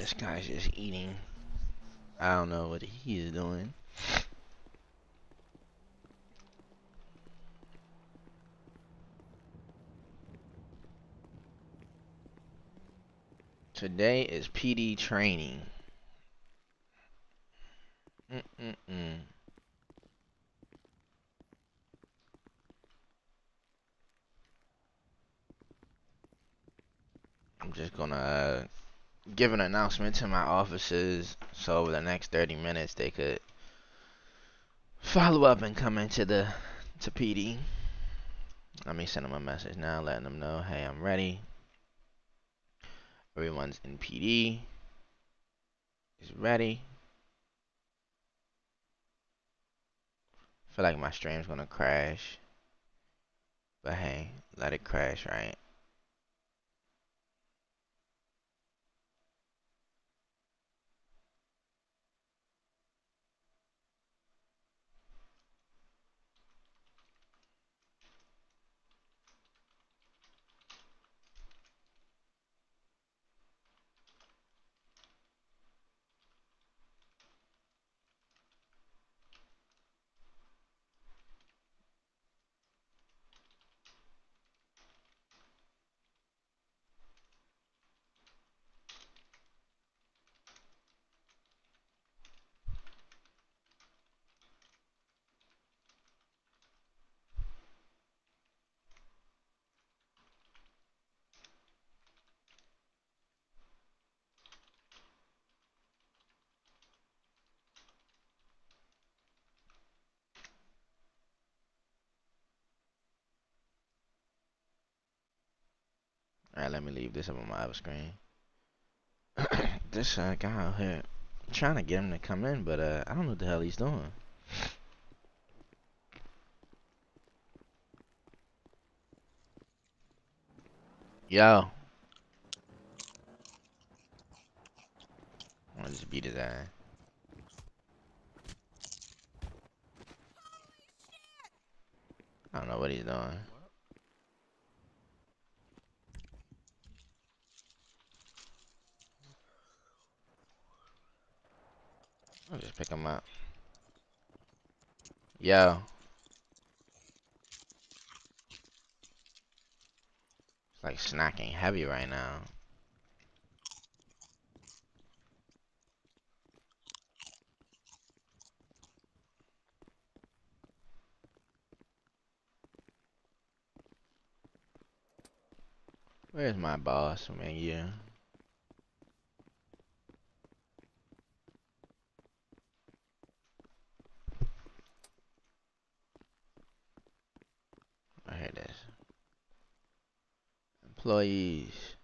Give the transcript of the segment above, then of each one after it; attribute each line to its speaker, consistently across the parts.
Speaker 1: This guy's just eating. I don't know what he is doing. Today is PD training. Mm-mm-mm. I'm just gonna give an announcement to my officers so over the next 30 minutes they could follow up and come into to PD. Let me send them a message now letting them know, hey, I'm ready. Everyone's in PD. Is ready. I feel like my stream's gonna crash. But hey, let it crash, right? Alright, let me leave this up on my other screen. This guy out here, I'm trying to get him to come in, but I don't know what the hell he's doing. Yo, I'm gonna just beat his ass. I don't know what he's doing. I'll just pick him up. Yo, it's like snacking heavy right now. Where's my boss, man? Yeah. I hear this. Employees.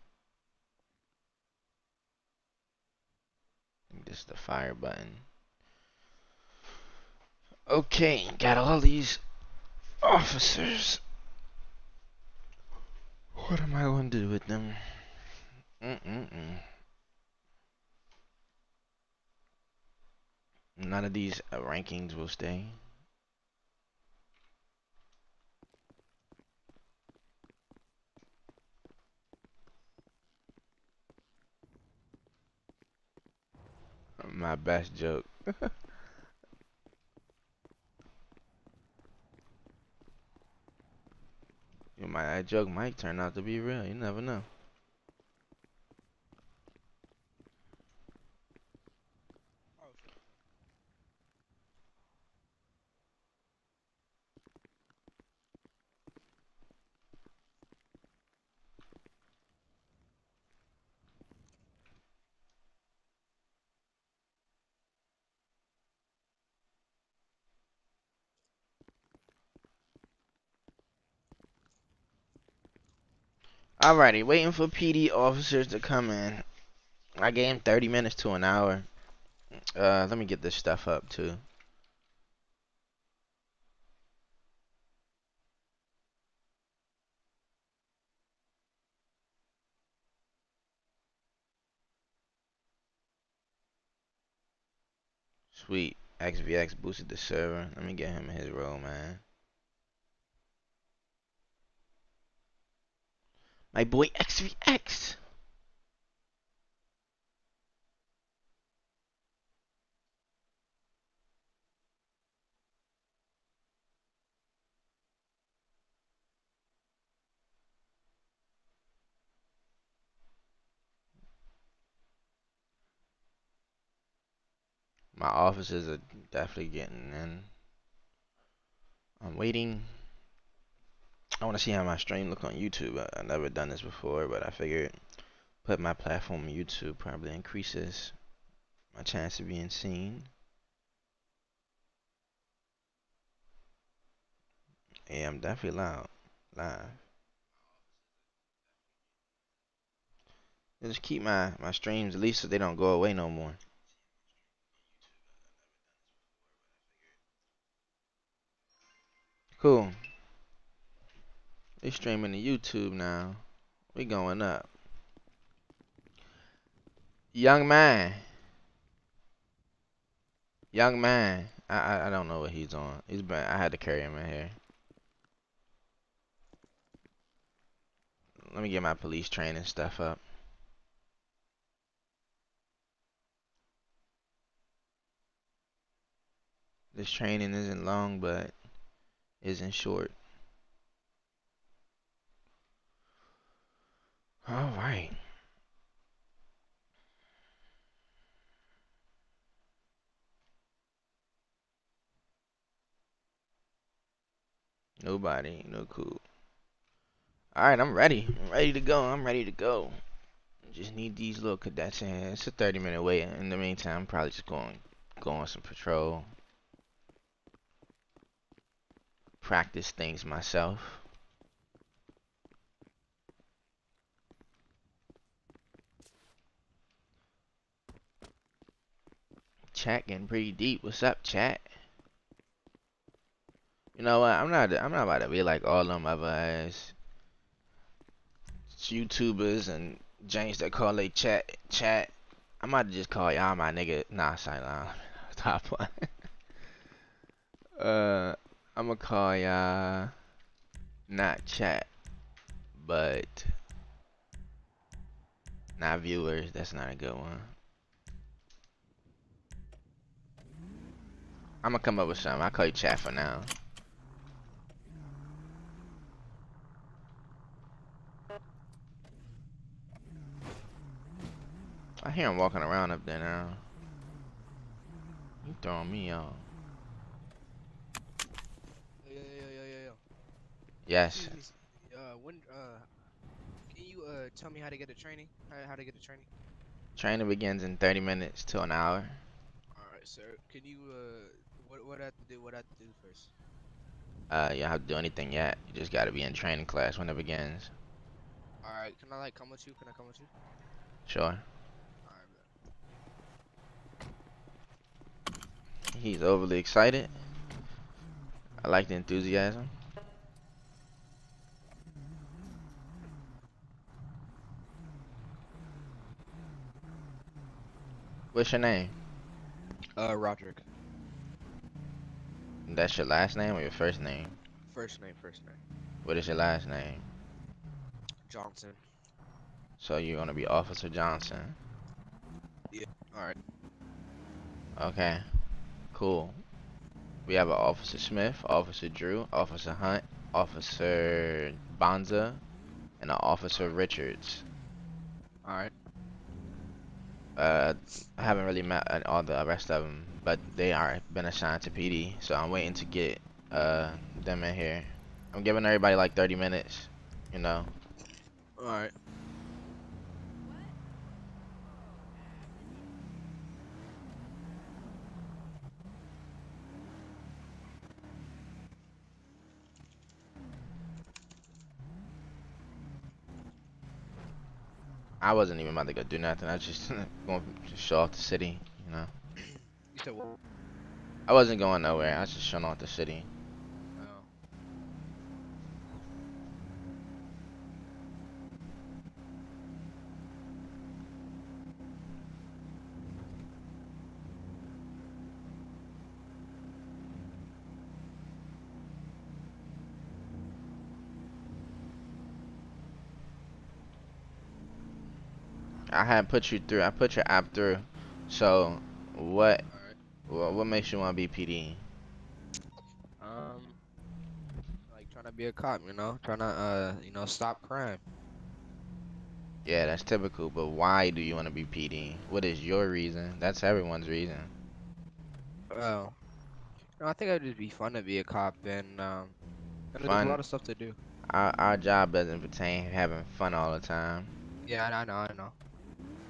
Speaker 1: I think this is the fire button. Okay, got all these officers. What am I going to do with them? None of these rankings will stay. My best joke. That joke might turn out to be real. You never know. Alrighty, waiting for PD officers to come in. I gave him 30 minutes to an hour. Let me get this stuff up too. Sweet. XVX boosted the server. Let me get him his role, man. My boy XVX. My officers are definitely getting in. I'm waiting. I want to see how my stream look on YouTube. I've never done this before, but I figured put my platform on YouTube probably increases my chance of being seen. Yeah, I'm definitely live. Just keep my streams at least so they don't go away no more. Cool. They streaming to YouTube now. We going up. Young man. Young man. I don't know what he's on. I had to carry him in here. Let me get my police training stuff up. This training isn't long, but isn't short. All right. Nobody. No cool. All right, I'm ready. I'm ready to go. I'm ready to go. Just need these little cadets in here. It's a 30-minute wait. In the meantime, I'm probably just go on some patrol. Practice things myself. Chat getting pretty deep. What's up, chat? You know what? I'm not about to be like all them other ass YouTubers and James that call they chat. I'm about to just call y'all my nigga. Nah, sorry, nah. Top one. I'ma call y'all not chat, but not viewers. That's not a good one. I'ma come up with something. I'll call you chat for now. I hear him walking around up there now. You throwing me off.
Speaker 2: Yo.
Speaker 1: Yes.
Speaker 2: Can you tell me how to get a training? How to get a training?
Speaker 1: Training begins in 30 minutes to an hour.
Speaker 2: All right, sir. Can you what I have to do? What I have to do first?
Speaker 1: You don't have to do anything yet. You just gotta be in training class when it begins.
Speaker 2: All right. Can I like come with you? Can I come with you?
Speaker 1: Sure.
Speaker 2: All right,
Speaker 1: He's overly excited. I like the enthusiasm. What's your name?
Speaker 2: Roderick.
Speaker 1: That's your last name or your first name?
Speaker 2: First name. First name.
Speaker 1: What is your last name?
Speaker 2: Johnson.
Speaker 1: So you're gonna be Officer Johnson.
Speaker 2: Yeah. All right.
Speaker 1: Okay, cool. We have an Officer Smith, Officer Drew, Officer Hunt, Officer Bonza, and an Officer Richards.
Speaker 2: All right.
Speaker 1: I haven't really met all the rest of them, but they are been assigned to PD, so I'm waiting to get them in here. I'm giving everybody like 30 minutes, you know.
Speaker 2: All right.
Speaker 1: I wasn't even about to go do nothing. I was just going to show off the city, you know.
Speaker 2: You said what?
Speaker 1: I wasn't going nowhere. I was just showing off the city.
Speaker 2: Oh.
Speaker 1: I had put you through. I put your app through. So, what
Speaker 2: All right.
Speaker 1: what makes you want to be PD?
Speaker 2: Um, like trying to be a cop, trying to stop crime.
Speaker 1: Yeah, that's typical. But why do you want to be PD? What is your reason? That's everyone's reason.
Speaker 2: Oh, no, I think it'd just be fun to be a cop, and there's a
Speaker 1: Fun.
Speaker 2: lot of stuff to do.
Speaker 1: Our job doesn't pertain having fun all the time.
Speaker 2: Yeah, I know.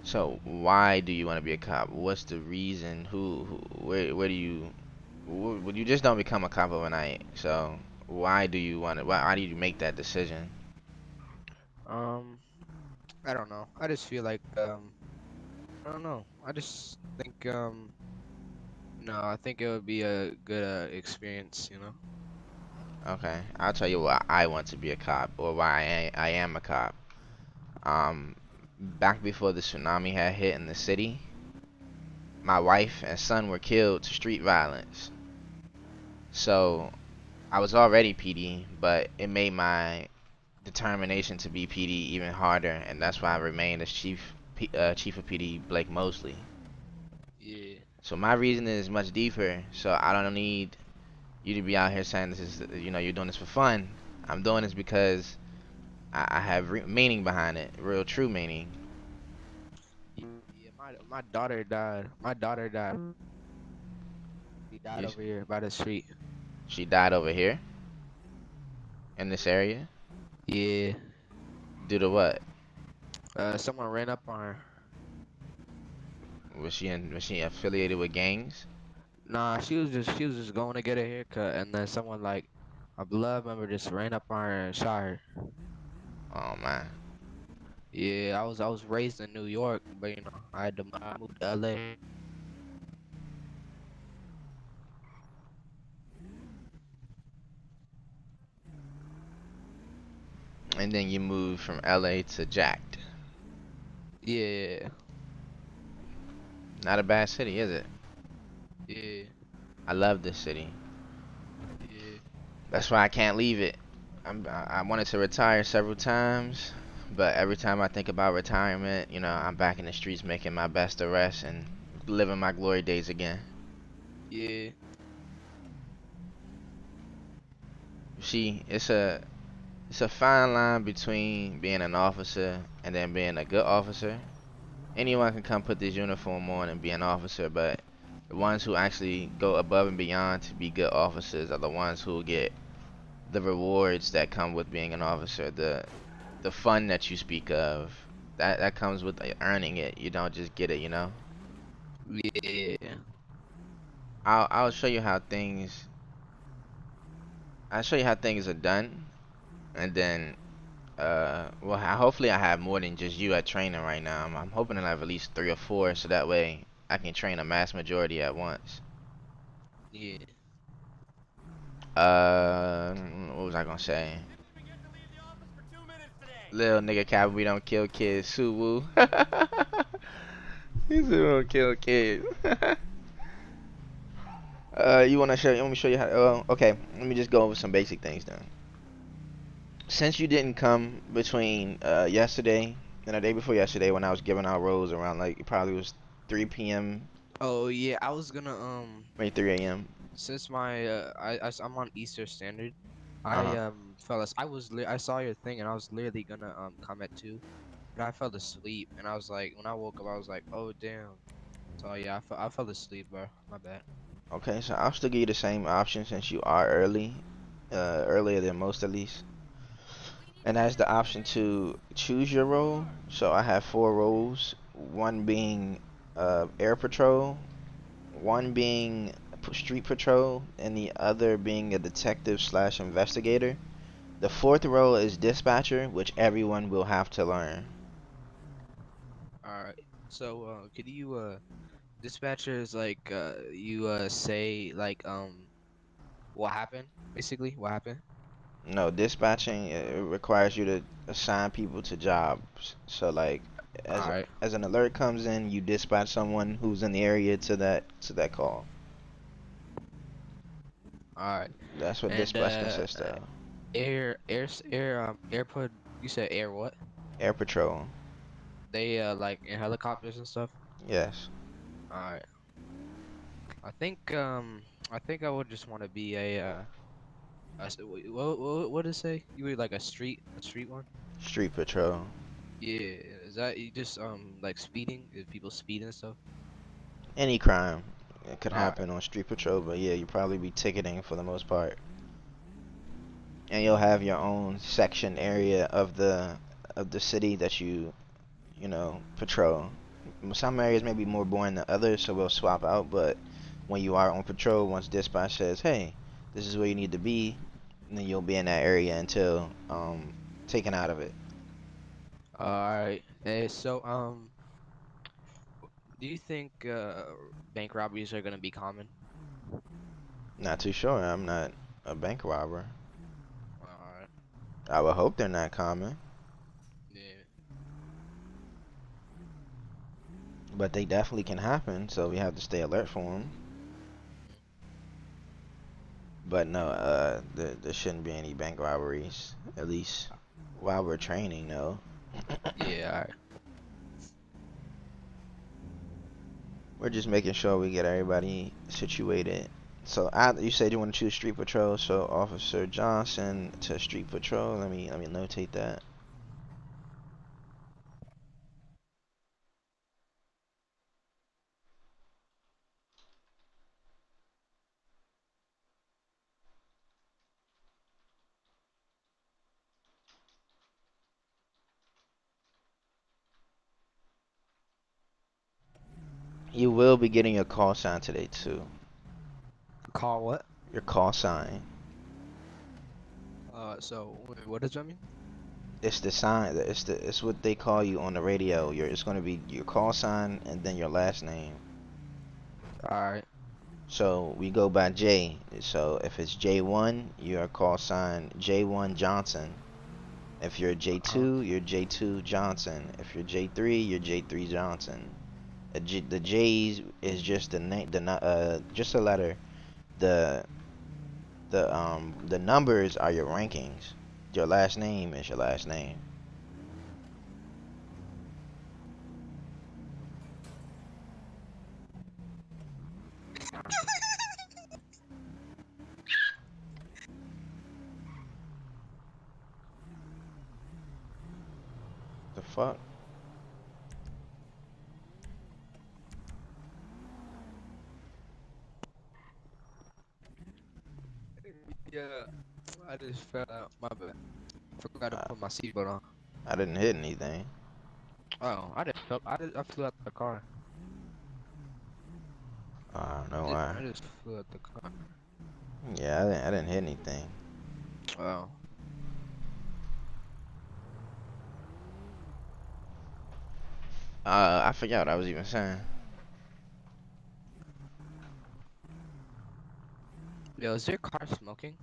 Speaker 1: So why do you want to be a cop? What's the reason? Where do you? Well, you just don't become a cop overnight. So why do you want to? Why do you make that decision?
Speaker 2: Um, I don't know. I just feel like I don't know. I just think no, I think it would be a good experience, you know.
Speaker 1: Okay, I'll tell you why I want to be a cop, or why I am a cop. Um, Back before the tsunami had hit in the city, my wife and son were killed to street violence. So I was already PD, but it made my determination to be PD even harder, and that's why I remained as chief of PD Blake Mosley.
Speaker 2: Yeah.
Speaker 1: So my reason is much deeper. So I don't need you to be out here saying this is, you're doing this for fun. I'm doing this because I have meaning behind it, real true meaning.
Speaker 2: Yeah, my daughter died. My daughter died. She died
Speaker 1: Yes.
Speaker 2: over here by the street.
Speaker 1: She died over here in this area
Speaker 2: Yeah.
Speaker 1: due to what?
Speaker 2: Someone ran up on her.
Speaker 1: Was she affiliated with gangs?
Speaker 2: Nah, she was just going to get a haircut, and then someone like a blood member just ran up on her and shot her.
Speaker 1: Oh man.
Speaker 2: Yeah, I was raised in New York, but you know I moved to LA.
Speaker 1: And then you moved from LA to Jacked.
Speaker 2: Yeah,
Speaker 1: Not a bad city, is it?
Speaker 2: yeah,
Speaker 1: I love this city.
Speaker 2: yeah,
Speaker 1: That's why I can't leave it. I wanted to retire several times, but every time I think about retirement, I'm back in the streets making my best arrest and living my glory days again.
Speaker 2: yeah.
Speaker 1: See, it's a fine line between being an officer and then being a good officer. Anyone can come put this uniform on and be an officer, but the ones who actually go above and beyond to be good officers are the ones who get the rewards that come with being an officer, the fun that you speak of. That comes with earning it. You don't just get it.
Speaker 2: Yeah.
Speaker 1: I'll show you how things are done, and then well, hopefully I have more than just you at training right now. I'm hoping to have at least 3 or 4, so that way I can train a mass majority at once.
Speaker 2: Yeah.
Speaker 1: What was I gonna say? Little nigga cap, we don't kill kids. Suwu. He said we don't kill kids. You wanna show? You want me to show you how? Okay. Let me just go over some basic things then. Since you didn't come between yesterday and the day before yesterday, when I was giving out roles around like it probably was 3 p.m.
Speaker 2: Oh yeah, I was gonna
Speaker 1: maybe 3 a.m.
Speaker 2: since my I'm on Easter Standard.
Speaker 1: Uh huh.
Speaker 2: Fellas, I saw your thing and I was literally gonna come at 2, but I fell asleep and I was like when I woke up I was like, oh damn. So yeah, I fell asleep, bro. My bad.
Speaker 1: Okay, so I'll still give you the same option since you are earlier than most at least. And that's the option to choose your role. So I have 4 roles, one being air patrol, one being street patrol, and the other being a detective slash investigator. The fourth role is dispatcher, which everyone will have to learn.
Speaker 2: All right. So could you dispatchers like you say like what happened basically? What happened?
Speaker 1: No, dispatching it requires you to assign people to jobs. So like
Speaker 2: All
Speaker 1: as
Speaker 2: right.
Speaker 1: as an alert comes in, you dispatch someone who's in the area to that call.
Speaker 2: All right.
Speaker 1: That's what
Speaker 2: And
Speaker 1: dispatch consists of.
Speaker 2: airport. You said air what?
Speaker 1: Air patrol.
Speaker 2: They like in helicopters and stuff.
Speaker 1: Yes.
Speaker 2: All right. I think I would just want to be what did it say? You were like a street one?
Speaker 1: Street patrol.
Speaker 2: Yeah. Is that you just like speeding? Is people speeding and stuff?
Speaker 1: Any crime. It could
Speaker 2: Alright.
Speaker 1: happen on street patrol, but yeah, you probably be ticketing for the most part, and you'll have your own section area of the city that you know patrol. Some areas may be more boring than others, so we'll swap out. But when you are on patrol, once dispatch says, "Hey, this is where you need to be," then you'll be in that area until taken out of it.
Speaker 2: Alright. So do you think bank robberies are gonna be common?
Speaker 1: Not too sure. I'm not a bank robber.
Speaker 2: Alright.
Speaker 1: I would hope they're not common,
Speaker 2: Yeah.
Speaker 1: but they definitely can happen. So we have to stay alert for them. But no, there shouldn't be any bank robberies, at least while we're training, no.
Speaker 2: Yeah, alright.
Speaker 1: We're just making sure we get everybody situated. So you said you want to choose street patrol, so Officer Johnson to street patrol. Let me notate that. You will be getting your call sign today too.
Speaker 2: Call what?
Speaker 1: Your call sign.
Speaker 2: So what does that mean?
Speaker 1: It's the sign. It's what they call you on the radio. It's going to be your call sign and then your last name.
Speaker 2: Alright.
Speaker 1: So we go by J. So if it's J1, your call sign J1 Johnson. If you're
Speaker 2: Uh-huh.
Speaker 1: J2, you're J2 Johnson. If you're J3, you're J3 Johnson. The J's is just the name, just a letter. The the numbers are your rankings. Your last name is your last name. The fuck?
Speaker 2: Yeah, I just fell out. My bad. Forgot to
Speaker 1: I,
Speaker 2: put my seatbelt on.
Speaker 1: I didn't hit anything.
Speaker 2: Oh, I flew out the car.
Speaker 1: I don't know why.
Speaker 2: I just flew out the car.
Speaker 1: Yeah, I didn't hit anything.
Speaker 2: Oh.
Speaker 1: I forgot what I was even saying.
Speaker 2: Yo, is your car smoking?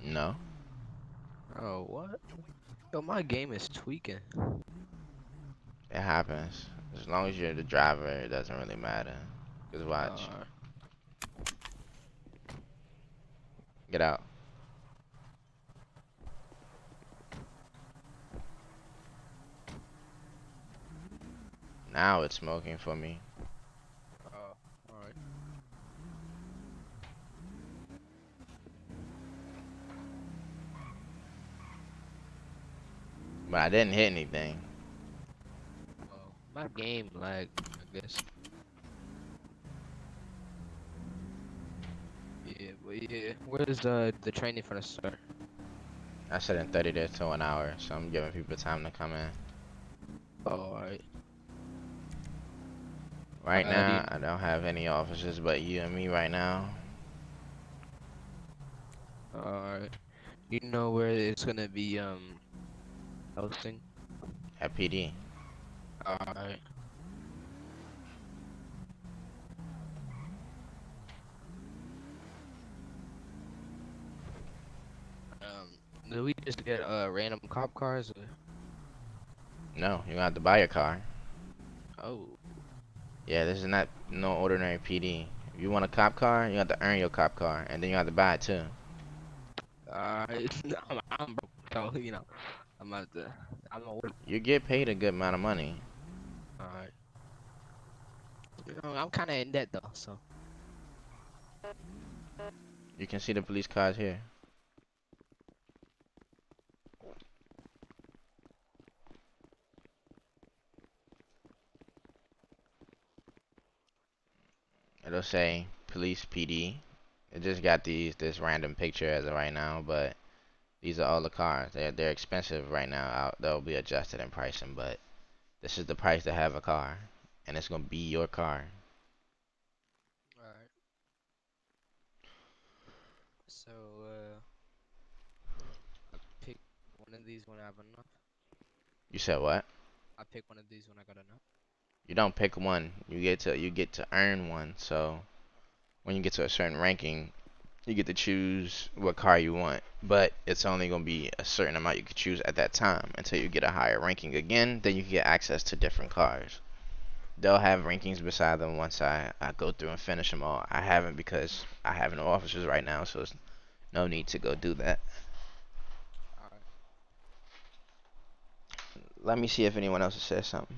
Speaker 1: No,
Speaker 2: Oh, what? Yo, my game is tweaking.
Speaker 1: it happens. As long as you're the driver, it doesn't really matter. Cause watch,
Speaker 2: Uh,
Speaker 1: get out. Now it's smoking for me.
Speaker 2: oh, alright.
Speaker 1: But I didn't hit anything.
Speaker 2: Well, my game lag, I guess. Yeah, but yeah. Where's the training for the start?
Speaker 1: I said in 30 to an hour, so I'm giving people time to come in.
Speaker 2: Oh, alright.
Speaker 1: Right
Speaker 2: Do
Speaker 1: now,
Speaker 2: you,
Speaker 1: I don't have any officers but you and me right now
Speaker 2: alright. You know where it's gonna be hosting?
Speaker 1: at PD.
Speaker 2: Alright. Do we just get random cop cars? Or?
Speaker 1: No, you have to buy your car.
Speaker 2: Oh,
Speaker 1: Yeah, this is not no ordinary PD. If you want a cop car, you have to earn your cop car, and then you have to buy it too.
Speaker 2: alright. I'm broke, so you know I'm about to. I'm gonna work.
Speaker 1: You get paid a good amount of money.
Speaker 2: Alright. You know, I'm kind of in debt though, so.
Speaker 1: You can see the police cars here. It'll say police PD. It just got this random picture as of right now, but these are all the cars. They're expensive right now. They'll be adjusted in pricing, but this is the price to have a car, and it's gonna be your car.
Speaker 2: Alright. So, I pick one of these when I have enough.
Speaker 1: You said what?
Speaker 2: I pick one of these when I got enough.
Speaker 1: You don't pick one. You get to earn one. So when you get to a certain ranking, you get to choose what car you want. But it's only gonna be a certain amount you could choose at that time until you get a higher ranking again. Then you can get access to different cars. They'll have rankings beside them once I go through and finish them all. I haven't because I have no officers right now, so there's no need to go do that.
Speaker 2: Alright.
Speaker 1: Let me see if anyone else has said something.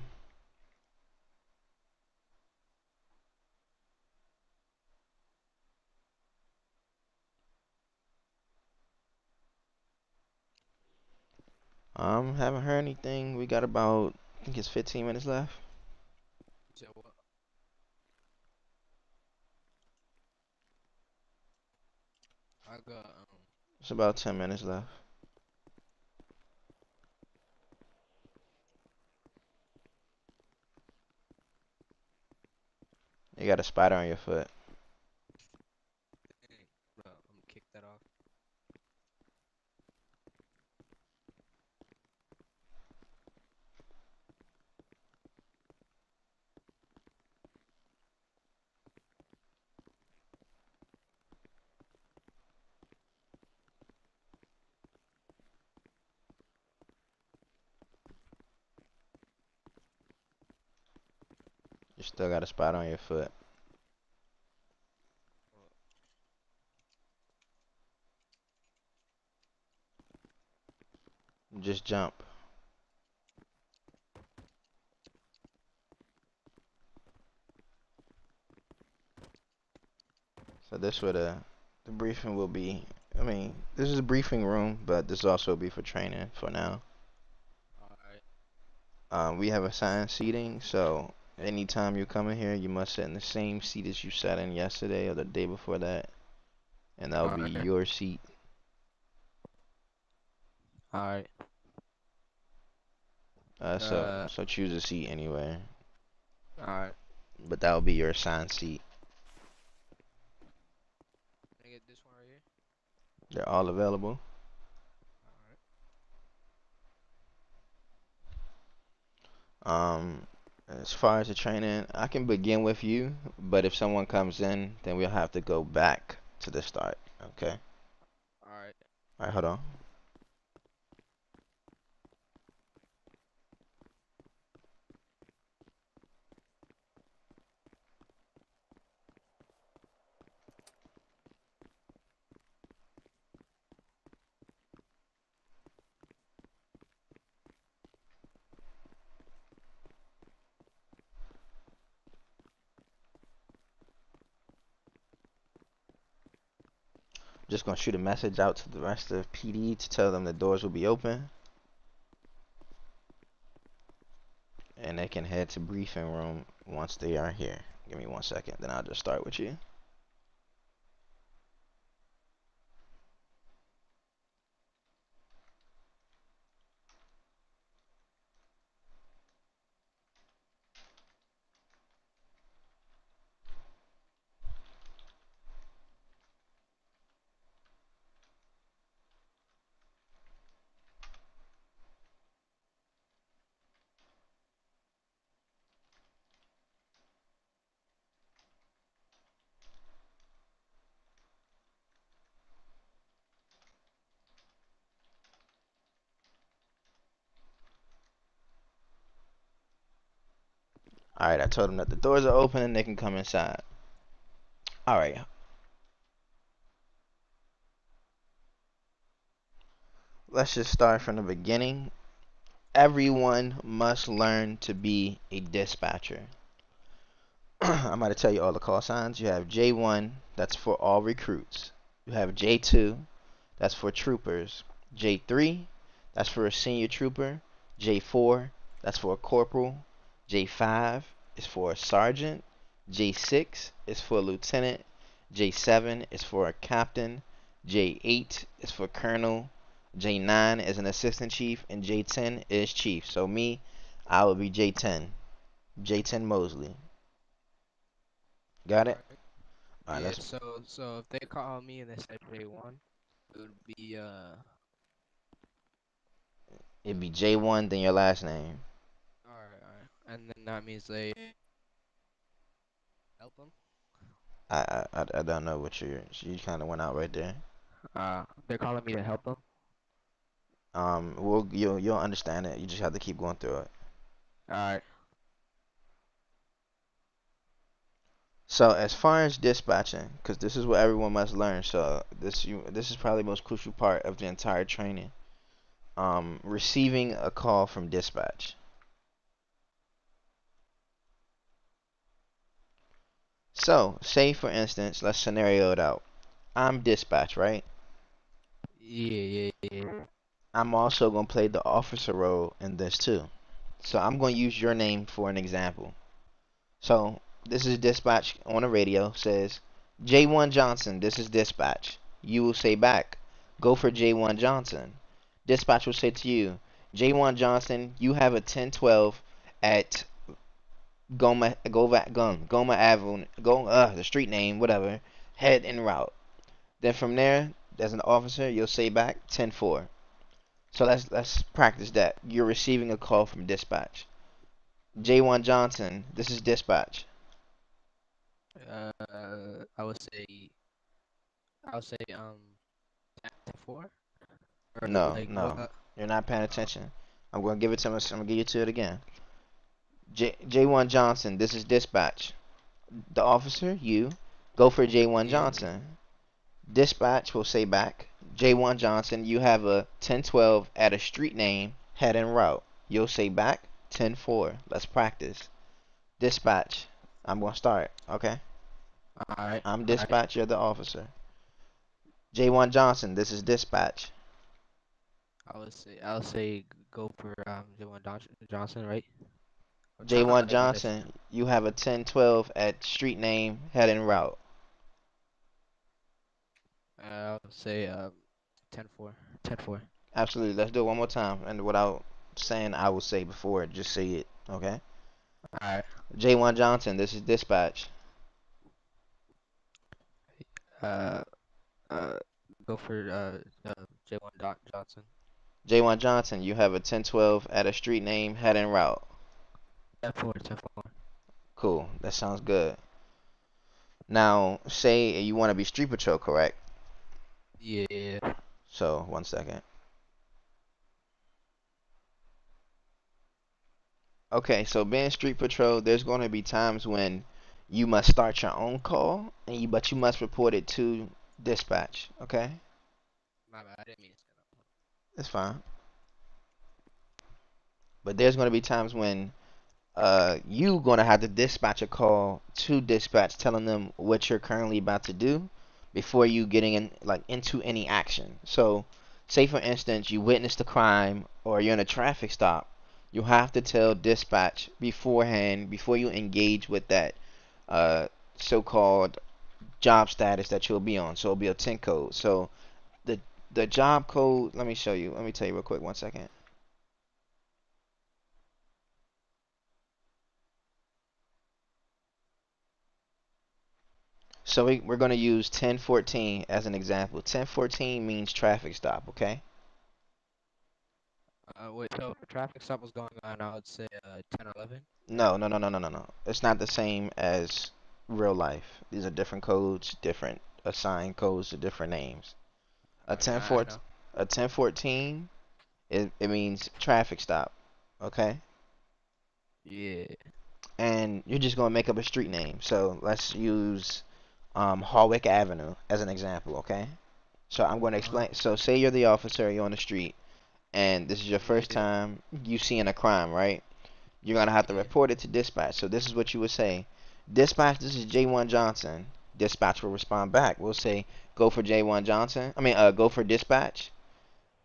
Speaker 1: Haven't heard anything. We got about, I think it's 15 minutes left.
Speaker 2: So what? I got
Speaker 1: It's about 10 minutes left. You got a spider on your foot.
Speaker 2: dang, bro, I'm gonna kick that off.
Speaker 1: You still got a spider on your foot. Just jump. So this where the briefing will be. I mean, this is a briefing room, but this also will be for training for now.
Speaker 2: Alright.
Speaker 1: We have assigned seating, so anytime you come in here, you must sit in the same seat as you sat in yesterday or the day before that, and that'll be
Speaker 2: Alright.
Speaker 1: your seat.
Speaker 2: Alright.
Speaker 1: So choose a seat anywhere,
Speaker 2: Alright.
Speaker 1: but that'll be your assigned seat.
Speaker 2: Can I get this one right here?
Speaker 1: They're all available.
Speaker 2: Alright.
Speaker 1: As far as the training, I can begin with you, but if someone comes in, then we'll have to go back to the start. Okay.
Speaker 2: Alright.
Speaker 1: All right, hold on. Just gonna shoot a message out to the rest of PD to tell them the doors will be open, and they can head to briefing room once they are here. Give me 1 second, then I'll just start with you. All right, I told them that the doors are open and they can come inside. All right, let's just start from the beginning. Everyone must learn to be a dispatcher. I'm going to tell you all the call signs. You have J1, that's for all recruits. You have J2, that's for troopers. J3, that's for a senior trooper. J4, that's for a corporal. J5 is for a sergeant. J6 is for lieutenant. J7 is for a captain. J8 is for colonel. J9 is an assistant chief, and J10 is chief. So me, I would be J10. J10 Mosley. Got
Speaker 2: All
Speaker 1: it?
Speaker 2: right.
Speaker 1: All right,
Speaker 2: Yeah.
Speaker 1: let's.
Speaker 2: So if they call me and they say J1, it would be
Speaker 1: It'd be J1, then your last name.
Speaker 2: all right, and then that means they help them.
Speaker 1: I don't know what you kind of went out right there.
Speaker 2: They're calling me to help them.
Speaker 1: Well, you'll understand it. You just have to keep going through it.
Speaker 2: All right.
Speaker 1: So as far as dispatching, because this is what everyone must learn. So this is probably the most crucial part of the entire training. Receiving a call from dispatch. So say for instance, let's scenario it out. I'm dispatch, right?
Speaker 2: Yeah.
Speaker 1: I'm also gonna play the officer role in this too. So I'm gonna use your name for an example. So this is dispatch on the radio says J1 Johnson, this is dispatch. You will say back, go for J1 Johnson. Dispatch will say to you, J1 Johnson, you have a 1012 at Goma Avenue, the street name, whatever, head en route. Then from there, as an officer, you'll say back 10-4. So let's practice that. You're receiving a call from dispatch. J1 Johnson, this is dispatch.
Speaker 2: I would say I would say 10-4 or
Speaker 1: No,
Speaker 2: like
Speaker 1: no,
Speaker 2: what?
Speaker 1: you're not paying
Speaker 2: Uh,
Speaker 1: attention. I'm gonna give it to him. I'm gonna give you to it again. J1 Johnson, this is dispatch. The officer, you, go for J1
Speaker 2: yeah.
Speaker 1: Johnson. Dispatch will say back, J1 Johnson, you have a 1012 at a street name, head en route. You'll say back 10-4. Let's practice. Dispatch, I'm gonna start. Okay,
Speaker 2: All right.
Speaker 1: I'm
Speaker 2: All right.
Speaker 1: dispatch. You're the officer. J1 Johnson, this is dispatch.
Speaker 2: I would say go for Jawan Johnson, right? How
Speaker 1: J1
Speaker 2: does this?
Speaker 1: Johnson, you have a 1012 at street name, head en route.
Speaker 2: I would say 10-4. 10-4.
Speaker 1: Absolutely. Let's do it one more time. And without saying I will say before, just say it. Okay.
Speaker 2: All right.
Speaker 1: J1 Johnson, this is dispatch.
Speaker 2: Uh uh go for J1 Johnson.
Speaker 1: J1 Johnson, you have a 1012 at a street name, head en route.
Speaker 2: 10-4. 10-4.
Speaker 1: Cool. That sounds good. Now, say you want to be street patrol, correct?
Speaker 2: Yeah.
Speaker 1: So, one second. Okay, so being street patrol, there's going to be times when you must start your own call, but you must report it to dispatch. Okay,
Speaker 2: My bad. I didn't mean to say that.
Speaker 1: it's fine. But there's going to be times when you gonna have to dispatch a call to dispatch telling them what you're currently about to do before you getting into any action. So say for instance you witnessed a crime or you're in a traffic stop, you have to tell dispatch beforehand before you engage with that uh, so-called job status that you'll be on. So it'll be a 10 code. So the the job code, let me show you. Let me tell you real quick, 1 second. So we're going to use 1014 as an example. 1014 means traffic stop, okay?
Speaker 2: Wait. So if a traffic stop was going on, I would say 10-11.
Speaker 1: No, no, no, no, no, no, no. It's not the same as real life. These are different codes, different assigned codes to different names. A
Speaker 2: Oh yeah, I
Speaker 1: 1014,
Speaker 2: know.
Speaker 1: a 1014, it means traffic stop, okay?
Speaker 2: Yeah.
Speaker 1: And you're just going to make up a street name. So let's use Hallwick Avenue as an example, okay? So I'm going to
Speaker 2: Uh huh.
Speaker 1: explain. So say you're the officer, you're on the street, and this is your first
Speaker 2: Yeah.
Speaker 1: time you seeing a crime, right? You're gonna have to
Speaker 2: Yeah.
Speaker 1: report it to dispatch. So this is what you would say: Dispatch, this is J1 Johnson. Dispatch will respond back. We'll say, go for J1 Johnson. Go for dispatch.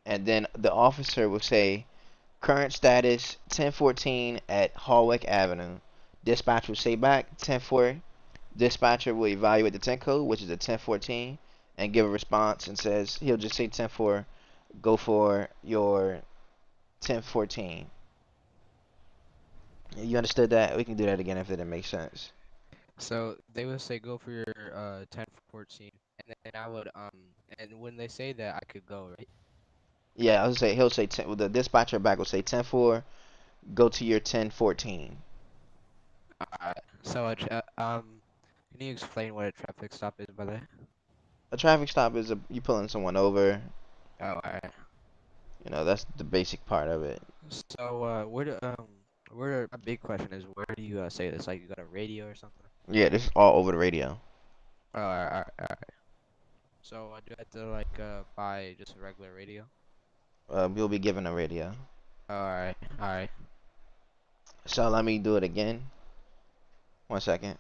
Speaker 1: And then the officer will say, current status 1014 at Hallwick Avenue. Dispatch will say back 10-4. Dispatcher will evaluate the 10 code, which is a 1014, and give a response and says he'll just say 10-4, go for your 1014. You understood that? We can do that again if it didn't make sense.
Speaker 2: So they would say go for your 1014, and then I would and when they say that, I could go, right?
Speaker 1: Yeah, he'll say 10, well, the dispatcher back will say 10-4, go to your 1014.
Speaker 2: So can you explain what a traffic stop is, by the way?
Speaker 1: A traffic stop is you pulling someone over.
Speaker 2: Oh, alright.
Speaker 1: That's the basic part of it.
Speaker 2: So where my big question is, where do you say this? Like you got a radio or something?
Speaker 1: Yeah, this is all over the radio.
Speaker 2: Oh, alright. So do I have to like buy just a regular radio?
Speaker 1: You'll be given a radio.
Speaker 2: Oh, alright.
Speaker 1: So let me do it again. 1 second.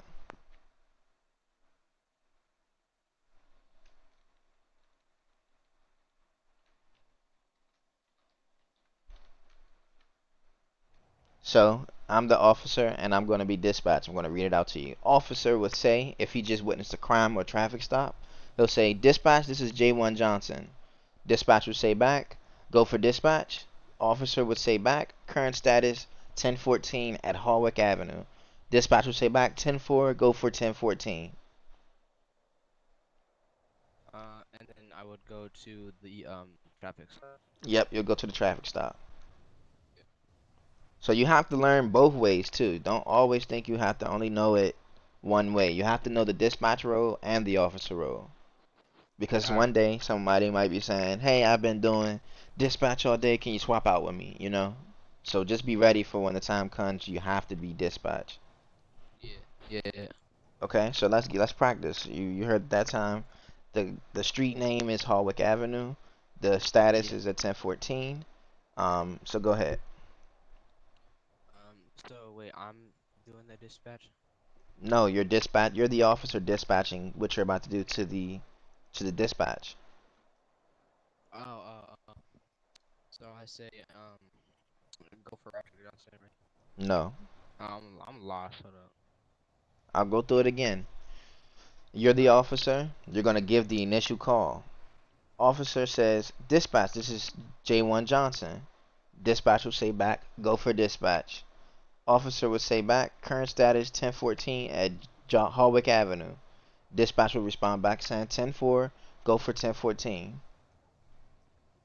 Speaker 1: So I'm the officer and I'm going to be dispatched. I'm going to read it out to you. Officer would say, if he just witnessed a crime or traffic stop, he'll say, dispatch, this is J1 Johnson. Dispatch would say back, go for dispatch. Officer would say back, current status 1014 at Hallwick Avenue. Dispatch would say back, 10-4, go for 1014.
Speaker 2: And then I would go to the traffic stop.
Speaker 1: Yep, you'll go to the traffic stop. So you have to learn both ways too. Don't always think you have to only know it one way. You have to know the dispatch role and the officer role. Because
Speaker 2: Alright.
Speaker 1: one day somebody might be saying, "Hey, I've been doing dispatch all day. Can you swap out with me?" So just be ready for when the time comes. You have to be dispatch.
Speaker 2: Yeah.
Speaker 1: Okay, so let's practice. You heard that time. The street name is Hallwick Avenue. The status
Speaker 2: Yeah.
Speaker 1: is at 1014. So go ahead.
Speaker 2: So wait, I'm doing the dispatch.
Speaker 1: No, you're dispatch. You're the officer dispatching what you're about to do to the dispatch.
Speaker 2: Oh. So I say go for Roger. You know what I'm saying,
Speaker 1: No,
Speaker 2: right? I'm lost. Hold up.
Speaker 1: I'll go through it again. You're the
Speaker 2: Alright.
Speaker 1: officer. You're gonna give the initial call. Officer says, "Dispatch. This is J1 Johnson." Dispatch will say back, "Go for dispatch." Officer would say back, "Current status 1014 at Hallwick Avenue." Dispatch will respond back saying 10-4, go for 1014.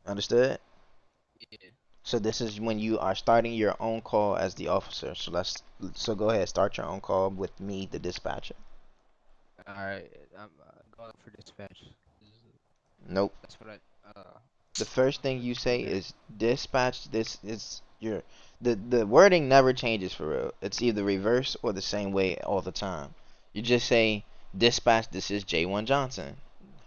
Speaker 1: Understood?
Speaker 2: Yeah.
Speaker 1: So this is when you are starting your own call as the officer. So go ahead, start your own call with me, the dispatcher.
Speaker 2: Alright. I'm going for dispatch.
Speaker 1: Nope.
Speaker 2: That's what
Speaker 1: The first
Speaker 2: that's
Speaker 1: thing
Speaker 2: what
Speaker 1: you
Speaker 2: it says
Speaker 1: say
Speaker 2: there.
Speaker 1: is dispatch. This is your the wording never changes for real. It's either reverse or the same way all the time. You just say dispatch. This is J1 Johnson.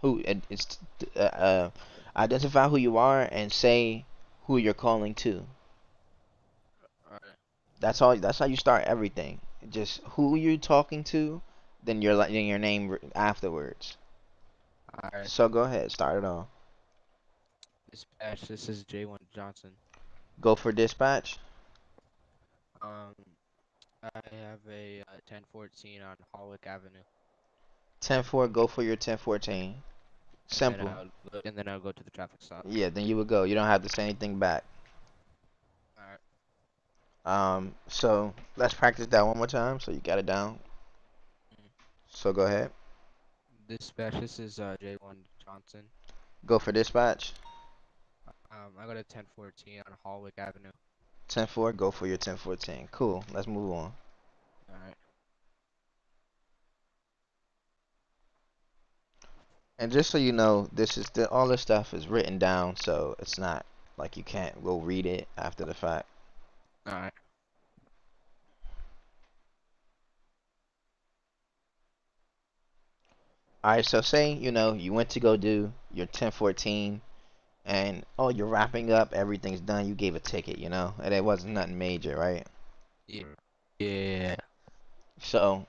Speaker 1: It's uh, uh, identify who you are and say who you're calling to.
Speaker 2: Alright.
Speaker 1: That's all. That's how you start everything. Just who you're talking to, then your name afterwards.
Speaker 2: Alright.
Speaker 1: So go ahead, start it off.
Speaker 2: Dispatch. This is J1 Johnson.
Speaker 1: Go for dispatch.
Speaker 2: Um, I have a 1014 on Hallwick Avenue,
Speaker 1: 10-4. Go for your 1014. Simple.
Speaker 2: and then I'll go to the traffic stop.
Speaker 1: Yeah, then you would go. You don't have to say anything back.
Speaker 2: Alright.
Speaker 1: So let's practice that one more time so you got it down. So go ahead.
Speaker 2: Dispatch. This is J1 Johnson.
Speaker 1: Go for dispatch.
Speaker 2: I got a 1014 on Hallwick Avenue.
Speaker 1: 10-4. Go for your 1014. Cool. Let's move on.
Speaker 2: Alright.
Speaker 1: And just so you know, all this stuff is written down, so it's not like you can't go read it after the fact.
Speaker 2: Alright.
Speaker 1: All right. So say you went to go do your 1014, and you're wrapping up. Everything's done. You gave a ticket, and it wasn't nothing major, right?
Speaker 2: Yeah. Yeah.
Speaker 1: So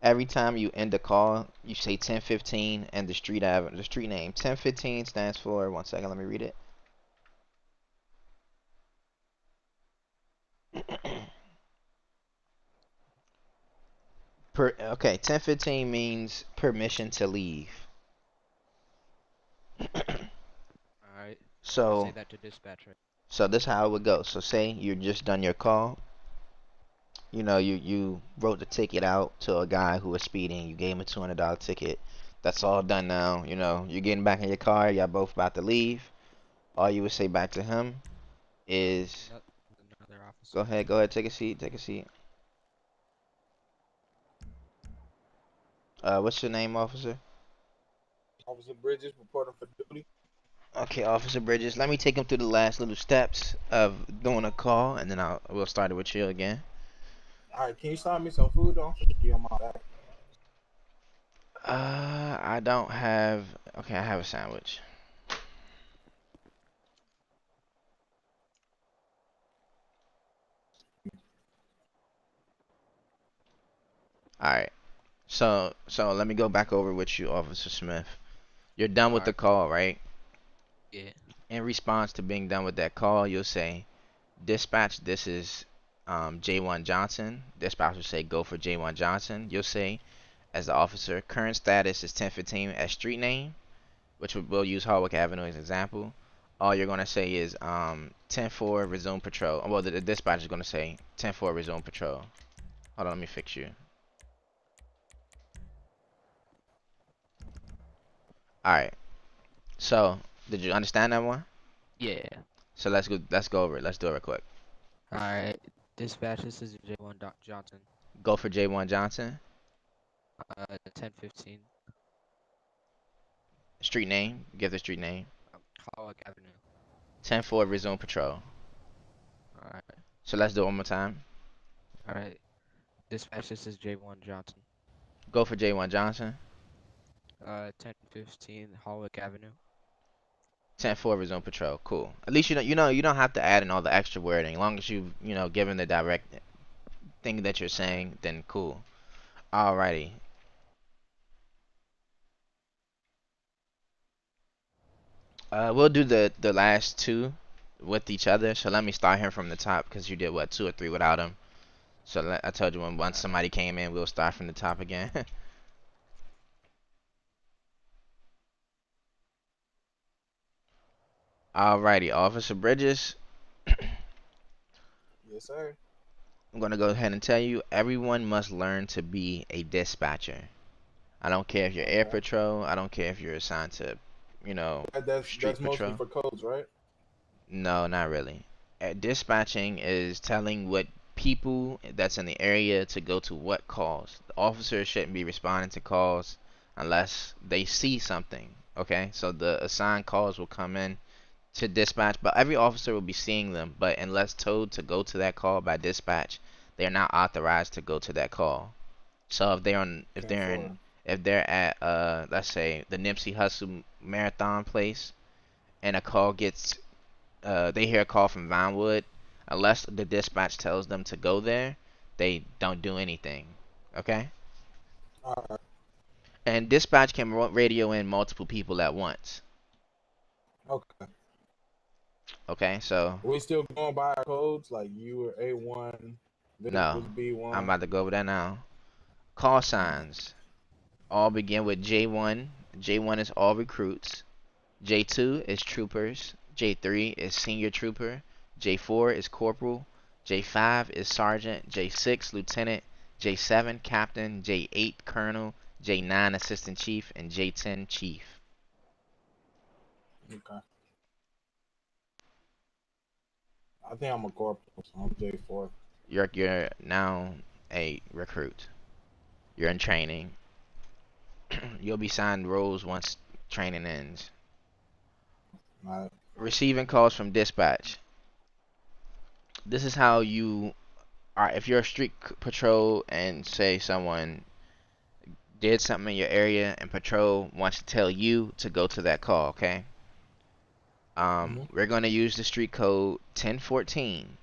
Speaker 1: every time you end a call, you say 1015 and the street name. 1015 stands for, one second, let me read it. Okay, 10:15 means permission to leave.
Speaker 2: All right. I'll say
Speaker 1: So
Speaker 2: that to dispatch. Right?
Speaker 1: so this is how it would go. So say you just done your call. You know, you wrote the ticket out to a guy who was speeding. You gave him a $200 ticket. That's all done now. You know, you're getting back in your car. Y'all both about to leave. All you would say back to him is,
Speaker 2: No, another officer.
Speaker 1: go ahead, take a seat, take a seat. What's your name, officer?
Speaker 3: Officer Bridges reporting for duty.
Speaker 1: Okay, Officer Bridges. Let me take him through the last little steps of doing a call, and then we'll start it with you again.
Speaker 3: All right, can you start me some food on? Be on my back.
Speaker 1: I don't have. Okay, I have a sandwich. All right. So let me go back over with you, Officer Smith. You're done
Speaker 2: All
Speaker 1: with the
Speaker 2: right.
Speaker 1: call, right?
Speaker 2: Yeah.
Speaker 1: In response to being done with that call, you'll say, "Dispatch, this is J1 Johnson." Dispatch will say, "Go for J1 Johnson." You'll say, as the officer, current status is 1015 as street name, which we'll use Hardwick Avenue as an example. All you're gonna say is 10-4 resume patrol. Well, the dispatch is gonna say 10-4 resume patrol. Hold on, let me fix you. All right. So, did you understand that one?
Speaker 2: Yeah.
Speaker 1: So let's go over it. Let's do it real quick.
Speaker 2: All right. Dispatch. This is J1 Johnson.
Speaker 1: Go for J1 Johnson.
Speaker 2: 1015
Speaker 1: Street name. Give the street name.
Speaker 2: Howard Avenue.
Speaker 1: 10-4 resume patrol.
Speaker 2: All right.
Speaker 1: So let's do it one more time.
Speaker 2: All right. Dispatch. This is J1 Johnson.
Speaker 1: Go for J1 Johnson.
Speaker 2: 1015 Hallwick Avenue.
Speaker 1: 10-4 resume patrol. Cool. At least you don't have to add in all the extra wording. As long as you given the direct thing that you're
Speaker 2: All right.
Speaker 1: saying, then cool. Alrighty. We'll do the last two with each other. So let me start here from the top because you did what 2 or 3 without him. So I told you when once
Speaker 2: All right.
Speaker 1: somebody came in, we'll start from the top again. Alrighty, Officer Bridges.
Speaker 3: Yes, sir.
Speaker 1: I'm gonna go ahead and tell you, everyone must learn to be a dispatcher. I don't care if you're air
Speaker 3: Okay.
Speaker 1: patrol. I don't care if you're assigned to,
Speaker 3: That's
Speaker 1: street
Speaker 3: mostly
Speaker 1: patrol.
Speaker 3: for codes, right?
Speaker 1: No, not really. Dispatching is telling what people that's in the area to go to what calls. The officers shouldn't be responding to calls unless they see something. Okay, so the assigned calls will come in to dispatch, but every officer will be seeing them. But unless told to go to that call by dispatch, they are not authorized to go to that call. So
Speaker 3: Ten four.
Speaker 1: if they're at let's say the Nipsey Hussle marathon place and a call gets they hear a call from Vinewood, unless the dispatch tells them to go there, they don't do anything. Okay?
Speaker 3: All right.
Speaker 1: And dispatch can radio in multiple people at once.
Speaker 3: Okay.
Speaker 1: Okay? So,
Speaker 3: We still going by our codes, like you were A1, this
Speaker 1: no.
Speaker 3: was
Speaker 1: I'm
Speaker 3: B1.
Speaker 1: about to go over that now. Call
Speaker 3: All right.
Speaker 1: signs all begin with J1. J1 is all recruits. J2 is troopers. J3 is senior trooper. J4 is corporal. J5 is sergeant. J6 lieutenant. J7 captain. J8 colonel. J9 assistant chief. And J10 chief.
Speaker 3: Okay. I think I'm a corporal, so I'm J4.
Speaker 1: You're now a recruit. You're in training. You'll be signed roles once training ends.
Speaker 3: All right.
Speaker 1: Receiving calls from dispatch. This is how you are. If you're a street patrol and say someone did something in your area and patrol wants to tell you to go to that call, okay?
Speaker 3: Mm-hmm.
Speaker 1: We're going to use the street code 1014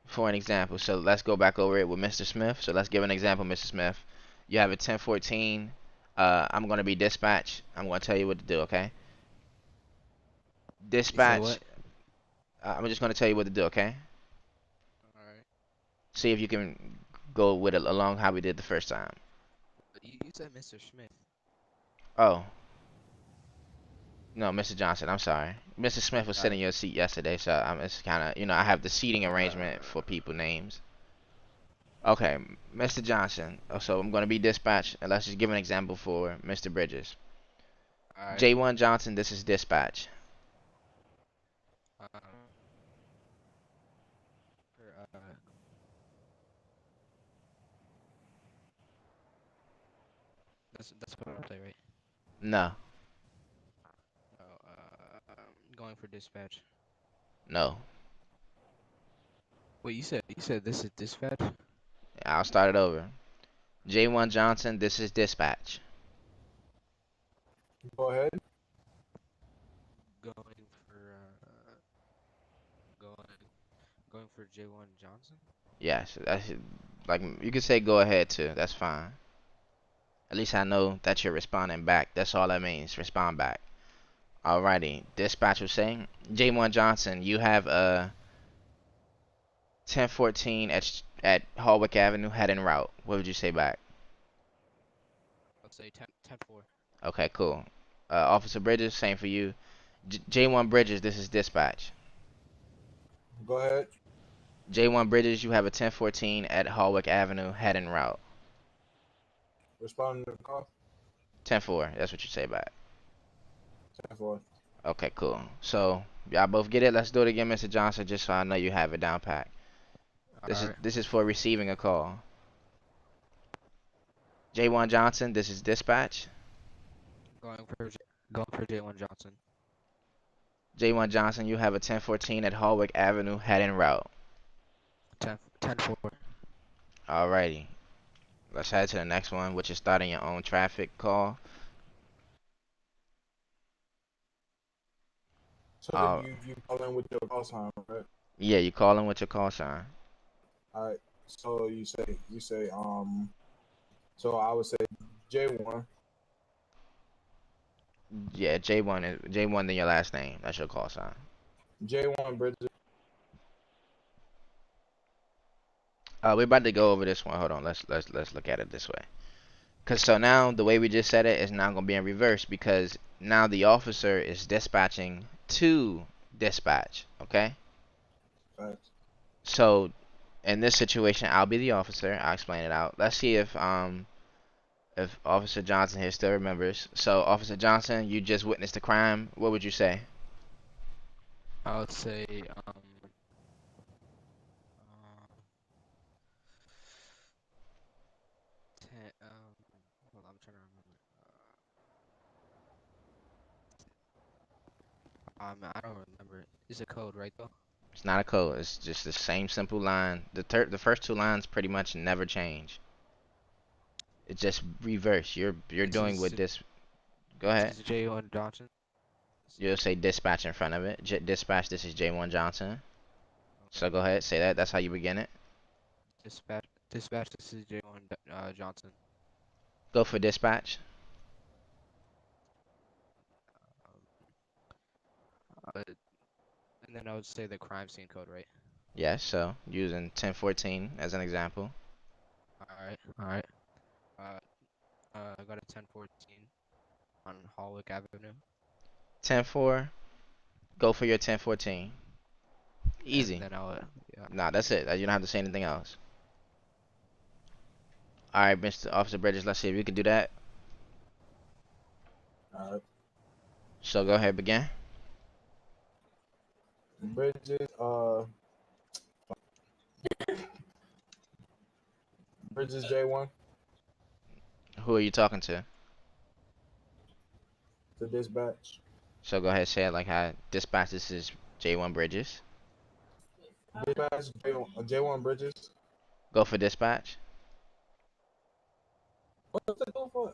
Speaker 1: for an example. So let's go back over it with Mr. Smith. So let's give an example, Mr. Smith. You have a 1014. I'm going to be dispatch. I'm going to tell you what to do, okay?
Speaker 2: You say
Speaker 1: Dispatch.
Speaker 2: what?
Speaker 1: I'm just going to tell you what to do, okay?
Speaker 2: All right.
Speaker 1: See if you can go with it along how we did the first time.
Speaker 2: You said Mr. Smith.
Speaker 1: Oh, no, Mr. Johnson. I'm sorry. Mr. Smith was sitting
Speaker 2: Alright.
Speaker 1: in your seat yesterday, so it's kind of, I have the seating arrangement
Speaker 2: Alright.
Speaker 1: for people names. Okay, Mr. Johnson. So I'm going to be dispatch, and let's just give an example for Mr. Bridges.
Speaker 2: Alright.
Speaker 1: J1 Johnson, this is dispatch.
Speaker 2: Um, for, that's what I play, right?
Speaker 1: No,
Speaker 2: No. Going for dispatch.
Speaker 1: no.
Speaker 2: Wait, you said this is dispatch?
Speaker 1: I'll start it over. J1 Johnson, this is dispatch.
Speaker 3: Go ahead.
Speaker 2: Going for going going for J1 Johnson.
Speaker 1: Yes, that's like you could say go ahead too. That's fine. At least I know that you're responding back. That's all that means. Respond back. Alrighty. Dispatch was saying, J1 Johnson, you have a 1014 at Hallwick Avenue heading route. What would you say back?
Speaker 2: Let's say 10-4.
Speaker 1: Okay, cool. Officer Bridges, same for you. J1 Bridges, this is dispatch.
Speaker 3: Go ahead.
Speaker 1: J1 Bridges, you have a 1014 at Hallwick Avenue heading route.
Speaker 3: Respond to the call.
Speaker 1: 10-4, that's what you say back.
Speaker 3: 10-4.
Speaker 1: Okay, cool. So y'all both get it. Let's do it again, Mr. Johnson, just so I know you have it down pat.
Speaker 2: Alright.
Speaker 1: This is for receiving a call. J1 Johnson, this is dispatch.
Speaker 2: Going for going for J1 Johnson.
Speaker 1: J1 Johnson, you have a 1014 at Hallwick Avenue heading route.
Speaker 2: 10-4.
Speaker 1: Alrighty. Let's head to the next one, which is starting your own traffic call.
Speaker 3: So
Speaker 1: Uh,
Speaker 3: you call in with your call sign, right?
Speaker 1: yeah, you calling with your call sign.
Speaker 3: All right. So so I would say J1.
Speaker 1: Yeah, J1 is J1 then your last name. That's your call sign.
Speaker 3: J1 Bridges.
Speaker 1: We're about to go over this one. Hold on. Let's look at it this way. Cause so now the way we just said it is now gonna be in reverse because now the officer is dispatching to dispatch. Okay.
Speaker 3: Facts.
Speaker 1: So in this situation, I'll be the officer. I'll explain it out. Let's see if Officer Johnson here still remembers. So Officer Johnson, you just witnessed a crime. What would you say?
Speaker 2: I would say uh, ten, hold on, I'm trying to remember. I don't remember. It's a code, right though?
Speaker 1: It's not a code. It's just the same simple line. The first two lines pretty much never change. It's just reverse. You're
Speaker 2: This
Speaker 1: doing
Speaker 2: is
Speaker 1: with this. Go ahead.
Speaker 2: this is J1 Johnson.
Speaker 1: You'll say dispatch in front of it. Dispatch. This is J1 Johnson.
Speaker 2: Okay.
Speaker 1: So go ahead, say that. That's how you begin it.
Speaker 2: Dispatch. This is J1 Johnson.
Speaker 1: Go for dispatch.
Speaker 2: Uh, and then I would say the crime scene code, right?
Speaker 1: Yes. So using 1014 as an example.
Speaker 2: All right. I got a 1014 on Hallwick Avenue,
Speaker 1: 10-4. Go for your 1014.
Speaker 2: and
Speaker 1: Easy.
Speaker 2: then I'll yeah.
Speaker 1: Nah, that's it. You don't have to say anything else. All right, Mr. Officer Bridges. Let's see if we can do that.
Speaker 3: All right.
Speaker 1: So go ahead, begin.
Speaker 3: Bridges. Bridges J1
Speaker 1: Who are you talking to?
Speaker 3: to dispatch.
Speaker 1: So go ahead, say it like how dispatch. This is J1 Bridges.
Speaker 3: Dispatch J1 Bridges.
Speaker 1: Go for dispatch.
Speaker 3: What's the code for?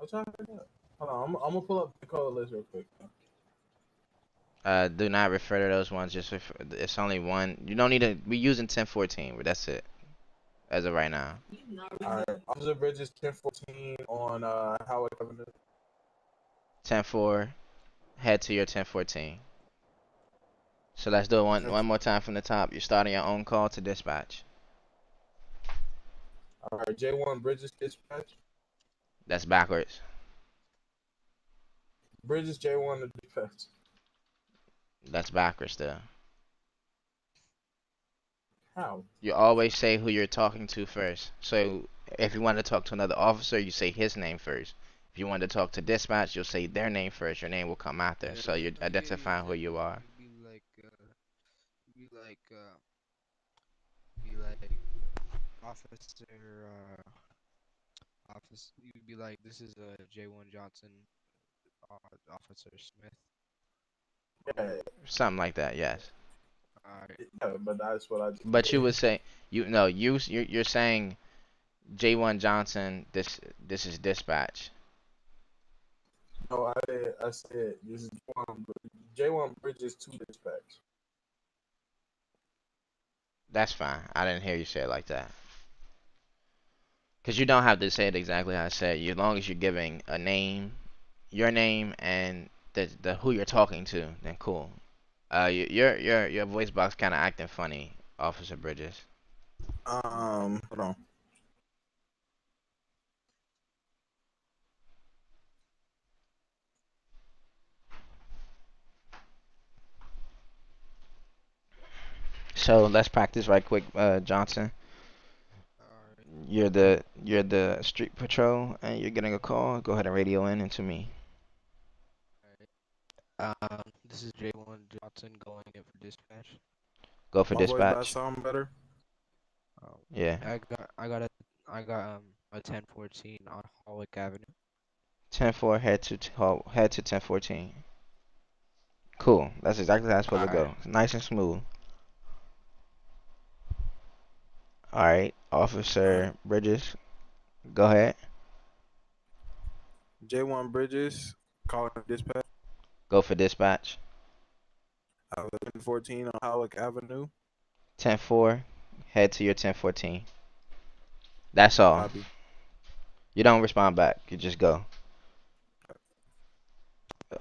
Speaker 3: I'm trying to figure out. Hold on. I'm gonna pull up the code list real quick.
Speaker 1: Do not refer to those ones. It's only one. You don't need to. We're using 1014, but that's it as of right now.
Speaker 3: All right. Officer Bridges 1014 on Howard Avenue.
Speaker 1: 10-4. Head to your 1014. So let's do it one more time from the top. You're starting your own call to dispatch.
Speaker 3: All right, J1 Bridges dispatch.
Speaker 1: That's backwards.
Speaker 3: Bridges J1 to dispatch.
Speaker 1: That's backwards still.
Speaker 3: How?
Speaker 1: You always say who you're talking to first. So if you want to talk to another officer, you say his name first. If you want to talk to dispatch, you'll say their name first. Your name will come after. So you're
Speaker 2: I'll give you an
Speaker 1: identifying who you
Speaker 2: example.
Speaker 1: are.
Speaker 2: Be like officer office. You'd be like, this is J1 Johnson, Officer Smith.
Speaker 3: Yeah,
Speaker 1: Something like that, yes.
Speaker 2: Alright.
Speaker 3: yeah, but that's what I just
Speaker 1: But you
Speaker 3: did.
Speaker 1: would say you're saying J1 Johnson. This is dispatch.
Speaker 3: No, I said this is J1 Bridges to dispatch.
Speaker 1: That's fine. I didn't hear you say it like that. Cause you don't have to say it exactly how I said. As long as you're giving a name, your name, and the who you're talking to, then cool. Your voice box kind of acting funny, Officer Bridges.
Speaker 3: Hold on.
Speaker 1: So let's practice right quick, Johnson.
Speaker 2: Alright.
Speaker 1: You're the street patrol, and you're getting a call. Go ahead and radio in into me.
Speaker 2: This is J1 Johnson going in for dispatch.
Speaker 1: Go for
Speaker 3: My voice about
Speaker 1: dispatch.
Speaker 3: sound better.
Speaker 2: Um,
Speaker 1: Yeah.
Speaker 2: I got a 1014 on Holwick Avenue.
Speaker 1: 10-4, head to 1014. Cool. That's exactly how it's supposed to
Speaker 2: Alright.
Speaker 1: go. Nice and smooth. All right,
Speaker 3: All right.
Speaker 1: Officer Bridges, go ahead.
Speaker 3: J1 Bridges calling dispatch.
Speaker 1: Go for dispatch.
Speaker 3: 1114 on Holwick Avenue.
Speaker 1: 10-4, head to your 1014. That's all.
Speaker 3: Copy.
Speaker 1: You don't respond back. You just go.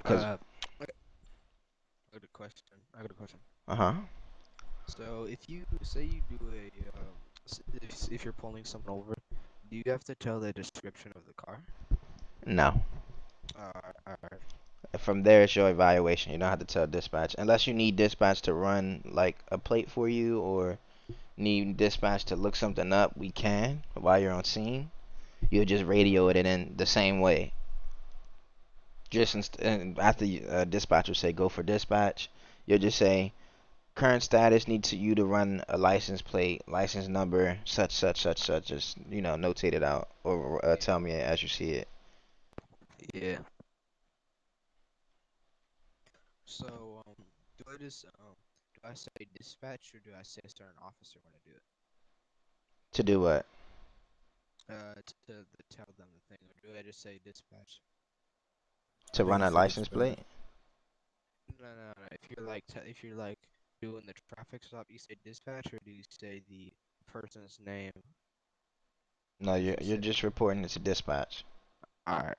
Speaker 1: Cause
Speaker 2: I got a question. I got a question.
Speaker 1: uh-huh.
Speaker 2: So if you say you do if you're pulling someone over, do you have to tell the description of the car?
Speaker 1: No.
Speaker 2: Alright.
Speaker 1: From there, it's your evaluation. You don't have to tell dispatch unless you need dispatch to run like a plate for you or need dispatch to look something up. We can while you're on scene. You'll just radio it in the same way. And after dispatcher say go for dispatch, you'll just say current status needs you to run a license plate, license number, such such such such. Just notate it out or
Speaker 2: Yeah.
Speaker 1: tell me as you see it.
Speaker 2: Yeah. So do I say dispatch or do I say a certain officer when I do it?
Speaker 1: To do what?
Speaker 2: Tell them the thing, or do I just say dispatch?
Speaker 3: I
Speaker 1: To
Speaker 3: think
Speaker 1: run
Speaker 3: you
Speaker 1: a
Speaker 3: said
Speaker 1: license
Speaker 3: dispatch.
Speaker 1: plate?
Speaker 2: No. If you're like doing the traffic stop, you say dispatch, or do you say the person's name
Speaker 1: No, you're
Speaker 2: specific?
Speaker 1: just reporting it to dispatch.
Speaker 2: Alright.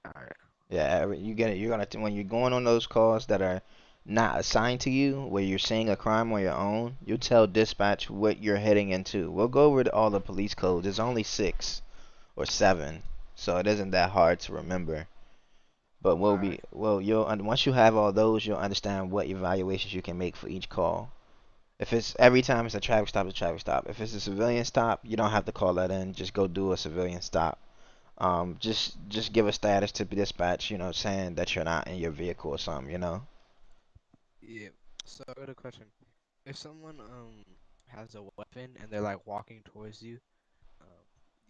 Speaker 1: Yeah, you get it. You're gonna when you're going on those calls that are not assigned to you, where you're seeing a crime on your own, you tell dispatch what you're heading into. We'll go over all the police codes. There's only 6 or 7, so it isn't that hard to remember. But
Speaker 2: Alright.
Speaker 1: once you have all those, you'll understand what evaluations you can make for each call. If it's every time it's a traffic stop, it's a traffic stop. If it's a civilian stop, you don't have to call that in. Just go do a civilian stop. Just give a status to dispatch, saying that you're not in your vehicle or something.
Speaker 2: Yeah. So I got a question. If someone has a weapon and they're like walking towards you, um,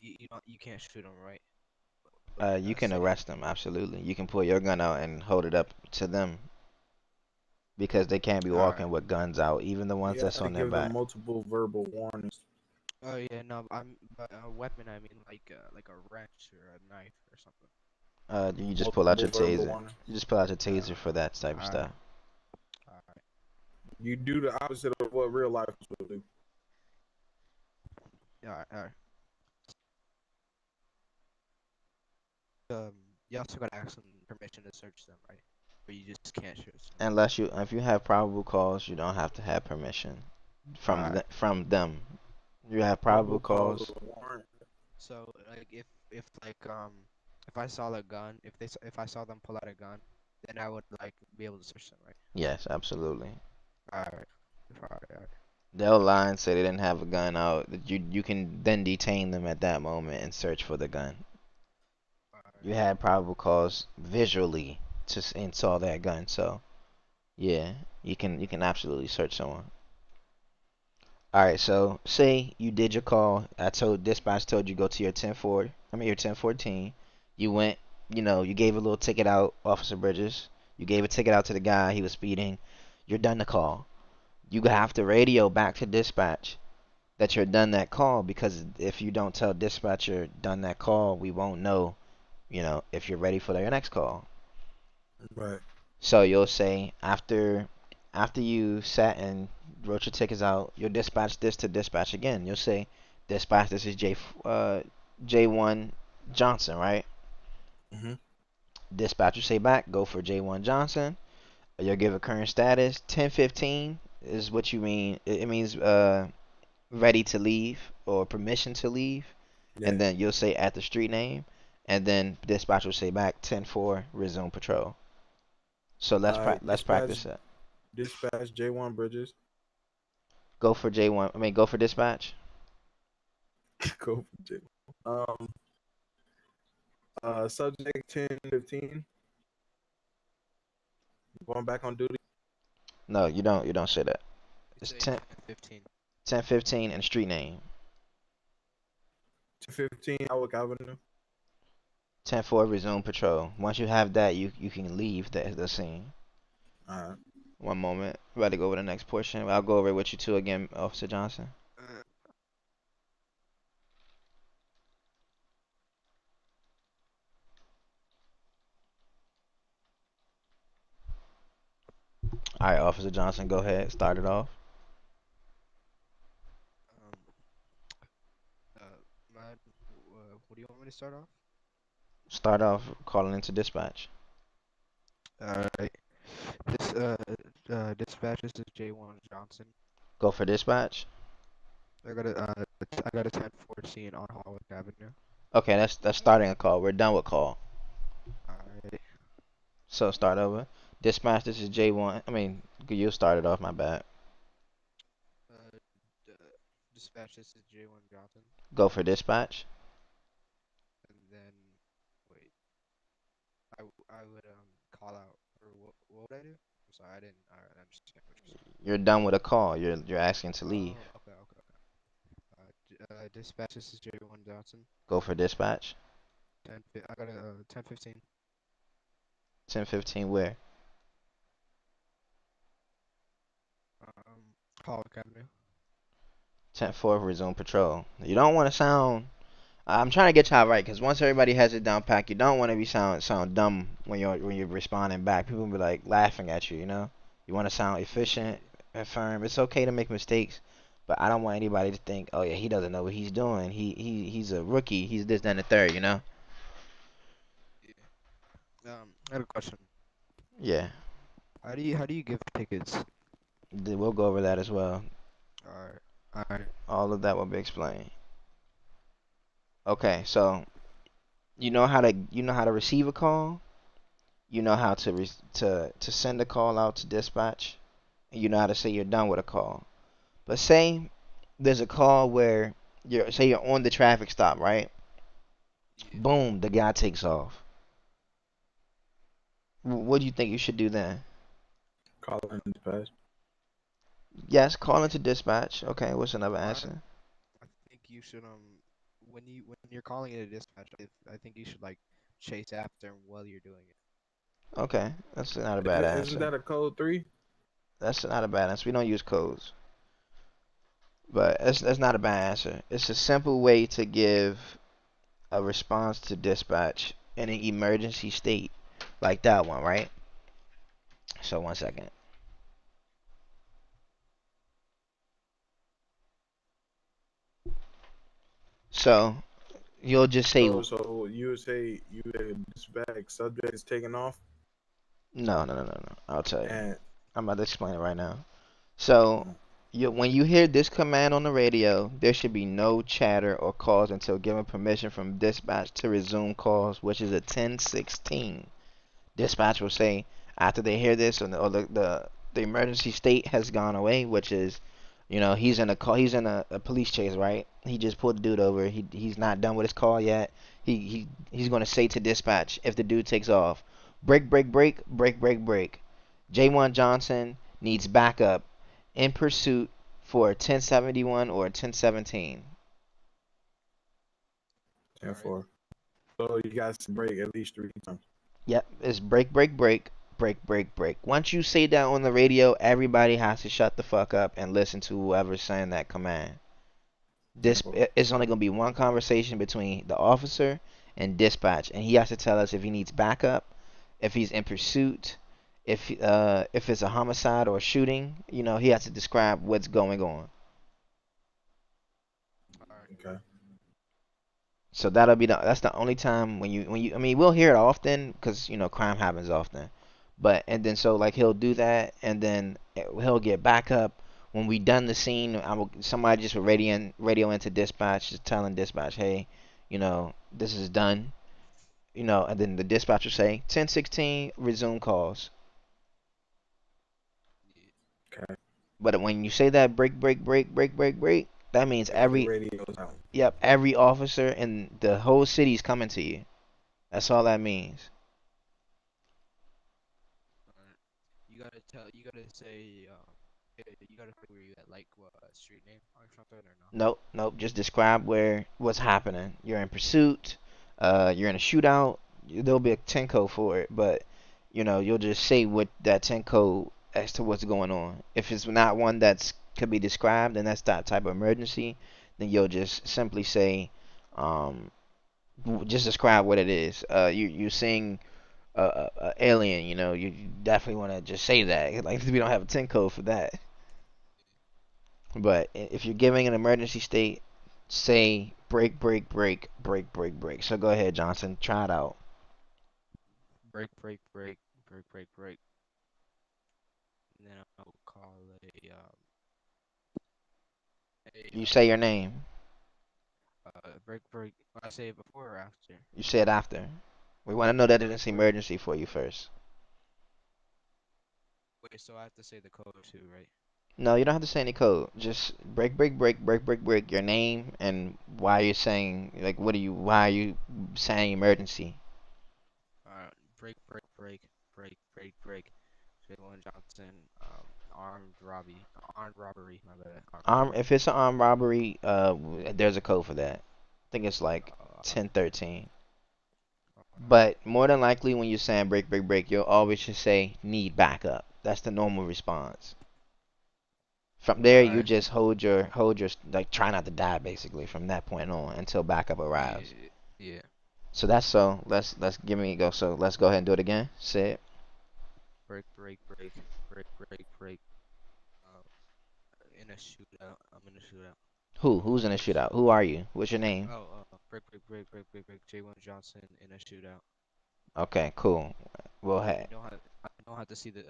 Speaker 2: you can't shoot them, right? Like
Speaker 1: You can
Speaker 2: say
Speaker 1: arrest them, absolutely. You can pull your gun out and hold it up to them because they can't be
Speaker 2: alright.
Speaker 1: walking with guns out, even the ones
Speaker 3: You have
Speaker 1: that's
Speaker 3: to
Speaker 1: on their
Speaker 3: give them
Speaker 1: back.
Speaker 3: multiple verbal warnings.
Speaker 2: Oh yeah, no, but a weapon I mean like a wrench or a knife or something.
Speaker 1: You just pull out
Speaker 3: Multiple
Speaker 1: your
Speaker 3: verbal
Speaker 1: taser.
Speaker 3: warnings.
Speaker 1: You just pull out your
Speaker 2: Uh,
Speaker 1: taser for that type of
Speaker 2: alright.
Speaker 1: stuff.
Speaker 2: Alright.
Speaker 3: You do the opposite of what real life will do.
Speaker 2: Alright. Um, you also gotta ask them permission to search them, right? Or you just can't shoot them.
Speaker 1: If you have probable cause, you don't have to have permission
Speaker 2: Alright.
Speaker 1: from them. You have probable
Speaker 3: Probable cause
Speaker 1: cause.
Speaker 3: of a warrant.
Speaker 2: So like if I saw a gun, if I saw them pull out a gun, then I would like be able to search them, right?
Speaker 1: Yes, absolutely.
Speaker 2: All right. All right. All right.
Speaker 1: They'll lie and say they didn't have a gun out. You can then detain them at that moment and search for the gun.
Speaker 2: All
Speaker 1: You
Speaker 2: right.
Speaker 1: had probable cause visually to and saw that gun, so yeah, you can absolutely search someone. All right, so say you did your call. Dispatch told you go to your 10-4. I mean your 1014. You went, you gave a little ticket out, Officer Bridges. You gave a ticket out to the guy. He was speeding. You're done the call. You have to radio back to dispatch that you're done that call, because if you don't tell dispatch you're done that call, we won't know, if you're ready for your next call.
Speaker 3: Right.
Speaker 1: So you'll say after you sat and wrote your tickets out, you'll dispatch this to dispatch again. You'll say, dispatch, this is J1 Johnson, right?
Speaker 3: Mhm.
Speaker 1: Dispatch will say back, go for J1 Johnson. You'll give a current status. 1015 is what you mean. It means ready to leave or permission to leave.
Speaker 3: Yeah.
Speaker 1: And then you'll say at the street name. And then dispatch will say back 10-4, resume patrol. So
Speaker 3: All right.
Speaker 1: let's practice that.
Speaker 3: Dispatch J1 Bridges.
Speaker 1: Go for J1. I mean, go for dispatch.
Speaker 3: Go for J1. Subject 1015. Going back on duty.
Speaker 1: No, you don't. You don't say that.
Speaker 2: You
Speaker 1: It's
Speaker 2: say
Speaker 1: 10,
Speaker 2: 10:15.
Speaker 1: 1015 and street name.
Speaker 3: 1015 Howard Avenue.
Speaker 1: 10-4, resume patrol. Once you have that, you can leave the scene.
Speaker 3: All right.
Speaker 1: One moment. We're about to go over the next portion. I'll go over it with you too again, Officer Johnson.
Speaker 2: Uh,
Speaker 1: All right, Officer Johnson, go ahead. Start it off.
Speaker 2: um. Matt, what do you want me to start off?
Speaker 1: Start off calling into dispatch.
Speaker 2: All right. This dispatch, this is J1 Johnson.
Speaker 1: Go for dispatch.
Speaker 2: I got a 1014 on Howard Avenue.
Speaker 1: Okay, that's starting a call. We're done with call.
Speaker 2: All right.
Speaker 1: So start over. Dispatch, this is J1. I mean, you started off. My bad.
Speaker 2: Uh, d- dispatch, this is J1 Johnson.
Speaker 1: Go for dispatch.
Speaker 2: And then, wait, I would call out, or what would I do? I'm sorry, I don't understand what you're saying.
Speaker 1: You're done with a call. You're asking to leave.
Speaker 2: Oh, okay, okay, okay. Dispatch, this is J1 Johnson.
Speaker 1: Go for dispatch.
Speaker 2: I got a 1015.
Speaker 1: 1015 where?
Speaker 2: Howard Avenue.
Speaker 1: 10-4, resume patrol. You don't want to sound. I'm trying to get y'all right, because once everybody has it down packed, you don't want to be sound dumb when you're responding back. People will be like laughing at you. You want to sound efficient
Speaker 2: Yeah,
Speaker 1: and firm. It's okay to make mistakes, but I don't want anybody to think, oh yeah, he doesn't know what he's doing. He's a rookie. He's this, that, and the third.
Speaker 2: yeah. I have a question.
Speaker 1: Yeah.
Speaker 2: How do you give tickets?
Speaker 1: We'll go over that as well.
Speaker 2: Alright. Alright.
Speaker 1: All of that will be explained. Okay, so you know how to receive a call. You know how to send a call out to dispatch. And you know how to say you're done with a call. But say there's a call where you're on the traffic stop, right?
Speaker 2: Yeah.
Speaker 1: Boom, the guy takes off. What do you think you should do then?
Speaker 3: Call in dispatch.
Speaker 1: Yes, call into dispatch. Okay, what's another
Speaker 2: I
Speaker 1: answer?
Speaker 2: I think you should when you're calling it a dispatch, I think you should like chase after him while you're doing it.
Speaker 1: Okay, that's not a bad
Speaker 3: Isn't
Speaker 1: answer.
Speaker 3: that a code 3?
Speaker 1: That's not a bad answer. We don't use codes, but that's not a bad answer. It's a simple way to give a response to dispatch in an emergency state like that one, right? So one
Speaker 2: Yeah.
Speaker 1: second. So you'll just say
Speaker 3: So you would say dispatch subject is taken off
Speaker 1: no, no, no, no, no. I'll tell you.
Speaker 3: and
Speaker 1: I'm about to explain it right now. So When you hear this command on the radio, there should be no chatter or calls until given permission from dispatch to resume calls, which is a 1016. Dispatch will say after they hear this, or the emergency state has gone away, which is, he's in a call, he's in a police chase, right? He just pulled the dude over. He's not done with his call yet. He's gonna say to dispatch if the dude takes off, break, break, break, break, break, break. J1 Johnson needs backup in pursuit for 1071 or 1017.
Speaker 3: 10-4. So you guys can break at least 3 times.
Speaker 1: Yep, it's break, break, break, break, break, break. Once you say that on the radio, everybody has to shut the fuck up and listen to whoever's saying that command. This
Speaker 3: 10-4.
Speaker 1: it's only gonna be one conversation between the officer and dispatch, and he has to tell us if he needs backup, if he's in pursuit, if it's a homicide or a shooting. He has to describe what's going on.
Speaker 3: Okay.
Speaker 1: So that's the only time when you I mean we'll hear it often because crime happens often, but and then so like he'll do that and then he'll get back up when we done the scene. Somebody just will radio into dispatch, just telling dispatch, hey, this is done, and then the dispatch will say 1016 resume calls.
Speaker 3: Okay.
Speaker 1: But when you say that break break break break break break, that means
Speaker 3: Every
Speaker 1: every
Speaker 3: radio's out.
Speaker 1: yep every officer in the whole city's coming to you. That's all that means.
Speaker 2: Alright. You gotta say, you gotta say where you at, like what street name or something or no?
Speaker 1: Nope, nope. Just describe what's happening. You're in pursuit. You're in a shootout. There'll be a 10 code for it, but you'll just say what that 10 code as to what's going on. If it's not one that's could be described, and that's that type of emergency, then you'll just simply say, um, just describe what it is. You seeing a alien. You definitely want to just say that. Like we don't have a 10 code for that. But if you're giving an emergency state, say break, break, break, break, break, break. So go ahead, Johnson. Try it out.
Speaker 2: Break, break, break, break, break, break. And then I'll call
Speaker 1: You say your name.
Speaker 2: break, break. I say it before or after?
Speaker 1: You say it after. We want to know that
Speaker 2: Break,
Speaker 1: it's
Speaker 2: break.
Speaker 1: emergency for you first.
Speaker 2: Wait, so I have to say the code too, right?
Speaker 1: No, you don't have to say any code. Just break, break, break, break, break, break. Your name and why you're saying like why are you saying emergency?
Speaker 2: Break, break, break, break, break, break. Jalen Johnson, armed robbery. My bad, armed robbery.
Speaker 1: If it's an armed robbery, there's a code for that. I think it's like
Speaker 2: Uh,
Speaker 1: 1013.
Speaker 2: Alright.
Speaker 1: But more than likely, when you're saying break, break, break, you'll always just say need backup. That's the normal response. From there, you
Speaker 2: Alright.
Speaker 1: just hold your like try not to die basically from that point on until backup arrives.
Speaker 2: Yeah, yeah.
Speaker 1: So that's so. Let's give me a go. So let's go ahead and do it again. Say it.
Speaker 2: Break, break, break, break, break, break. Uh, in a shootout. I'm in a shootout.
Speaker 1: Who's in a shootout? Who are you? What's your name?
Speaker 2: Break, break, break, break, break, break. J1 Johnson in a shootout.
Speaker 1: Okay, cool. Well,
Speaker 2: And
Speaker 1: hey,
Speaker 2: I don't have to see the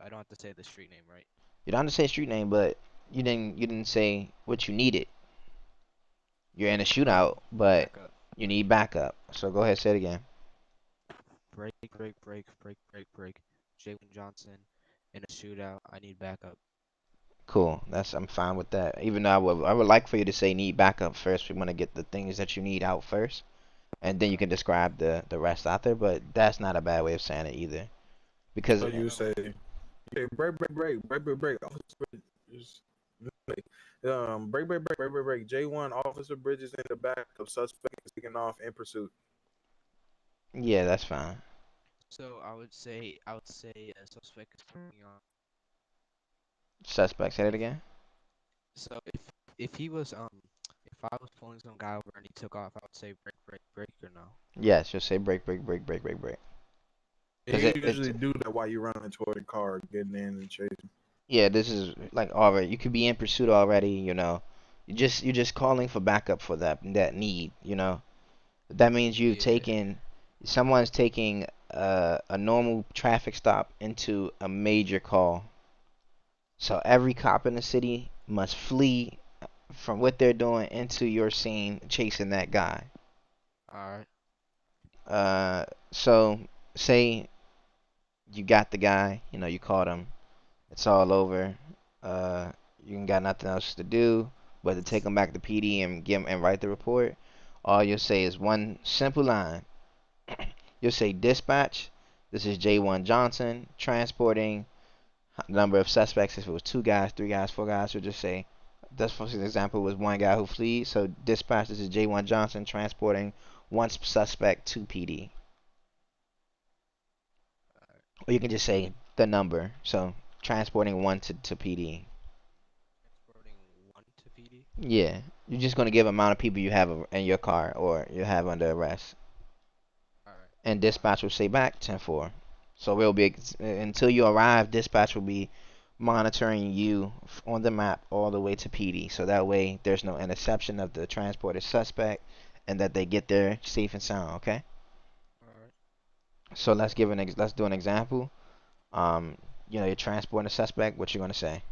Speaker 2: I don't have to say the street name, right?
Speaker 1: you don't have to say street name, but you didn't say what you needed. You're in a shootout, but
Speaker 2: Back up.
Speaker 1: you need backup. So go ahead, say it again.
Speaker 2: Break, break, break, break, break, break. Jalen Johnson in a shootout. I need backup.
Speaker 1: Cool. I'm fine with that. Even though I would like for you to say need backup first. We want to get the things that you need out first, and then you can describe the rest out there. But that's not a bad way of saying it either, because
Speaker 3: So you say, break, break, break, break, break, break. Break, break, break, break, break, break. J1 Officer Bridges in the back of suspect is taking off in pursuit.
Speaker 1: yeah, that's fine.
Speaker 2: So I would say a suspect is turning on.
Speaker 1: Suspect, say it
Speaker 2: If
Speaker 1: again.
Speaker 2: so, if he was if I was pulling some guy over and he took off, I would say break, break, break, or no.
Speaker 1: Yes, just say break, break, break, break, break, break.
Speaker 3: And
Speaker 1: Because
Speaker 3: you
Speaker 1: it's
Speaker 3: usually do that while you're running toward the car, getting in and chasing.
Speaker 1: yeah, this is like already. You could be in pursuit already. You're just calling for backup for that need. That means
Speaker 2: Yeah.
Speaker 1: someone's taking a normal traffic stop into a major call. So every cop in the city must flee from what they're doing into your scene chasing that guy.
Speaker 2: Alright.
Speaker 1: So say you got the guy, you know, you caught him, it's all over. Uh, you ain't got nothing else to do but to take him back to PD and give him and write the report. All you'll say is one simple line. You'll say, dispatch, this is J1 Johnson transporting number of suspects. If it was 2 guys, 3 guys, 4 guys, you'll just say, this for example was 1 guy who fled. So dispatch, this is J1 Johnson transporting 1 suspect to PD. Or you can just say the number. So transporting 1 to PD.
Speaker 2: Transporting 1 to PD?
Speaker 1: Yeah, you're just gonna give amount of people you have in your car or you have under arrest.
Speaker 2: Alright.
Speaker 1: And dispatch will say back 10-4. So we'll be until you arrive. Dispatch will be monitoring you on the map all the way to PD. So that way there's no interception of the transported suspect, and that they get there safe and sound. Okay.
Speaker 2: Alright.
Speaker 1: So let's do an example. You know, you're transporting a suspect. What you gonna say?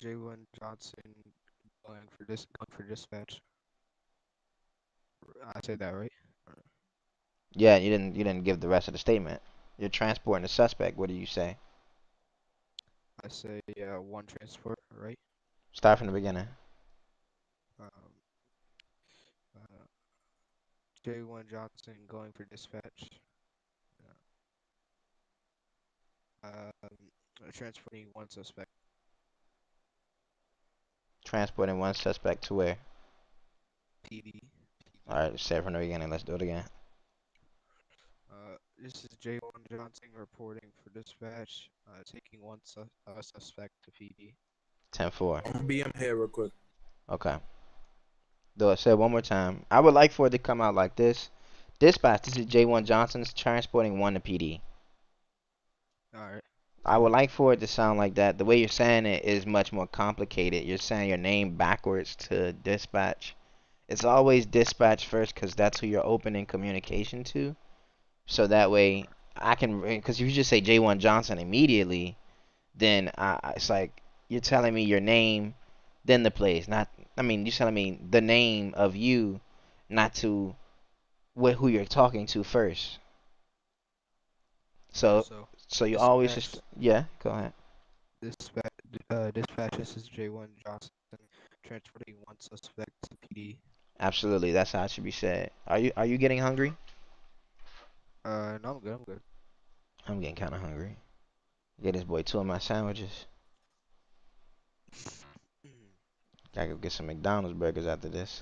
Speaker 2: J1 Johnson going for dispatch. I said that right?
Speaker 1: Yeah, you didn't give the rest of the statement. You're transporting a suspect. What do you say?
Speaker 2: I say 1 transport, right?
Speaker 1: Start from the beginning.
Speaker 2: Um, uh, J1 Johnson going for dispatch. Transporting 1 suspect.
Speaker 1: Transporting 1 suspect to where?
Speaker 2: PD.
Speaker 1: All right, start from the beginning. Let's do it again.
Speaker 2: This is J1 Johnson reporting for dispatch. Taking 1 suspect to PD.
Speaker 1: 10-4.
Speaker 3: I'm gonna be in here real quick.
Speaker 1: Okay. Do it. Say it one more time. I would like for it to come out like this. Dispatch, this is J1 Johnson's transporting 1 to PD.
Speaker 2: Alright.
Speaker 1: I would like for it to sound like that. The way you're saying it is much more complicated. You're saying your name backwards to dispatch. It's always dispatch first because that's who you're opening communication to. So that way I can, because if you just say J1 Johnson immediately, then it's like you're telling me your name, then the place. Not, I mean, you're telling me the name of you, not to who you're talking to first. So
Speaker 2: So
Speaker 1: so you always
Speaker 2: dispatch,
Speaker 1: just, yeah. Go ahead.
Speaker 2: dispatch. This is J1 Johnson transporting 1 suspect to PD.
Speaker 1: Absolutely, that's how it should be said. Are you getting hungry?
Speaker 2: No, I'm good. I'm good.
Speaker 1: I'm getting kind of hungry. Get this boy 2 of my sandwiches. Gotta go get some McDonald's burgers after this.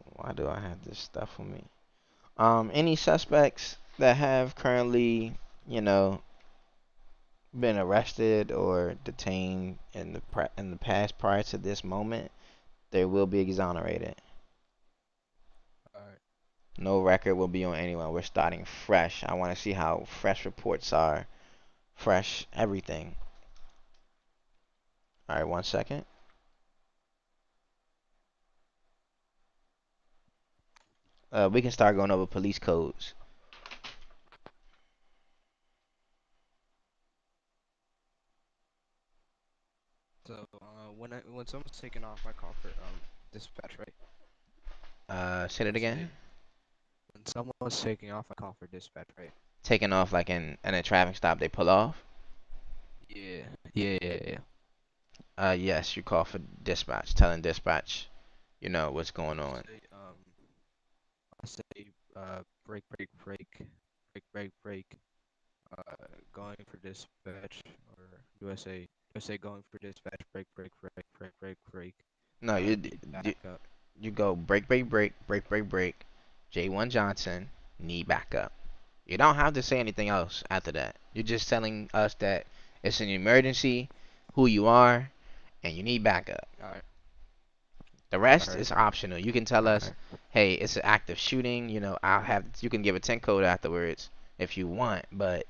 Speaker 1: Why do I have this stuff on me? Any suspects that have currently, you know, been arrested or detained in the past prior to this moment, they will be exonerated.
Speaker 2: Alright.
Speaker 1: No record will be on anyone. We're starting fresh. I want to see how fresh reports are. Fresh everything. All right, 1 second. We can start going over police codes.
Speaker 2: So when someone's taking off, I call for dispatch, right?
Speaker 1: Say that
Speaker 2: I say
Speaker 1: again.
Speaker 2: when someone's taking off, I call for dispatch, right?
Speaker 1: Taking off like in a traffic stop, they pull off.
Speaker 2: Yeah. Yeah.
Speaker 1: Yes, you call for dispatch, telling dispatch, you know what's going on.
Speaker 2: I say break, break, break, break, break, break. Going for dispatch, or do I say going for dispatch? Break, break, break, break, break, break.
Speaker 1: No,
Speaker 2: Need
Speaker 1: you
Speaker 2: backup.
Speaker 1: you go break, break, break, break, break, break. J1 Johnson need backup. You don't have to say anything else after that. You're just telling us that it's an emergency, who you are, and you need backup.
Speaker 2: All right.
Speaker 1: The
Speaker 2: All
Speaker 1: rest
Speaker 2: right.
Speaker 1: is optional. You can tell us, hey, it's an active shooting. You know, you can give a 10 code afterwards if you want, but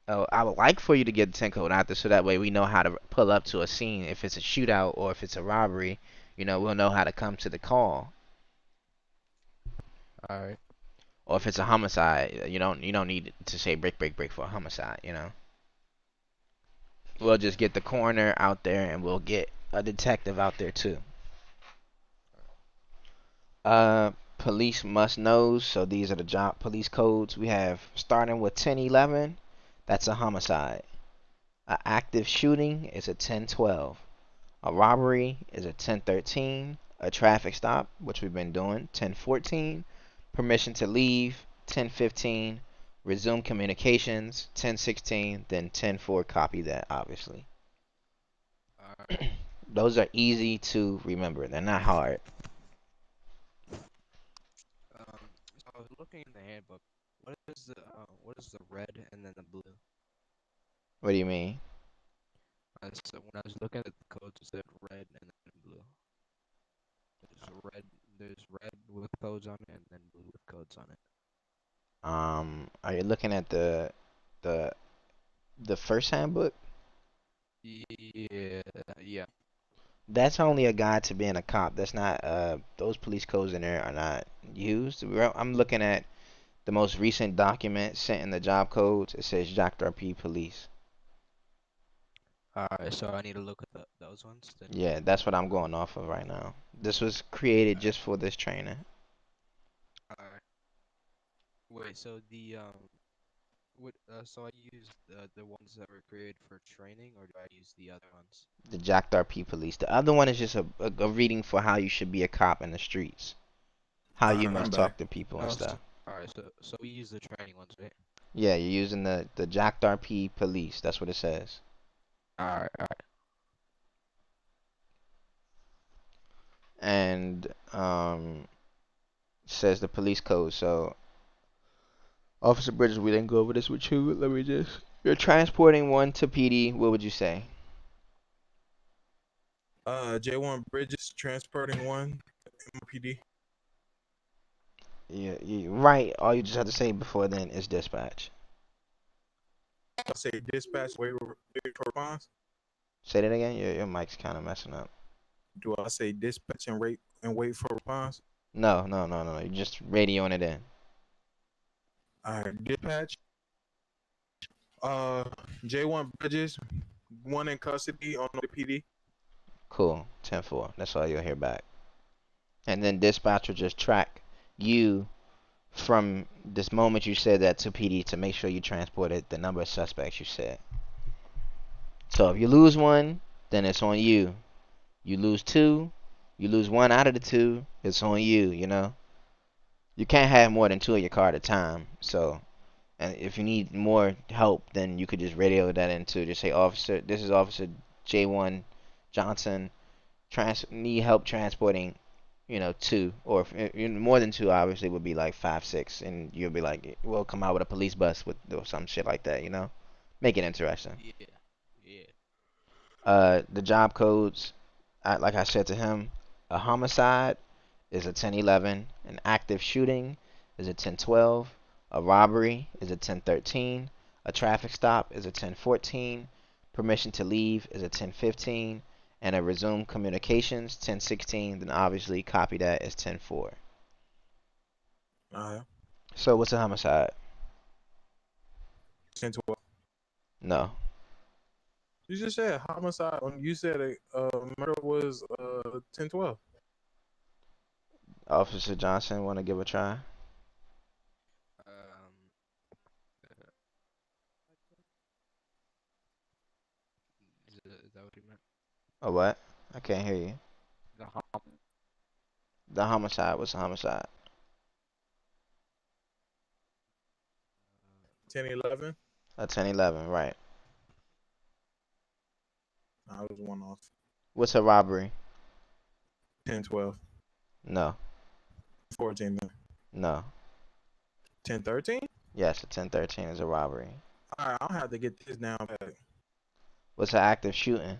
Speaker 1: I would like for you to get the 10 code after so that way we know how to pull up to a scene if it's a shootout or if it's a robbery. You know, we'll know how to come to the call.
Speaker 2: All right.
Speaker 1: Or if it's a homicide, you don't need to say break for a homicide. We'll just get the coroner out there, and we'll get a detective out there too. Police must knows. So these are the job police codes we have. Starting with 1011, that's a homicide. An active shooting is a 1012. A robbery is a 1013. A traffic stop, which we've been doing, 1014. Permission to leave, 1015. Resume communications, 1016. Then 10-4, copy that, obviously.
Speaker 2: All right.
Speaker 1: Those are easy to remember. They're not hard.
Speaker 2: So I was looking in the handbook. What is the red and then the blue?
Speaker 1: What do you mean?
Speaker 2: So when I was looking at the codes, it said red and then blue. There's red with codes on it, and then blue with codes on it.
Speaker 1: Are you looking at the the first handbook?
Speaker 2: Yeah, yeah.
Speaker 1: That's only a guide to being a cop. That's not those police codes in there are not used. I'm looking at the most recent document sent in the job codes. It says JackedRP police.
Speaker 2: All right, so I need to look at those ones then.
Speaker 1: Yeah, that's what I'm going off of right now. This was created
Speaker 2: Alright.
Speaker 1: just for this training.
Speaker 2: All right. Wait, so so I use the ones that were created for training, or do I use the other ones?
Speaker 1: The JackedRP police. The other one is just a reading for how you should be a cop in the streets. How you
Speaker 3: I'm
Speaker 1: must
Speaker 3: back.
Speaker 1: talk to people and
Speaker 2: Oh,
Speaker 1: stuff.
Speaker 2: all right. So we use the training ones, right?
Speaker 1: Yeah, you're using the JackedRP police. That's what it says.
Speaker 2: All right. All right.
Speaker 1: And says the police code. So, Officer Bridges, we didn't go over this with you. Let me just. You're transporting one to PD. What would you say?
Speaker 3: J1 Bridges transporting one MPD.
Speaker 1: Yeah, right. All you just have to say before then is dispatch.
Speaker 3: I say dispatch, wait for response.
Speaker 1: Say that again. Your mic's kind of messing up.
Speaker 3: Do I say dispatch and wait for response?
Speaker 1: No, no, no, no. You're just radioing it in.
Speaker 3: All right, dispatch. J1 Bridges, one in custody on the PD.
Speaker 1: Cool. 10-4. That's all you'll hear back. And then dispatch will just track you from this moment you said that to PD to make sure you transported the number of suspects you said. So if you lose one, then it's on you. You lose two, you lose one out of the two, it's on you, You can't have more than two in your car at a time. So, and if you need more help, then you could just radio that into, just say, Officer, this is Officer J1 Johnson, need help transporting, two, or more than two, obviously, would be like 5, 6, and you'll be like, we'll come out with a police bus with or some shit like that. Make it interesting.
Speaker 2: Yeah. Yeah.
Speaker 1: The job codes, like I said to him, a homicide is a 1011, an active shooting is a 1012, a robbery is a 1013, a traffic stop is a 1014, permission to leave is a 1015, and a resume communications 1016. Then obviously copy that as 10-4. So what's a homicide?
Speaker 3: 10-12.
Speaker 1: No.
Speaker 3: You just said homicide. You said murder was 10-12.
Speaker 1: Officer Johnson, want to give a try?
Speaker 2: Is that what you meant?
Speaker 1: A what? I can't hear you.
Speaker 2: The hom.
Speaker 1: The homicide. What's a homicide?
Speaker 3: 10-11.
Speaker 1: A 1011, right.
Speaker 3: I was one off.
Speaker 1: What's a robbery?
Speaker 3: 10-12.
Speaker 1: No.
Speaker 3: 14.
Speaker 1: No.
Speaker 3: 10-13.
Speaker 1: Yes, a 1013 is a robbery.
Speaker 3: All right, I'll have to get this down back.
Speaker 1: What's an active shooting?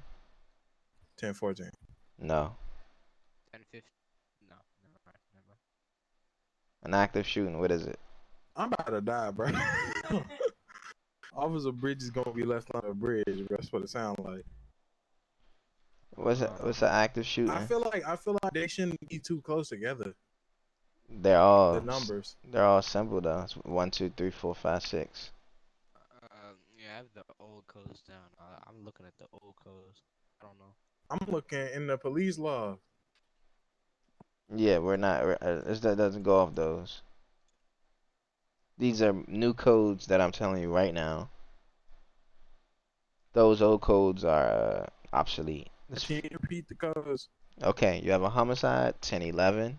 Speaker 3: 10-14.
Speaker 1: No.
Speaker 2: 10-15. No. Never mind.
Speaker 1: An active shooting, what is it?
Speaker 3: I'm about to die, bro. Officer Bridges gonna be left on a bridge. That's what it sounds like.
Speaker 1: What's an active shooting?
Speaker 3: I feel like they shouldn't be too close together.
Speaker 1: They're
Speaker 3: The
Speaker 1: all
Speaker 3: numbers.
Speaker 1: they're all simple though. It's 1, 2, 3, 4, 5, 6.
Speaker 2: Yeah, I have the old codes down. I'm looking at the old codes. I don't know.
Speaker 3: I'm looking in the police law.
Speaker 1: Yeah, we're not. That doesn't go off those. These are new codes that I'm telling you right now. Those old codes are obsolete.
Speaker 3: Can you repeat the codes?
Speaker 1: Okay, you have a homicide, 1011,
Speaker 3: 10,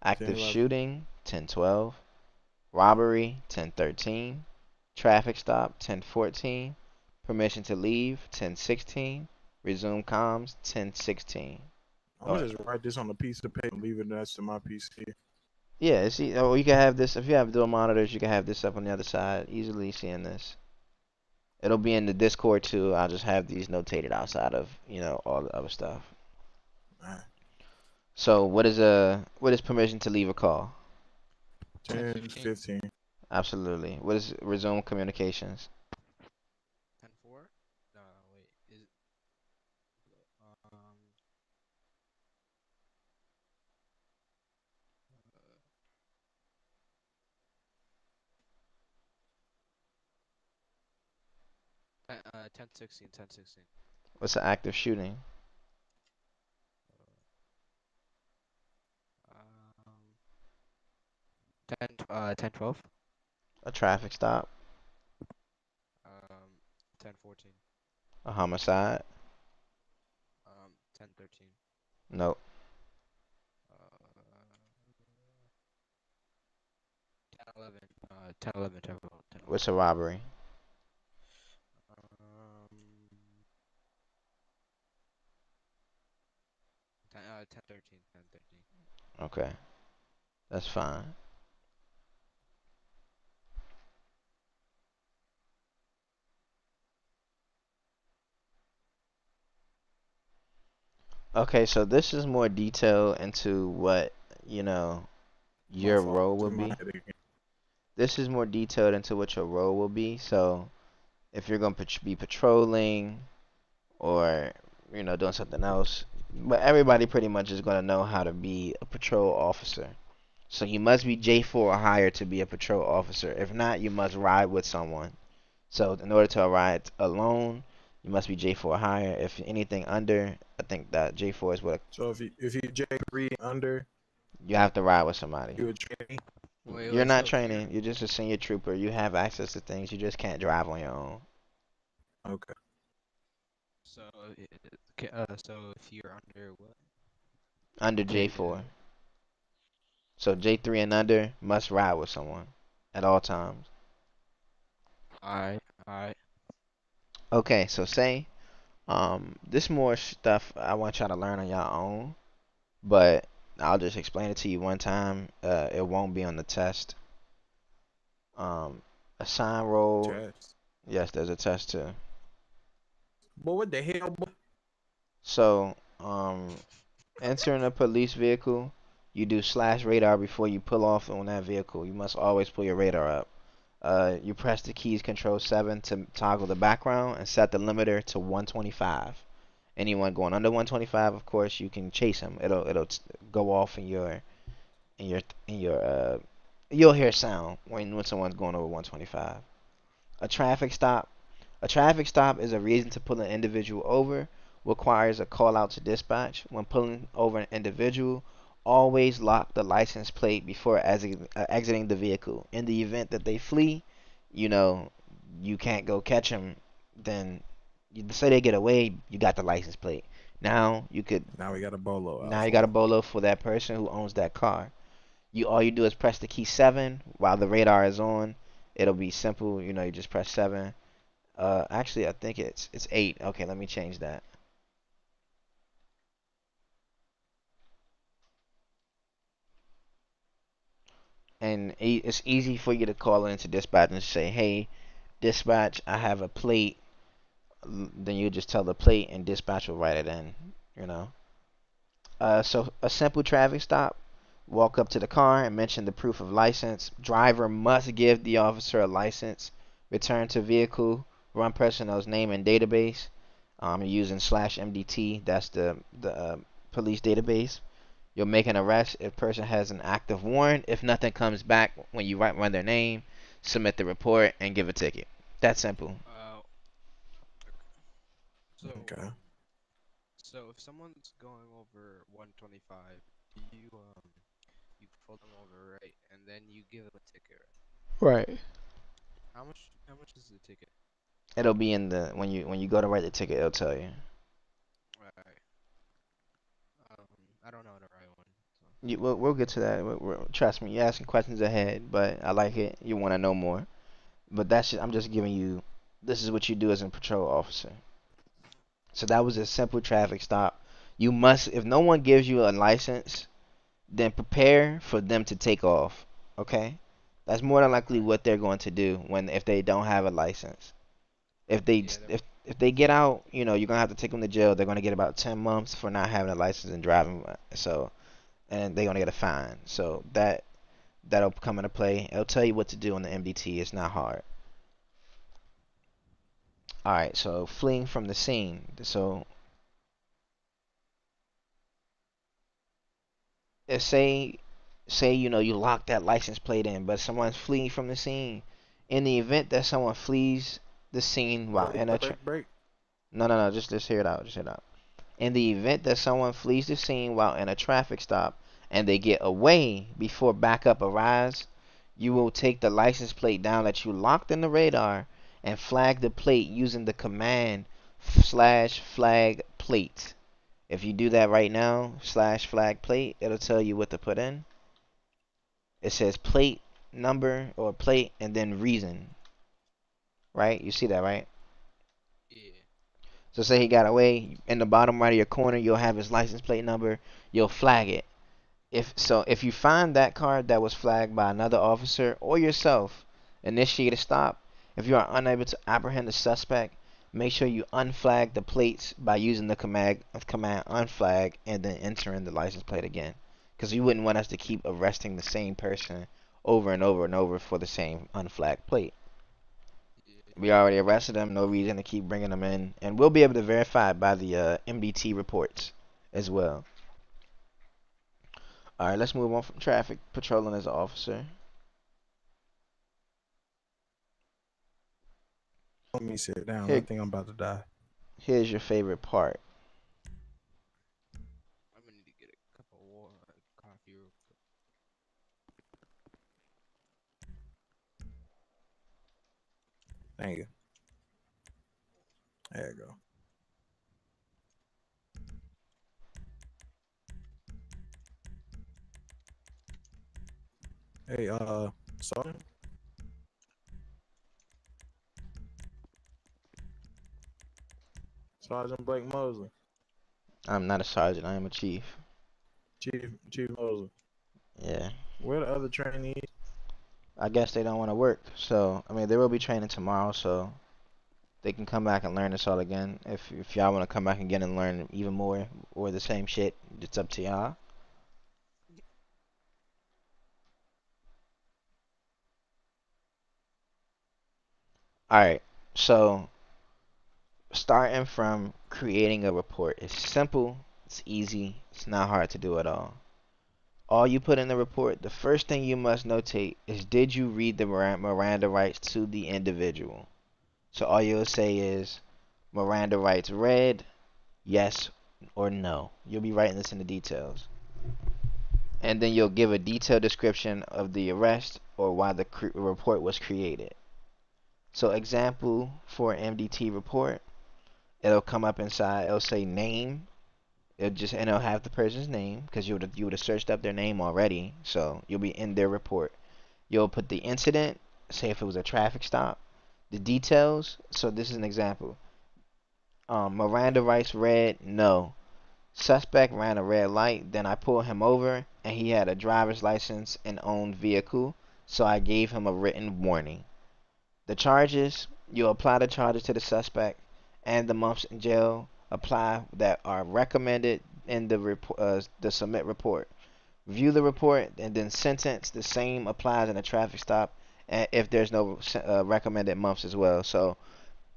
Speaker 1: active
Speaker 3: 11.
Speaker 1: shooting, 1012, robbery, 1013, traffic stop, 1014, permission to leave, 1016, resume comms, 1016.
Speaker 3: I'm gonna just write this on a piece of paper and leave it next to my PC.
Speaker 1: Yeah, see, oh, you can have this, if you have dual monitors, you can have this up on the other side, easily seeing this. It'll be in the Discord too. I'll just have these notated outside of, all the other stuff.
Speaker 3: Alright.
Speaker 1: So what is permission to leave a call?
Speaker 3: 10,
Speaker 2: 10-15.
Speaker 3: 15.
Speaker 1: Absolutely. What is resume communications?
Speaker 2: 10-4? No, wait. Is um 10-16, 10-16.
Speaker 1: What's an active shooting?
Speaker 2: Um 10-12.
Speaker 1: A traffic stop?
Speaker 2: 10-14.
Speaker 1: A homicide?
Speaker 2: 10-13.
Speaker 1: Nope.
Speaker 2: 10-11. 10-11. 10-11.
Speaker 1: What's a robbery?
Speaker 2: Um 10-13. 10-13.
Speaker 1: Okay, that's fine. Okay, so this is more detail into what, you know,
Speaker 3: My
Speaker 1: your
Speaker 3: fault.
Speaker 1: role
Speaker 3: It's
Speaker 1: will
Speaker 3: in my
Speaker 1: be.
Speaker 3: head again.
Speaker 1: This is more detailed into what your role will be. So if you're going to be patrolling or, doing something else, but everybody pretty much is going to know how to be a patrol officer. So you must be J4 or higher to be a patrol officer. If not, you must ride with someone. So in order to ride alone, you must be J4 or higher. If anything under, I think that J4 is what
Speaker 3: So if you J3 under,
Speaker 1: you have to ride with somebody.
Speaker 3: you a trainee.
Speaker 1: You're
Speaker 2: Wait.
Speaker 1: not
Speaker 2: So here.
Speaker 1: training. You're just a senior trooper. You have access to things. You just can't drive on your own.
Speaker 3: Okay.
Speaker 2: So so if you're under what?
Speaker 1: Under
Speaker 2: J.
Speaker 1: J4. So J3 and under must ride with someone at all times.
Speaker 2: Alright. Alright.
Speaker 1: Okay, so say this more stuff I want y'all to learn on your own, but I'll just explain it to you one time. It won't be on the test. A sign roll.
Speaker 3: Test.
Speaker 1: Yes, there's a test too.
Speaker 3: But what the hell?
Speaker 1: So, entering a police vehicle, you do slash radar before you pull off on that vehicle. You must always pull your radar up. You press the keys Control 7 to toggle the background and set the limiter to 125. Anyone going under 125, of course, you can chase him. It'll go off in your you'll hear sound when someone's going over 125. A traffic stop. A traffic stop is a reason to pull an individual over, requires a call out to dispatch. When pulling over an individual, always lock the license plate before exiting the vehicle. In the event that they flee, you know, you can't go catch them, then say they get away, you got the license plate. Now you could
Speaker 3: Now we got a bolo out
Speaker 1: now you
Speaker 3: for
Speaker 1: got a
Speaker 3: him.
Speaker 1: bolo for that person who owns that car. All you do is press the key 7 while the radar is on. It'll be simple, you just press 7. Actually, I think it's 8. Okay, let me change that. And it's easy for you to call into dispatch and say, "Hey, dispatch, I have a plate." Then you just tell the plate, and dispatch will write it in. You know. So a simple traffic stop. Walk up to the car and mention the proof of license. Driver must give the officer a license. Return to vehicle. Run personnel's name and database. Using /MDT. That's the police database. You'll make an arrest if person has an active warrant. If nothing comes back when you run their name, submit the report and give a ticket. That simple.
Speaker 2: So,
Speaker 3: Okay.
Speaker 2: so if someone's going over 125, do you pull them over, right? And then you give them a ticket, right?
Speaker 1: Right.
Speaker 2: How much is the ticket?
Speaker 1: It'll be in the when you go to write the ticket, it'll tell you.
Speaker 2: Right. I don't know the right one. So.
Speaker 1: We'll get to that. Trust me, you're asking questions ahead, but I like it. You want to know more, but I'm just giving you. This is what you do as a patrol officer. So that was a simple traffic stop. You must, if no one gives you a license, then prepare for them to take off. Okay, that's more than likely
Speaker 2: Right.
Speaker 1: what they're going to do if they don't have a license. If they
Speaker 2: Yeah.
Speaker 1: if they get out, you're gonna have to take them to jail. They're gonna get about 10 months for not having a license and driving. So and they're gonna get a fine. So that'll come into play. It'll tell you what to do on the MDT. It's not hard. All right. So fleeing from the scene. So if say you lock that license plate in, but someone's fleeing from the scene. In the event that someone flees the scene while in a
Speaker 3: Break.
Speaker 1: no, just hear it out. Just hear it out. In the event that someone flees the scene while in a traffic stop and they get away before backup arrives, you will take the license plate down that you locked in the radar and flag the plate using the command /flag plate. If you do that right now, /flag plate, it'll tell you what to put in. It says plate number or plate and then reason, right? You see that, right?
Speaker 2: Yeah.
Speaker 1: So say he got away, in the bottom right of your corner, you'll have his license plate number. You'll flag it. If you find that car that was flagged by another officer or yourself, initiate a stop. If you are unable to apprehend the suspect, make sure you unflag the plates by using the command unflag and then entering the license plate again. Because you wouldn't want us to keep arresting the same person over and over and over for the same unflagged plate.
Speaker 2: Yeah.
Speaker 1: We already arrested them, no reason to keep bringing them in, and we'll be able to verify it by the MDT reports as well. All right, let's move on from traffic patrolling as an officer.
Speaker 3: Let me sit down. I
Speaker 1: Here,
Speaker 3: think I'm about to die.
Speaker 1: here's your favorite part.
Speaker 2: I'm gonna need to get a cup of water, coffee real quick.
Speaker 3: Thank you. There you go. Hey, Sergeant. Sergeant Blake Mosley.
Speaker 1: I'm not a sergeant, I am a chief.
Speaker 3: Chief Mosley.
Speaker 1: Yeah.
Speaker 3: Where the other trainees?
Speaker 1: I guess they don't want to work. So, I mean, there will be training tomorrow, so they can come back and learn this all again. If y'all want to come back again and learn even more or the same shit, it's up to y'all. All right. So, starting from creating a report is simple, it's easy, it's not hard to do at all. All you put in the report, the first thing you must notate is did you read the Miranda rights to the individual? So all you'll say is Miranda rights read, yes or no. You'll be writing this in the details. And then you'll give a detailed description of the arrest or why the report was created. So example for an MDT report, it'll come up inside, it'll say name. It'll have the person's name because you would have searched up their name already, so you'll be in their report. You'll put the incident, say if it was a traffic stop, the details. So this is an example. Miranda rights read no. Suspect ran a red light. Then I pulled him over, and he had a driver's license and owned vehicle, so I gave him a written warning. The charges, you apply the charges to the suspect, and the months in jail apply that are recommended in the submit report. View the report and then sentence. The same applies in a traffic stop, and if there's no recommended months as well. So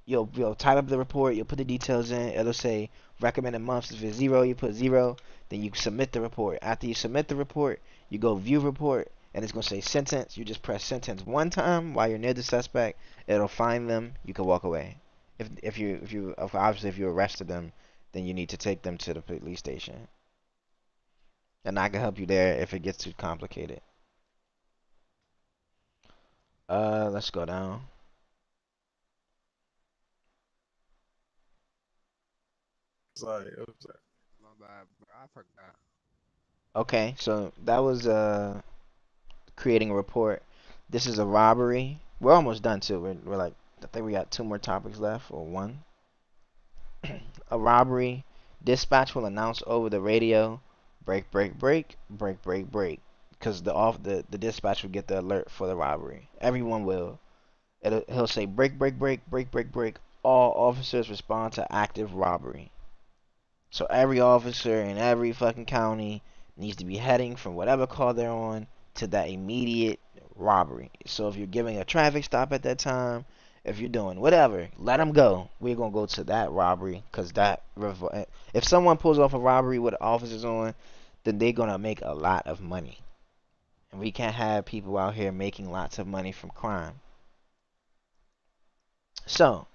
Speaker 1: You'll type up the report. You'll put the details in. It'll say recommended months. If it's 0, you put 0. Then you submit the report. After you submit the report, you go view report, and it's gonna say sentence. You just press sentence one time while you're near the suspect. It'll find them. You can walk away. If you arrested them, then you need to take them to the police station. And I can help you there if it gets too complicated. Let's go down.
Speaker 3: Sorry, it was like,
Speaker 2: My bad, bro. I forgot.
Speaker 1: Okay, so that was creating a report. This is a robbery. We're almost done too. We're like, I think we got 2 more topics left, or 1. A robbery. Dispatch will announce over the radio, break, break, break, break, break, break, because the dispatch will get the alert for the robbery. Everyone will. He'll say break, break, break, break, break, break. All officers respond to active robbery. So every officer in every fucking county needs to be heading from whatever car they're on to that immediate robbery. So if you're giving a traffic stop at that time, if you're doing whatever, let them go. We're gonna go to that robbery because if someone pulls off a robbery with officers on, then they're gonna make a lot of money, and we can't have people out here making lots of money from crime. So,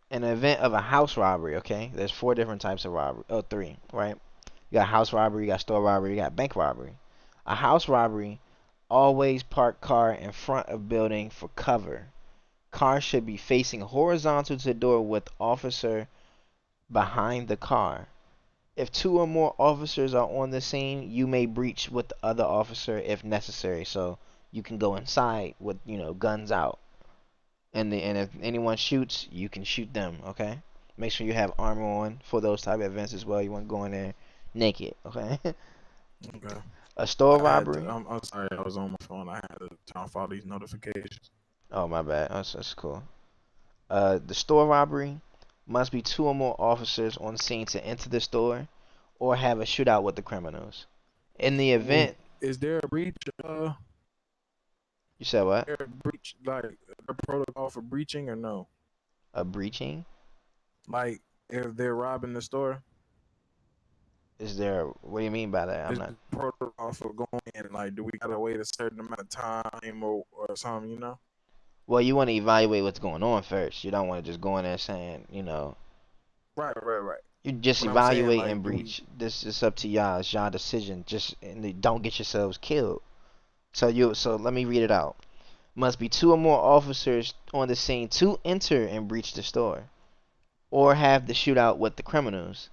Speaker 1: in the event of a house robbery, okay, there's 4 different types of robbery. Oh, 3, right? You got house robbery, you got store robbery, you got bank robbery. A house robbery, always park car in front of building for cover. Car should be facing horizontal to the door with officer behind the car. If 2 or more officers are on the scene, you may breach with the other officer if necessary. So you can go inside with, guns out. And if anyone shoots, you can shoot them, okay? Make sure you have armor on for those type of events as well. You want to go in there naked, okay?
Speaker 3: okay.
Speaker 1: A store
Speaker 3: I had to,
Speaker 1: robbery.
Speaker 3: I'm sorry, I was on my phone. I had to turn off all these notifications.
Speaker 1: Oh, my bad. That's cool. The store robbery must be 2 or more officers on scene to enter the store or have a shootout with the criminals. In the
Speaker 3: Wait,
Speaker 1: event,
Speaker 3: is there a breach?
Speaker 1: you said what?
Speaker 3: There a breach like a protocol for breaching or no?
Speaker 1: A breaching?
Speaker 3: Like if they're robbing the store,
Speaker 1: Is there? What do you mean by that? I'm
Speaker 3: is
Speaker 1: not.
Speaker 3: the protocol for going in? Like, do we gotta wait a certain amount of time or something? You know?
Speaker 1: Well, you want to evaluate what's going on first. You don't want to just go in there saying,
Speaker 3: Right, right, right.
Speaker 1: you just
Speaker 3: But I'm saying
Speaker 1: evaluate
Speaker 3: like,
Speaker 1: and
Speaker 3: do we?
Speaker 1: breach. This is up to y'all. It's y'all decision. Just don't get yourselves killed. So let me read it out. Must be 2 or more officers on the scene to enter and breach the store, or have the shootout with the criminals.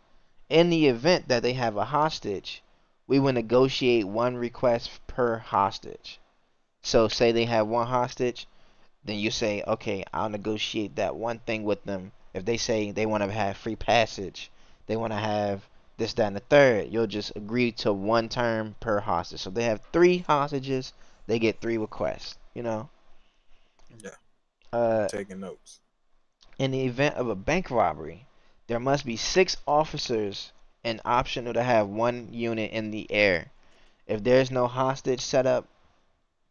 Speaker 1: In the event that they have a hostage, we will negotiate 1 request per hostage. So say they have 1 hostage, then you say, okay, I'll negotiate that one thing with them. If they say they want to have free passage, they want to have this, that, and the third, you'll just agree to 1 term per hostage. So if they have 3 hostages, they get 3 requests.
Speaker 3: Yeah,
Speaker 1: Uh,
Speaker 3: taking notes.
Speaker 1: in the event of a bank robbery, there must be 6 officers and optional to have 1 unit in the air. If there's no hostage set up,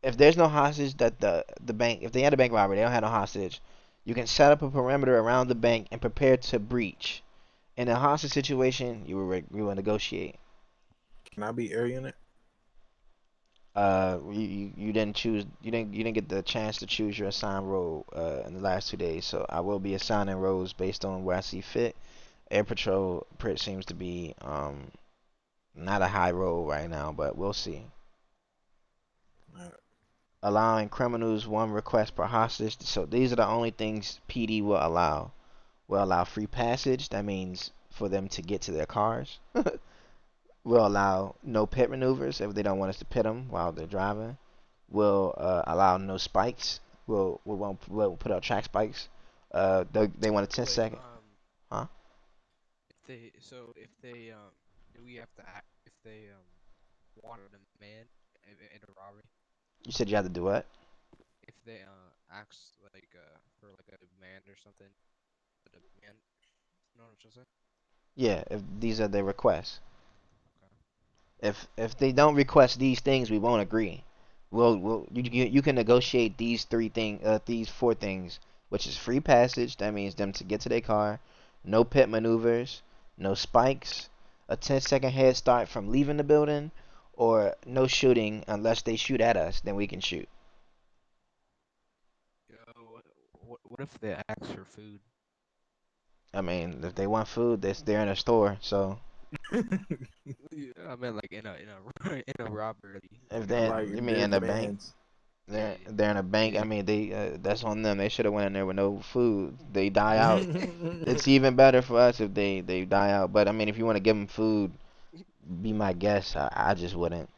Speaker 1: if there's no hostage that the bank, if they had a bank robbery, they don't have no hostage, you can set up a perimeter around the bank and prepare to breach. In a hostage situation, you will negotiate.
Speaker 3: Can I be air unit?
Speaker 1: You didn't choose, you didn't get the chance to choose your assigned role in the last 2 days, so I will be assigning roles based on where I see fit. Air Patrol seems to be not a high role right now, but we'll see. Allowing criminals 1 request per hostage. So these are the only things PD will allow. Will allow free passage. That means for them to get to their cars. Will allow no pit maneuvers if they don't want us to pit them while they're driving. Will allow no spikes. We'll put out track spikes. They want a 10
Speaker 2: Wait,
Speaker 1: second. Huh?
Speaker 2: if they do we have to act if they wanted a man in a robbery?
Speaker 1: You said you have to do what?
Speaker 2: If they ask like for like a demand or something, a demand. You know what I'm trying to say?
Speaker 1: Yeah, if these are their requests.
Speaker 2: Okay.
Speaker 1: If they don't request these things, we won't agree. You can negotiate these 4 things which is free passage. That means them to get to their car, no pit maneuvers, no spikes, a 10-second head start from leaving the building, or no shooting unless they shoot at us, then we can shoot.
Speaker 2: Yo, what if they ask for food?
Speaker 1: I mean, if they want food, they're in a store. So
Speaker 2: Yeah, I mean, like in a in a robbery.
Speaker 1: if
Speaker 2: In a
Speaker 1: they're,
Speaker 3: Like
Speaker 1: you
Speaker 2: robbery.
Speaker 1: mean
Speaker 3: their
Speaker 1: in the bank,
Speaker 3: demands.
Speaker 1: they're
Speaker 2: Yeah.
Speaker 1: they're in a bank. I
Speaker 2: Yeah.
Speaker 1: mean, that's on them. They should have went in there with no food. They die out.
Speaker 2: Yeah.
Speaker 1: It's even better for us if they die out. But I mean, if you want to give them food, be my guest. I just wouldn't.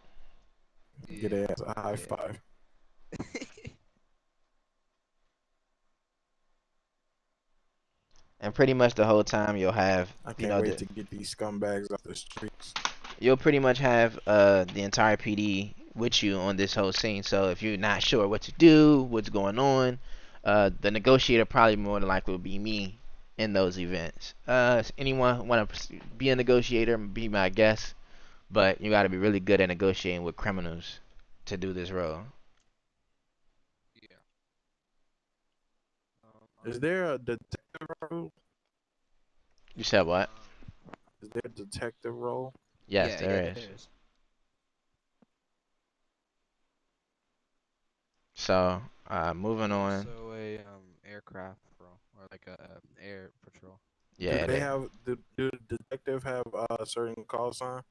Speaker 3: Get
Speaker 2: Yeah.
Speaker 3: their ass a high
Speaker 2: Yeah.
Speaker 3: five.
Speaker 1: And pretty much the whole time you'll have,
Speaker 3: I
Speaker 1: you
Speaker 3: can't
Speaker 1: know,
Speaker 3: wait to get these scumbags off the streets.
Speaker 1: you'll pretty much have the entire PD with you on this whole scene. So if you're not sure what to do, what's going on, the negotiator probably more than likely will be me in those events. Anyone want to be a negotiator, be my guest, but you got to be really good at negotiating with criminals to do this role.
Speaker 2: Yeah.
Speaker 3: Is there a detective role?
Speaker 1: You said what?
Speaker 3: Is there a detective role?
Speaker 1: Yes,
Speaker 2: Yeah, yeah,
Speaker 1: there is.
Speaker 2: there is.
Speaker 1: So, moving
Speaker 2: There's
Speaker 1: on.
Speaker 2: also a aircraft patrol or like a air patrol.
Speaker 3: Do
Speaker 1: Yeah,
Speaker 3: they have do the detective have a certain call sign?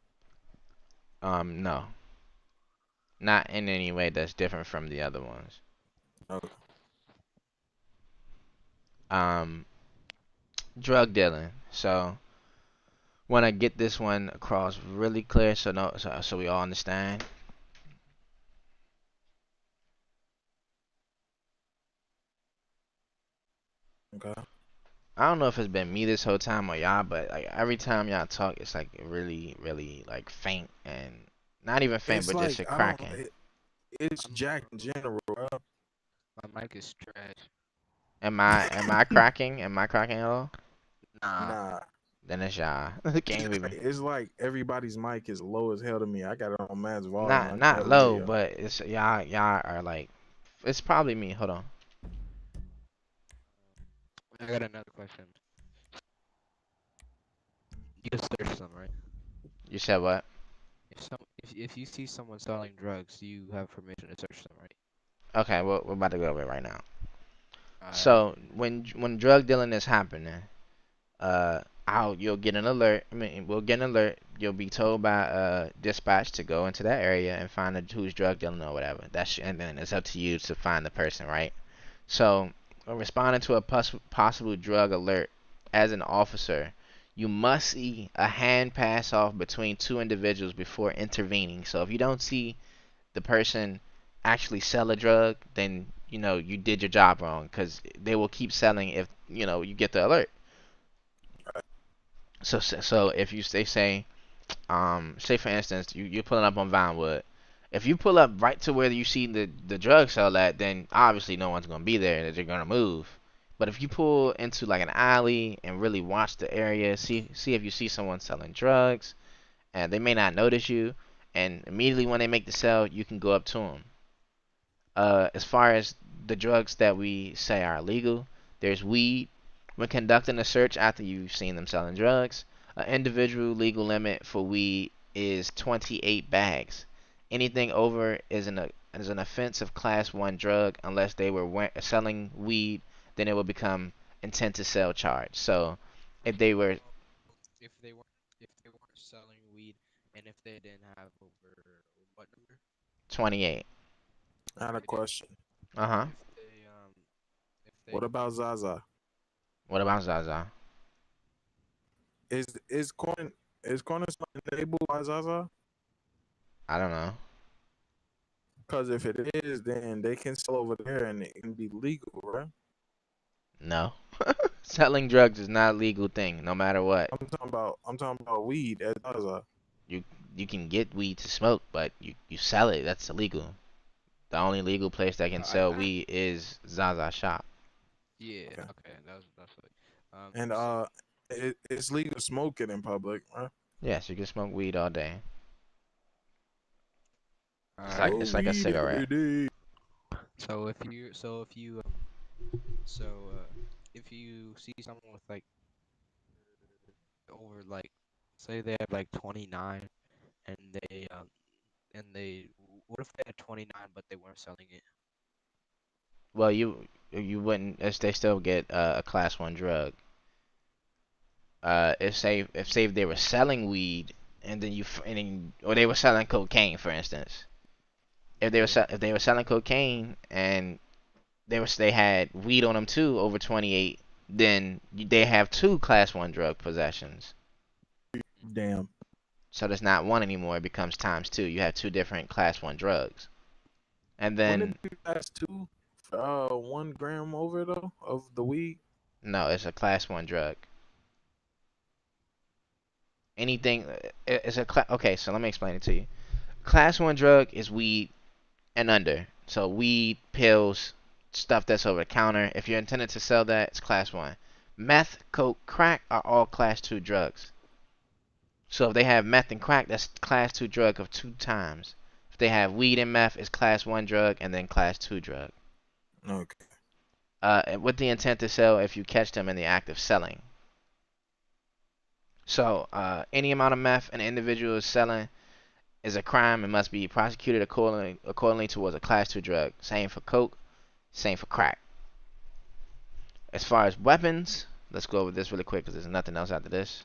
Speaker 1: no, not in any way that's different from the other ones.
Speaker 3: Okay.
Speaker 1: Um, drug dealing. So, want to get this one across really clear, so so we all understand.
Speaker 3: Okay.
Speaker 1: I don't know if it's been me this whole time or y'all, but like every time y'all talk, it's like really, really like faint and not even faint,
Speaker 3: It's
Speaker 1: but just
Speaker 3: like
Speaker 1: a
Speaker 3: I don't.
Speaker 1: cracking.
Speaker 3: It's Jack in general, bro.
Speaker 2: My mic is trash.
Speaker 1: Am I cracking? Am I cracking at all?
Speaker 2: Nah.
Speaker 3: Nah.
Speaker 1: Then it's y'all. Can't be me.
Speaker 3: It's like everybody's mic is low as hell to me. I got it on max volume. I can
Speaker 1: Not
Speaker 3: barely hear
Speaker 1: low,
Speaker 3: y'all.
Speaker 1: but it's y'all are like it's probably me. Hold on.
Speaker 2: I got another question. You can search them, right?
Speaker 1: You said what?
Speaker 2: If you see someone selling drugs, you have permission to search them, right?
Speaker 1: Okay, well, we're about to go over it right now.
Speaker 2: Alright.
Speaker 1: So when drug dealing is happening, you'll get an alert. I mean, we'll get an alert. You'll be told by dispatch to go into that area and find who's drug dealing or whatever. And then it's up to you to find the person, right? So when responding to a possible drug alert as an officer, you must see a hand pass off between two individuals before intervening. So if you don't see the person actually sell a drug, then you did your job wrong because they will keep selling if you get the alert. So if they say for instance you're pulling up on Vinewood, if you pull up right to where you see the drug sell at, then obviously no one's gonna be there. They're gonna move. But if you pull into like an alley and really watch the area, see if you see someone selling drugs, and they may not notice you, and immediately when they make the sale, you can go up to them. As far as the drugs that we say are illegal, there's weed. When conducting a search after you've seen them selling drugs, an individual legal limit for weed is 28 bags. Anything over is an offensive class 1 drug unless they were selling weed, then it will become intent to sell charge. So if they were
Speaker 2: If they weren't selling weed and if they didn't have over what number?
Speaker 1: 28.
Speaker 3: I had a
Speaker 2: 28.
Speaker 3: question.
Speaker 1: Uh-huh.
Speaker 2: If they if they
Speaker 3: What about Zaza?
Speaker 1: What about Zaza?
Speaker 3: Is Cornerstone enabled by Zaza?
Speaker 1: I don't know.
Speaker 3: Because if it is, then they can sell over there and it can be legal, right?
Speaker 1: No. Selling drugs is not a legal thing, no matter what.
Speaker 3: I'm talking about weed at Zaza.
Speaker 1: You you can get weed to smoke, but you sell it. That's illegal. The only legal place that can sell
Speaker 2: I
Speaker 1: weed is Zaza shop.
Speaker 2: yeah,
Speaker 3: Okay.
Speaker 2: okay, that's what
Speaker 3: And
Speaker 2: so
Speaker 3: it's legal smoking in public, right?
Speaker 1: Yes, you can smoke weed all day. It's like
Speaker 2: alright.
Speaker 3: Smoke
Speaker 1: it's like a
Speaker 3: weed every
Speaker 1: cigarette.
Speaker 3: day.
Speaker 2: So if you So, if you see someone with like over like, say they have like 29, and they, what if they had 29 but they weren't selling it?
Speaker 1: Well, you wouldn't. They still get a class one drug. If they were selling weed and then or they were selling cocaine, for instance.
Speaker 2: Yeah.
Speaker 1: If they were selling cocaine and they had weed on them too over 28, then they have two class one drug possessions.
Speaker 3: Damn.
Speaker 1: So there's not one anymore. It becomes times two. You have two different class one drugs. And
Speaker 3: Wouldn't
Speaker 1: then
Speaker 3: it be class two? 1 gram over though of the weed.
Speaker 1: no, it's a class one drug. Anything it's okay. So let me explain it to you. Class one drug is weed and under. So weed, pills, stuff that's over the counter. If you're intended to sell that, it's class one. Meth, coke, crack are all class two drugs. So if they have meth and crack, that's class two drug of two times. If they have weed and meth, it's class one drug and then class two drug.
Speaker 3: Okay.
Speaker 1: With the intent to sell if you catch them in the act of selling. So any amount of meth an individual is selling is a crime and must be prosecuted accordingly towards a class two drug. Same for coke, same for crack. As far as weapons, let's go over this really quick because there's nothing else after this.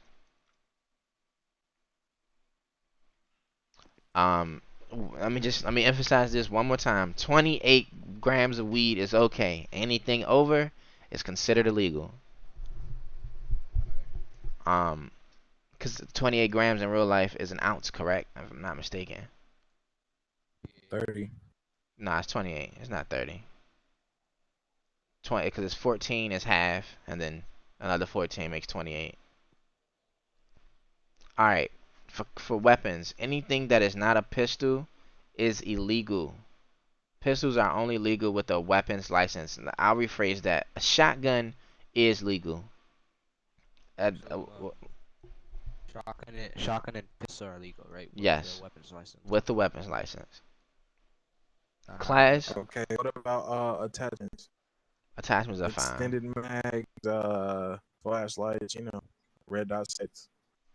Speaker 1: Um, let me emphasize this one more time. 28 grams of weed is okay. Anything over is considered illegal. Um, because 28 grams in real life is an ounce, correct? If I'm not mistaken.
Speaker 3: 30.
Speaker 1: Nah, it's 28. It's not 30. 20 because it's 14 is half, and then another 14 makes 28. All right. For weapons, anything that is not a pistol is illegal. Pistols are only legal with a weapons license. I'll rephrase that. A shotgun is legal. Uh, uh,
Speaker 2: So, shotgun and pistol are legal, right? With the
Speaker 1: yes,
Speaker 2: weapons license.
Speaker 1: with the weapons license.
Speaker 2: Alright.
Speaker 1: Class
Speaker 3: Okay. What about attachments?
Speaker 1: attachments are fine.
Speaker 3: Extended mags, flashlights, red dot sights.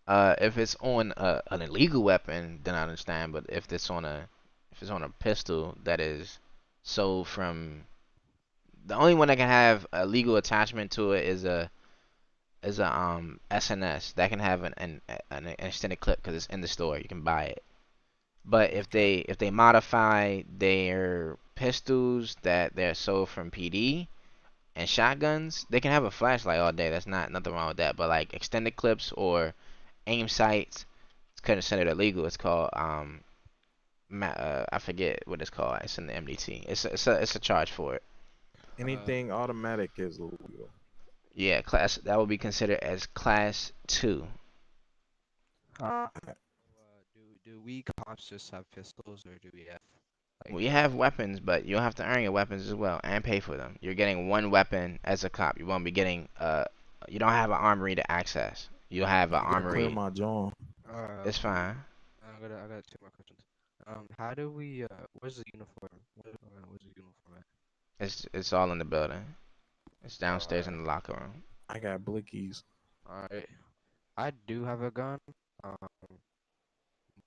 Speaker 1: If it's on an illegal weapon, then I understand. But if it's on a pistol that is sold from the only one that can have a legal attachment to it is a SNS that can have an extended clip because it's in the store. You can buy it. But
Speaker 3: Okay.
Speaker 1: if they modify their pistols that they're sold from PD and shotguns, they can have a flashlight all day. That's not nothing wrong with that. But like extended clips or aim sights, it's considered illegal. It's called I forget what it's called. It's in the MDT. It's a charge for it.
Speaker 3: Anything automatic is legal.
Speaker 1: Yeah, class that would be considered as class 2.
Speaker 2: Do we cops just have pistols, or do we have like
Speaker 1: We have weapons, but you'll have to earn your weapons as well and pay for them. You're getting one weapon as a cop. You won't be getting you don't have an armory to access. You'll have an
Speaker 3: You gotta clear
Speaker 1: armory.
Speaker 3: my jaw.
Speaker 1: It's fine.
Speaker 2: I got two more questions. How do we where's the uniform? Where's the uniform at?
Speaker 1: It's all in the building. It's downstairs in
Speaker 2: Alright.
Speaker 1: the locker room.
Speaker 3: I got blickies.
Speaker 2: Alright. I do have a gun.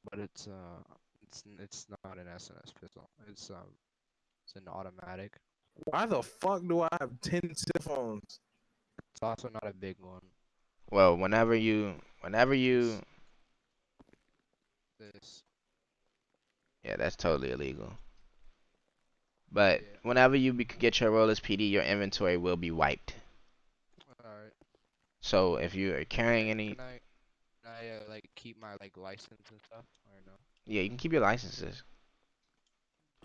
Speaker 2: But it's not an SNS pistol. It's an automatic.
Speaker 3: Why the fuck do I have 10 cell phones?
Speaker 2: It's also not a big one.
Speaker 1: Well, whenever
Speaker 2: This
Speaker 1: you
Speaker 2: this
Speaker 1: yeah, that's totally illegal. But
Speaker 2: yeah.
Speaker 1: whenever you get your role as PD, your inventory will be wiped.
Speaker 2: Alright.
Speaker 1: So if you are carrying any,
Speaker 2: Can I like keep my like license and stuff or no?
Speaker 1: yeah, you can keep your licenses.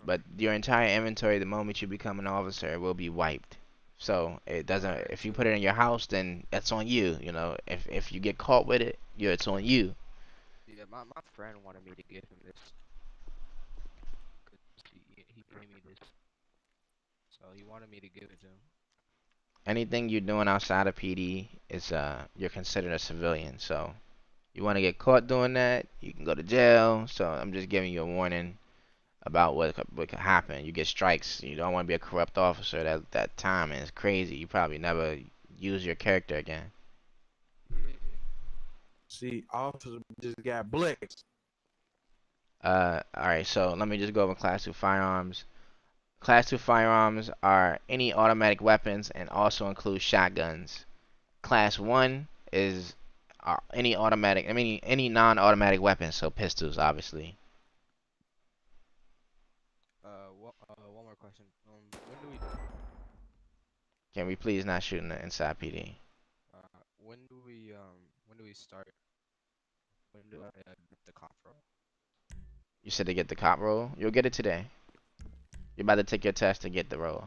Speaker 1: But
Speaker 2: Okay.
Speaker 1: your entire inventory, the moment you become an officer, will be wiped. So it doesn't.
Speaker 2: Alright.
Speaker 1: If you
Speaker 2: So
Speaker 1: put it in your house, then that's on you. If you get caught with it, it's on you.
Speaker 2: yeah, my friend wanted me to give him this because he gave me this, so he wanted me to give it to him.
Speaker 1: Anything you're doing outside of PD is you're considered a civilian. So you want to get caught doing that, you can go to jail. So I'm just giving you a warning. about what could happen. You get strikes. You don't want to be a corrupt officer. That time is crazy. You probably never use your character again.
Speaker 2: Yeah.
Speaker 3: See, officer just got blitzed.
Speaker 1: All right. So let me just go over Class 2 firearms. Class 2 firearms are any automatic weapons and also include shotguns. Class 1 is any automatic, I mean any non-automatic weapons, so pistols, obviously.
Speaker 2: One more question. When do we
Speaker 1: Can we please not shoot in the inside PD?
Speaker 2: when do we start? When do I get the cop roll?
Speaker 1: You said to get the cop roll? You'll get it today. You're about to take your test to get the roll.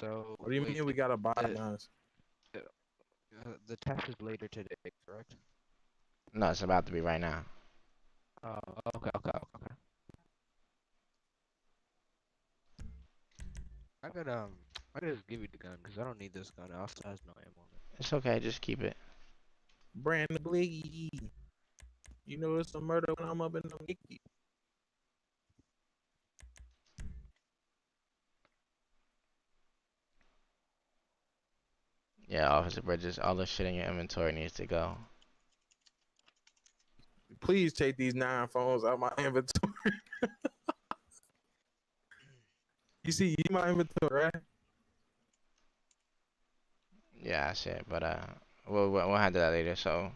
Speaker 2: So
Speaker 3: What do you
Speaker 2: wait,
Speaker 3: mean we gotta buy
Speaker 2: the
Speaker 3: guns?
Speaker 2: the test is later today, correct?
Speaker 1: No, it's about to be right now.
Speaker 2: Oh, okay. I could I could just give you the gun because I don't need this gun. It also has no ammo on it.
Speaker 1: It's okay, just keep it.
Speaker 3: Brandon Bliggy. You know it's a murder when I'm up in the Mickey.
Speaker 1: Yeah, Officer Bridges, all the shit in your inventory needs to go.
Speaker 3: Please take these 9 phones out my inventory. You see my inventory, right?
Speaker 1: Yeah, I said, but we'll handle that later. So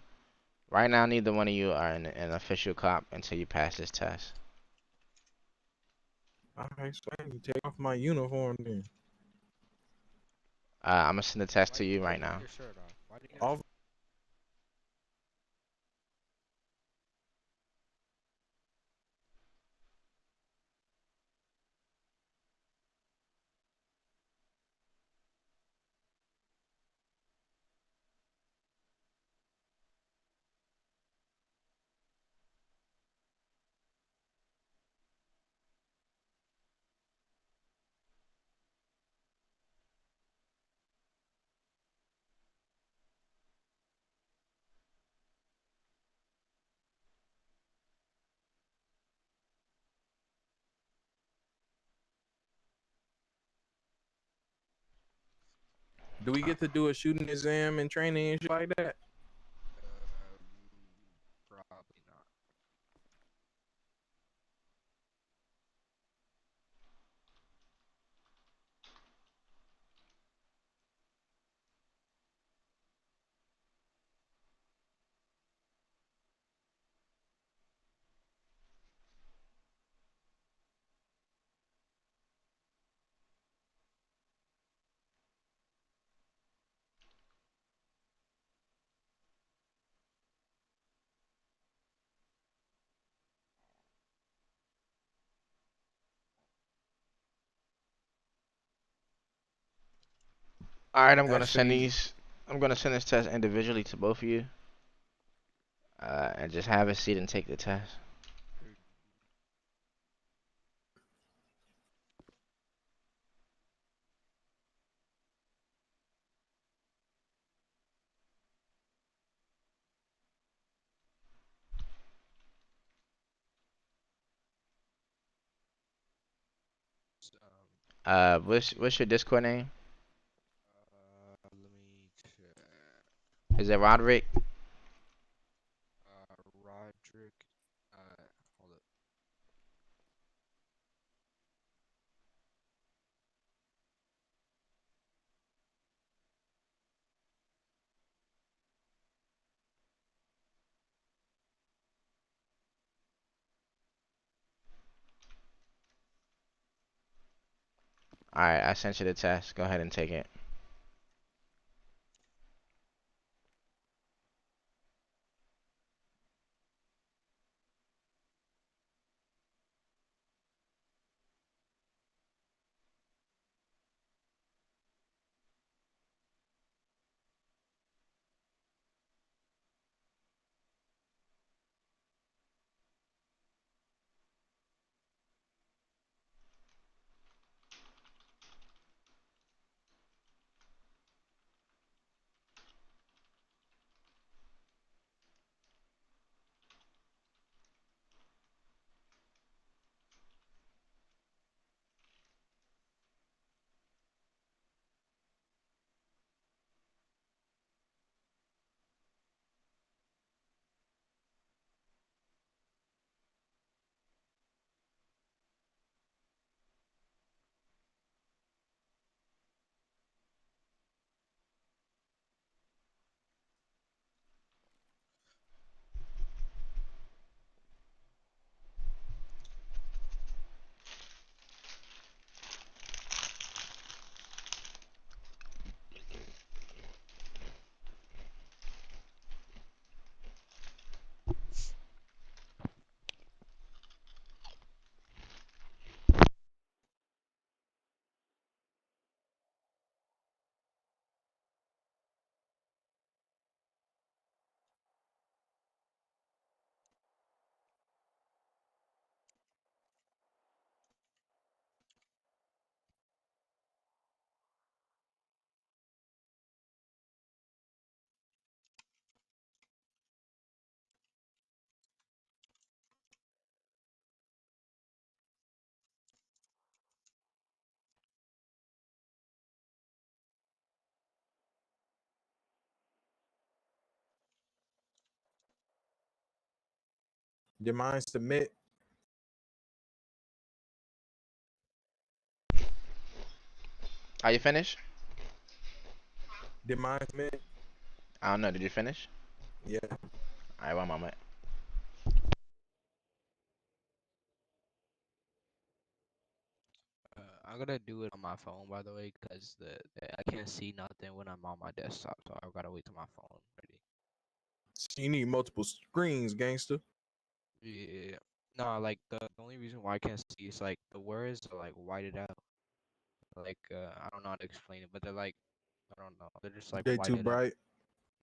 Speaker 1: right now, neither one of you are an official cop until you pass this test.
Speaker 3: Alright, so I need to take off my uniform then.
Speaker 1: I'm gonna send the test
Speaker 2: Why
Speaker 1: to you
Speaker 2: why
Speaker 1: right
Speaker 2: do you need
Speaker 1: now.
Speaker 2: your shirt off? Why do you need your
Speaker 3: Off.
Speaker 2: shirt?
Speaker 3: Do we get to do a shooting exam and training and shit like that?
Speaker 2: Probably not.
Speaker 1: All right, I'm gonna send
Speaker 3: Actually,
Speaker 1: these. I'm gonna send this test individually to both of you, and just have a seat and take the test. What's your Discord name?
Speaker 2: Let me check.
Speaker 1: Is it Roderick?
Speaker 2: Roderick. Hold up.
Speaker 1: All right, I sent you the test. Go ahead and take it.
Speaker 3: Did mine submit?
Speaker 1: Are you finished?
Speaker 3: Did mine submit?
Speaker 1: I don't know. Did you finish?
Speaker 3: Yeah.
Speaker 1: All right, one moment.
Speaker 2: I'm gonna do it on my phone, by the way, because I can't see nothing when I'm on my desktop, so I gotta wait till my phone ready.
Speaker 3: So you need multiple screens, gangster.
Speaker 2: Yeah. No, like the only reason why I can't see is like the words are like whited out. Like I don't know how to explain it, but they're like I don't know. They're just like
Speaker 3: They too
Speaker 2: whited out.
Speaker 3: bright.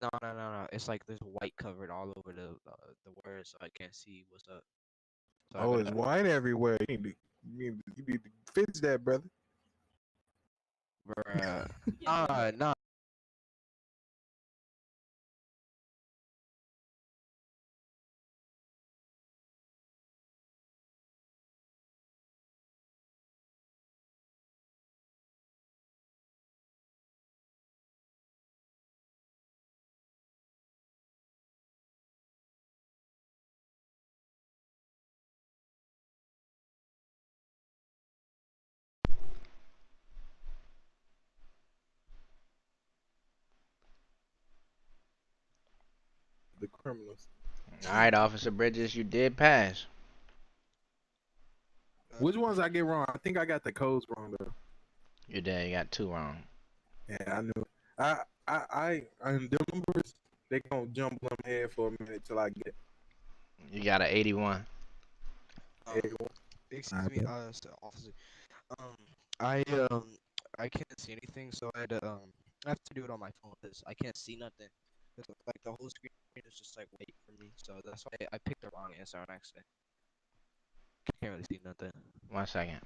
Speaker 2: No. It's like there's white covered all over the words, so I can't see what's up. So I
Speaker 3: Oh, it's
Speaker 2: gotta.
Speaker 3: wine everywhere. You need to fix that, brother.
Speaker 2: Bruh. Nah.
Speaker 3: The criminals.
Speaker 1: All right, Officer Bridges, you did pass.
Speaker 3: Which ones I get wrong? I think I got the codes wrong though.
Speaker 1: You did. You got two wrong.
Speaker 3: Yeah, I knew. And the numbers they gonna jump on my head for a minute till I get
Speaker 1: You got an 81.
Speaker 2: Um,
Speaker 3: everyone.
Speaker 2: excuse me, officer. Um, I I can't see anything, so I have to do it on my phone because I can't see nothing. 'Cause, like the whole screen is just like white for me, so that's why I picked the wrong answer on accident. Can't really see nothing.
Speaker 1: 1 second.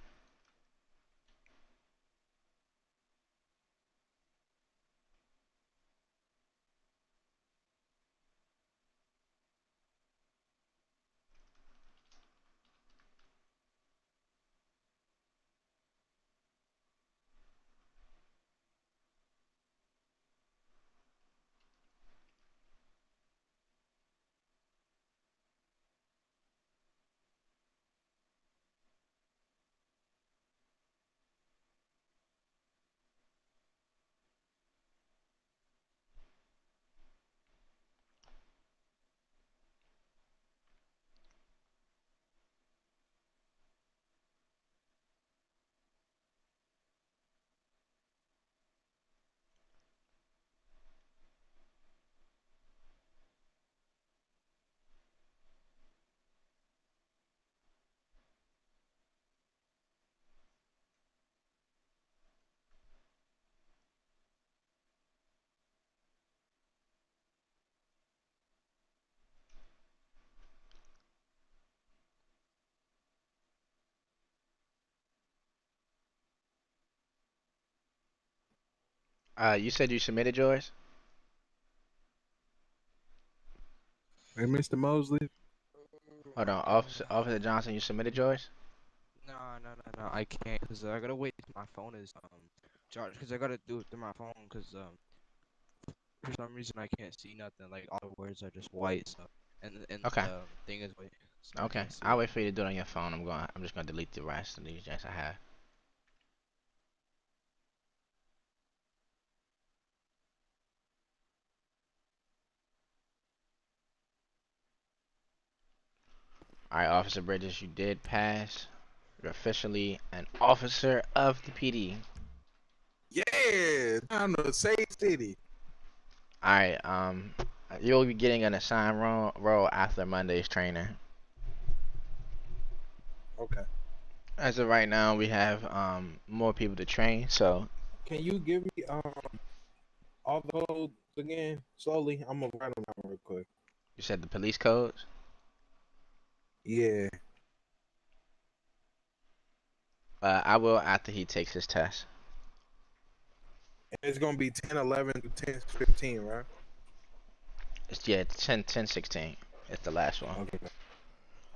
Speaker 1: You said you submitted yours?
Speaker 3: Hey, Mr. Mosley.
Speaker 1: Hold on, Officer Johnson, you submitted yours?
Speaker 2: No. I can't because I gotta wait till my phone is charged. Because I gotta do it through my phone. Because for some reason I can't see nothing. Like all the words are just white. So and
Speaker 1: Okay.
Speaker 2: the thing is white, so I
Speaker 1: Okay.
Speaker 2: can't see
Speaker 1: I'll
Speaker 2: it.
Speaker 1: wait for you to do it on your phone. I'm just gonna delete the rest of these jets I have. All right, Officer Bridges, you did pass. You're officially an officer of the PD.
Speaker 3: Yeah, time to save city.
Speaker 1: All right. You'll be getting an assigned role after Monday's training.
Speaker 3: Okay.
Speaker 1: As of right now, we have more people to train. So
Speaker 3: Can you give me all the codes again slowly? I'm gonna write them down real quick.
Speaker 1: you said the police codes.
Speaker 3: Yeah,
Speaker 1: I will after he takes his test.
Speaker 3: it's gonna be 10, 11 to 10, 15, right?
Speaker 1: It's yeah, 10, 16. It's the last one.
Speaker 3: Okay.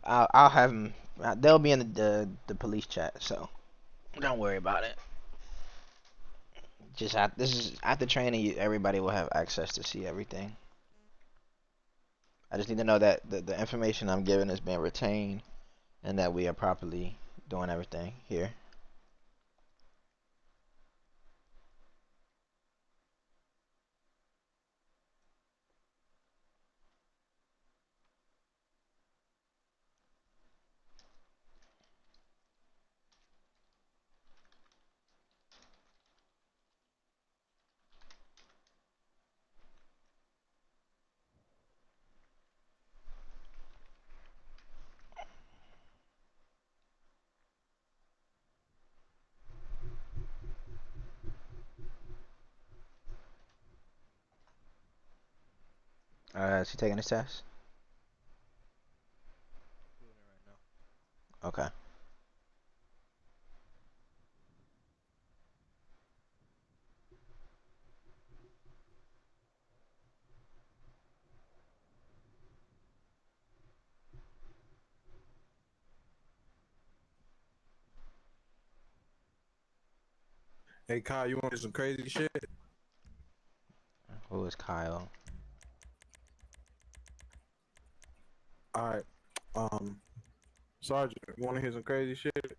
Speaker 1: I'll have them. They'll be in the police chat, so don't worry about it. This is after training. Everybody will have access to see everything. I just need to know that the information I'm giving is being retained and that we are properly doing everything here. Is he taking his test?
Speaker 2: Doing it right now.
Speaker 1: Okay.
Speaker 3: Hey Kyle, you want some crazy shit?
Speaker 1: Who is Kyle?
Speaker 3: All right. Sergeant, you want to hear some crazy shit?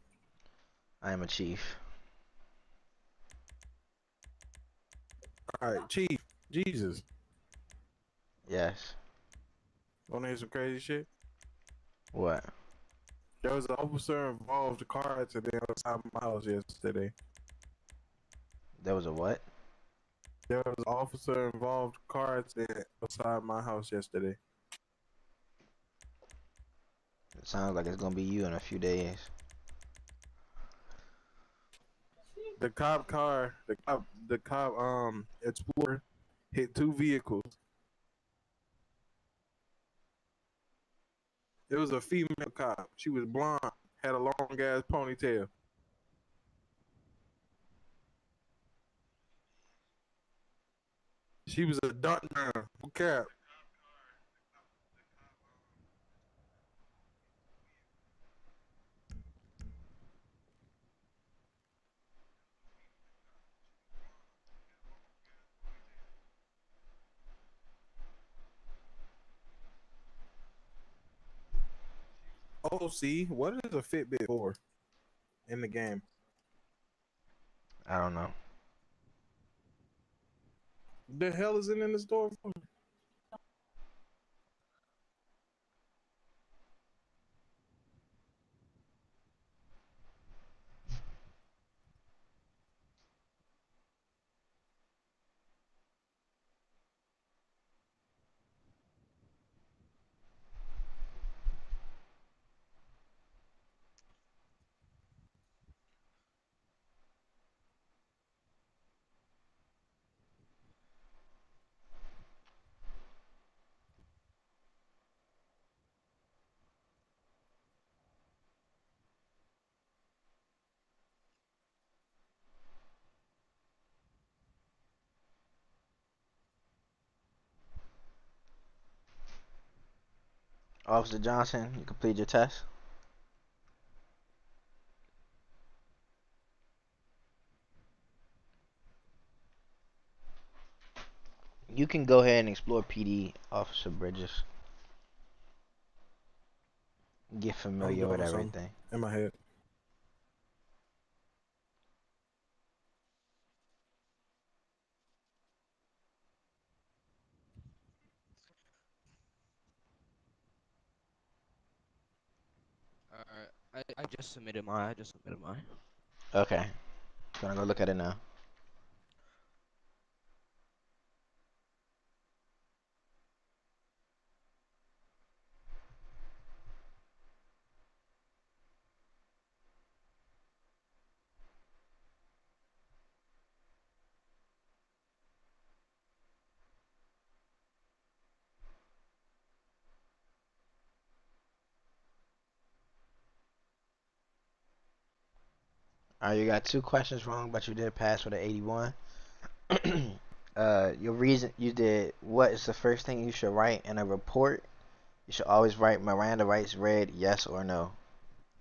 Speaker 1: I am a chief.
Speaker 3: All right, Chief. Jesus.
Speaker 1: Yes.
Speaker 3: Want to hear some crazy shit?
Speaker 1: What?
Speaker 3: There was an officer involved in a car accident outside my house yesterday.
Speaker 1: There was a what?
Speaker 3: There was an officer involved in a car accident outside my house yesterday.
Speaker 1: It sounds like it's gonna be you in a few days.
Speaker 3: The cop car, the cop Explorer hit two vehicles. It was a female cop. She was blonde, had a long ass ponytail. She was a dunk down. No cap. Oh, see, what is a Fitbit for in the game?
Speaker 1: I don't know.
Speaker 3: The hell is it in the store for?
Speaker 1: Officer Johnson, you complete your test. You can go ahead and explore PD, Officer Bridges. Get
Speaker 3: I'm
Speaker 1: familiar with
Speaker 3: doing something
Speaker 1: everything.
Speaker 3: in my head.
Speaker 2: I just submitted mine. I just submitted mine.
Speaker 1: Okay. Gonna go look at it now. Alright, you got 2 questions wrong, but you did pass with an 81. Your reason you did what is the first thing you should write in a report? You should always write Miranda rights read yes or no.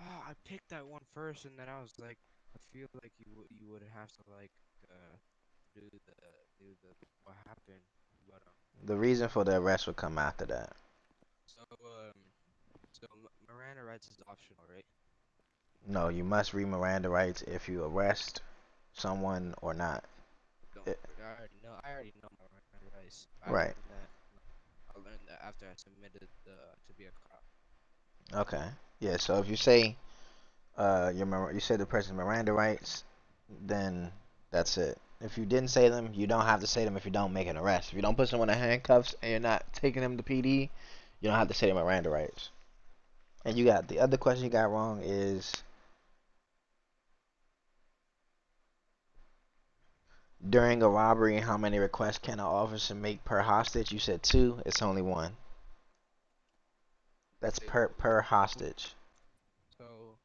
Speaker 2: Oh, I picked that one first, and then I was like, I feel like you would have to like uh do the do the what happened, but
Speaker 1: The reason for the arrest would come after that.
Speaker 2: So Miranda rights is optional, right?
Speaker 1: No, you must read Miranda rights if you arrest someone or not.
Speaker 2: Don't.
Speaker 1: It,
Speaker 2: I already know. I already know my Miranda rights. I
Speaker 1: right.
Speaker 2: learned that. I learned that after I submitted to be a cop.
Speaker 1: Okay. Yeah. So if you say you say the person's Miranda rights, then that's it. If you didn't say them, you don't have to say them if you don't make an arrest. If you don't put someone in handcuffs and you're not taking them to PD, you don't have to say the Miranda rights. And you got the other question you got wrong is during a robbery, how many requests can an officer make per hostage? You said two. It's only one. That's
Speaker 2: Wait,
Speaker 1: per hostage.
Speaker 2: so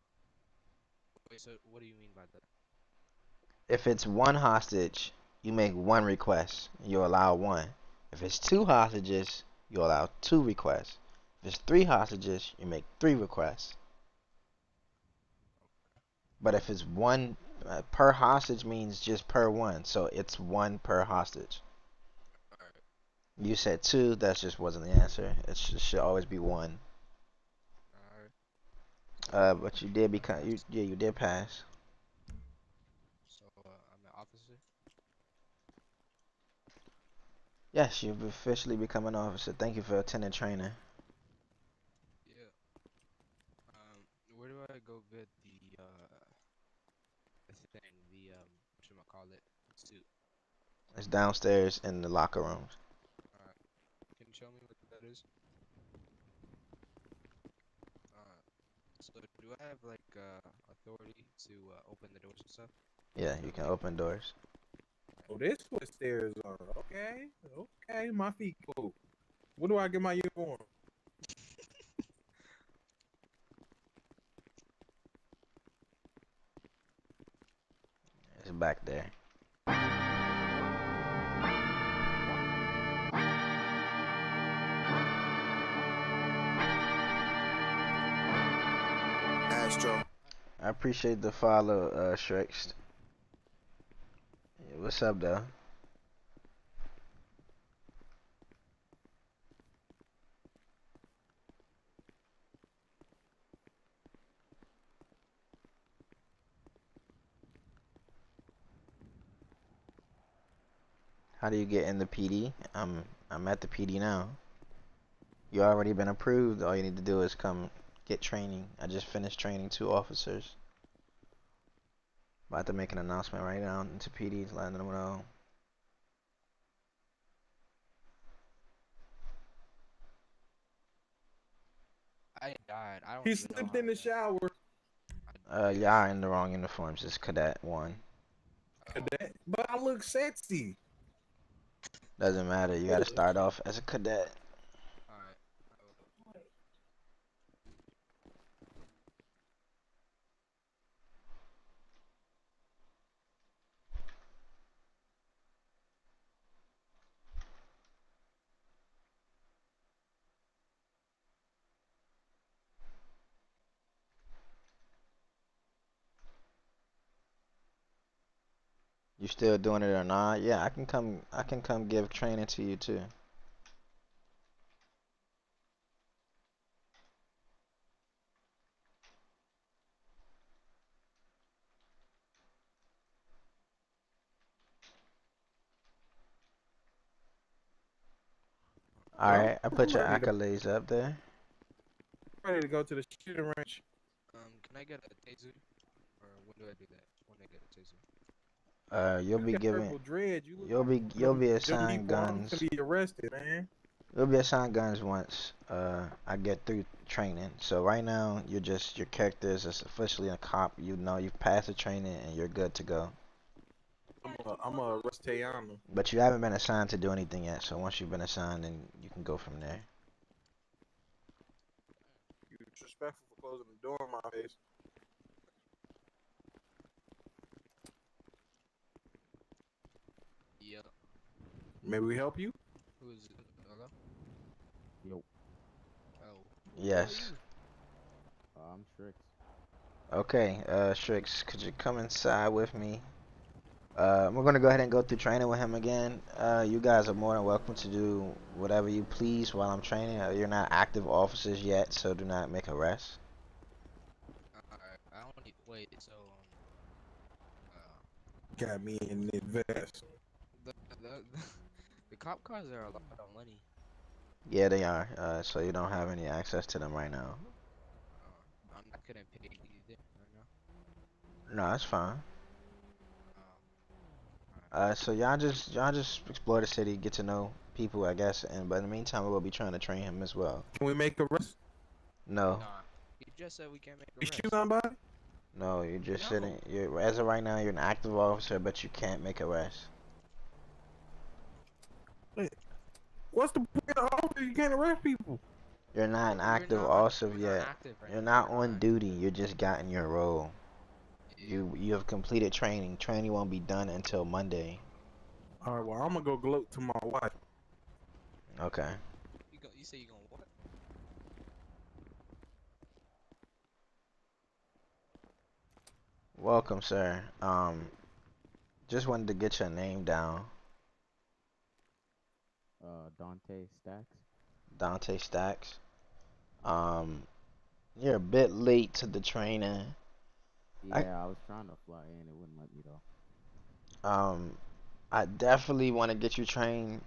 Speaker 2: wait. So what do you mean by that?
Speaker 1: If it's one hostage, you make one request. You allow one. If it's two hostages, you allow two requests. If it's three hostages, you make three requests. But if it's one per hostage means just per one, so it's one per hostage.
Speaker 2: Alright.
Speaker 1: You said two, that just wasn't the answer. It should always be one.
Speaker 2: Alright. So
Speaker 1: But you did
Speaker 2: I
Speaker 1: become
Speaker 2: passed.
Speaker 1: you did pass.
Speaker 2: So I'm an officer.
Speaker 1: Yes, you've officially become an officer. Thank you for attending training.
Speaker 2: Yeah. Where do I go get the thing, whatchamacallit, suit?
Speaker 1: It's downstairs in the locker rooms.
Speaker 2: Alright. Can you show me what that is? Uh, so do I have like authority to open the doors and stuff?
Speaker 1: Yeah, you
Speaker 2: Or
Speaker 1: can
Speaker 2: like,
Speaker 1: open doors.
Speaker 3: Oh, this what stairs are. Okay, okay, my feet cool. Where do I get my uniform?
Speaker 1: It's back there.
Speaker 4: Astro.
Speaker 1: I appreciate the follow, Shreks. Yeah, what's up, though? How do you get in the PD? I'm at the PD now. You already been approved. All you need to do is come get training. I just finished training two officers. About to make an announcement right now into PDs, letting them know.
Speaker 2: I died. I don't
Speaker 3: He
Speaker 2: even know
Speaker 3: slipped
Speaker 2: how
Speaker 3: in
Speaker 2: I
Speaker 3: the
Speaker 2: died.
Speaker 3: shower.
Speaker 1: Y'all in the wrong uniforms. It's Cadet 1.
Speaker 2: Oh,
Speaker 3: Cadet, but I look sexy.
Speaker 1: Doesn't matter. You gotta start off as a cadet.
Speaker 2: alright.
Speaker 1: You still doing it or not? Yeah, I can come. I can come give training to you too. All
Speaker 3: I'm,
Speaker 1: right, I
Speaker 3: I'm
Speaker 1: put your
Speaker 3: ready to
Speaker 1: accolades up there.
Speaker 3: go to the shooting range.
Speaker 2: Can I get a taser? Or when do I do that? When I get a taser?
Speaker 1: You'll
Speaker 3: You
Speaker 1: be
Speaker 3: got
Speaker 1: given.
Speaker 3: purple dread. You look
Speaker 1: You'll
Speaker 3: like
Speaker 1: be
Speaker 3: one
Speaker 1: you'll
Speaker 3: of
Speaker 1: be
Speaker 3: them
Speaker 1: assigned
Speaker 3: people. I'm
Speaker 1: guns.
Speaker 3: gonna be arrested, man.
Speaker 1: You'll be assigned guns once I get through training. So right now your character is officially a cop. You know you've passed the training and you're good to go.
Speaker 3: I'm a arrest Tayana.
Speaker 1: But you haven't been assigned to do anything yet. So once you've been assigned, then you can go from there.
Speaker 3: You disrespectful for closing the door in my face.
Speaker 2: Yeah.
Speaker 3: May we help you?
Speaker 2: Who's hello?
Speaker 5: Yo,
Speaker 2: Oh, who are
Speaker 1: Yes.
Speaker 2: you?
Speaker 5: I'm Strix.
Speaker 1: Okay. Strix, could you come inside with me? We're gonna go ahead and go through training with him again. You guys are more than welcome to do whatever you please while I'm training. You're not active officers yet, so do not make arrests.
Speaker 2: Alright, I don't need wait. So
Speaker 3: Got me in the vest.
Speaker 2: the the the cop cars are a lot of money.
Speaker 1: Yeah, they are. So you don't have any access to them right now.
Speaker 2: I couldn't pay either right now.
Speaker 1: No, that's fine.
Speaker 2: Alright.
Speaker 1: So y'all just explore the city, get to know people, I guess. And but in the meantime, we'll be trying to train him as well.
Speaker 3: Can we make a rest?
Speaker 1: No,
Speaker 2: Nah, you just said we can't make
Speaker 3: You
Speaker 2: arrests.
Speaker 3: shoot somebody?
Speaker 1: no, you're just
Speaker 2: No.
Speaker 1: sitting. You're as of right now, you're an active officer, but you can't make arrests.
Speaker 3: What's the point of officer? You can't arrest people.
Speaker 1: You're not an
Speaker 2: We're
Speaker 1: active
Speaker 2: not
Speaker 1: officer
Speaker 2: we're not
Speaker 1: yet.
Speaker 2: active right
Speaker 1: You're
Speaker 2: now.
Speaker 1: not
Speaker 2: We're
Speaker 1: on
Speaker 2: not
Speaker 1: duty. You just got in your role.
Speaker 2: active.
Speaker 1: You have completed training. Training won't be done until Monday.
Speaker 3: All right, well, I'm gonna go gloat to my wife.
Speaker 1: Okay.
Speaker 2: You say you gonna what?
Speaker 1: Welcome, sir. Just wanted to get your name down.
Speaker 4: Dante Stacks.
Speaker 1: Dante Stacks. Um, you're a bit late to the training.
Speaker 4: Yeah, I was trying to fly in. It wouldn't let me though.
Speaker 1: I definitely want to get you trained,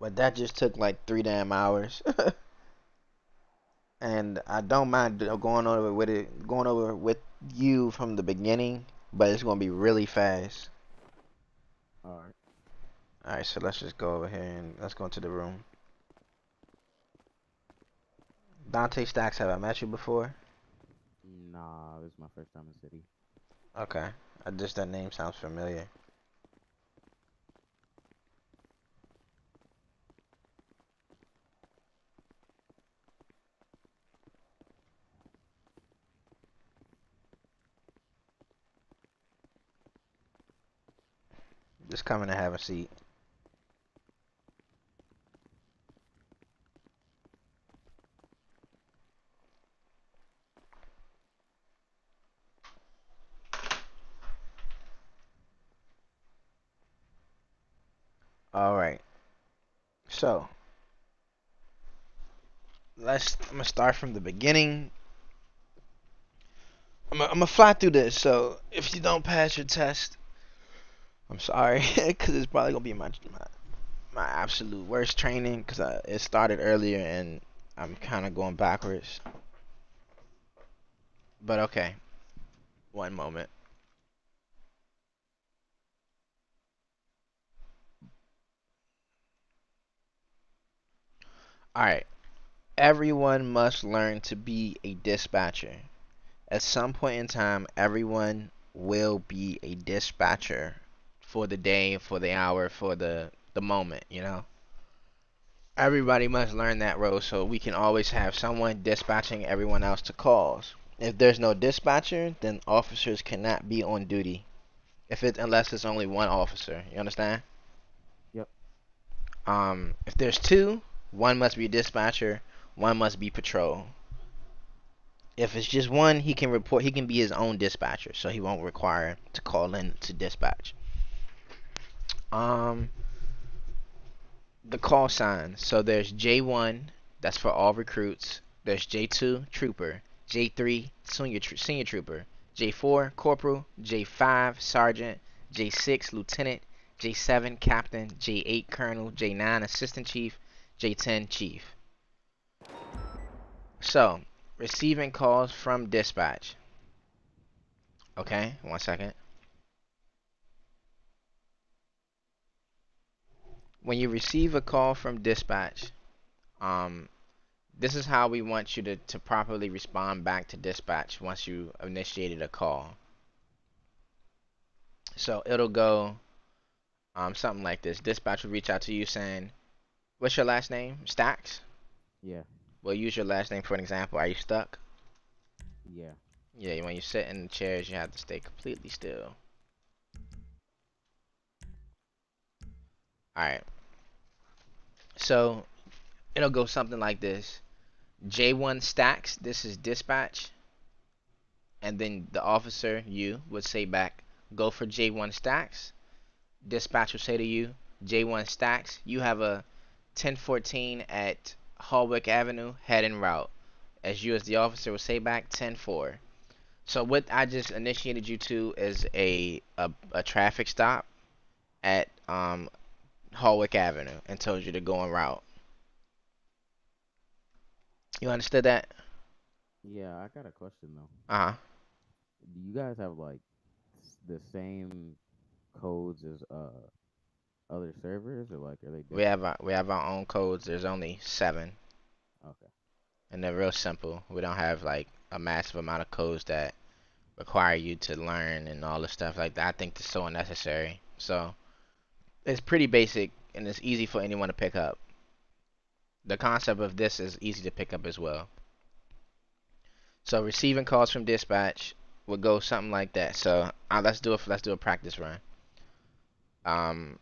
Speaker 1: but that just took like 3 damn hours. And I don't mind going over with you from the beginning, but it's gonna be really fast.
Speaker 4: Alright.
Speaker 1: All right, so let's just go over here and let's go into the room. Dante Stacks, have I met you before?
Speaker 4: Nah, this is my first time in city.
Speaker 1: Okay, just that name sounds familiar. Just come in and have a seat. All right, so I'm gonna start from the beginning. I'm gonna fly through this. So if you don't pass your test, I'm sorry, because it's probably gonna be my absolute worst training because it started earlier and I'm kind of going backwards. But okay, one moment. All right, everyone must learn to be a dispatcher. At some point in time, everyone will be a dispatcher for the day, for the hour, for the moment, you know? Everybody must learn that role so we can always have someone dispatching everyone else to calls. If there's no dispatcher, then officers cannot be on duty. Unless it's only one officer, you understand?
Speaker 4: Yep.
Speaker 1: If there's two, one must be dispatcher, one must be patrol. If it's just one, he can be his own dispatcher, so he won't require to call in to dispatch. Um, the call signs. So there's J1, that's for all recruits. There's J2, trooper. J3, senior trooper. J4, corporal. J5, sergeant. J6, lieutenant. J7, captain. J8, colonel. J9, assistant chief. J10, chief. So, receiving calls from dispatch. Okay, one second. When you receive a call from dispatch, um, this is how we want you to properly respond back to dispatch once you initiated a call. So it'll go something like this. Dispatch will reach out to you saying, "What's your last name? Stacks?"
Speaker 4: Yeah.
Speaker 1: We'll use your last name for an example. Are you stuck?
Speaker 4: Yeah.
Speaker 1: Yeah, when you sit in the chairs, you have to stay completely still. Alright. So it'll go something like this. J1 Stacks, this is dispatch. And then the officer, you, would say back, "Go for J1 Stacks." Dispatch will say to you, J1 Stacks, you have a 1014 at Hallwick Avenue, head en route. As you, as the officer, will say back 10-4. So what I just initiated you to is a traffic stop at Hallwick Avenue and told you to go en route. You understood that?
Speaker 4: Yeah, I got a question though.
Speaker 1: Uh huh.
Speaker 4: Do you guys have like the same codes as other servers, or like are they different?
Speaker 1: We have our own codes. There's only 7,
Speaker 4: Okay.
Speaker 1: and they're real simple. We don't have like a massive amount of codes that require you to learn and all the stuff like that. I think it's so unnecessary. So it's pretty basic and it's easy for anyone to pick up. The concept of this is easy to pick up as well. So receiving calls from dispatch would go something like that. So let's do a practice run. Um,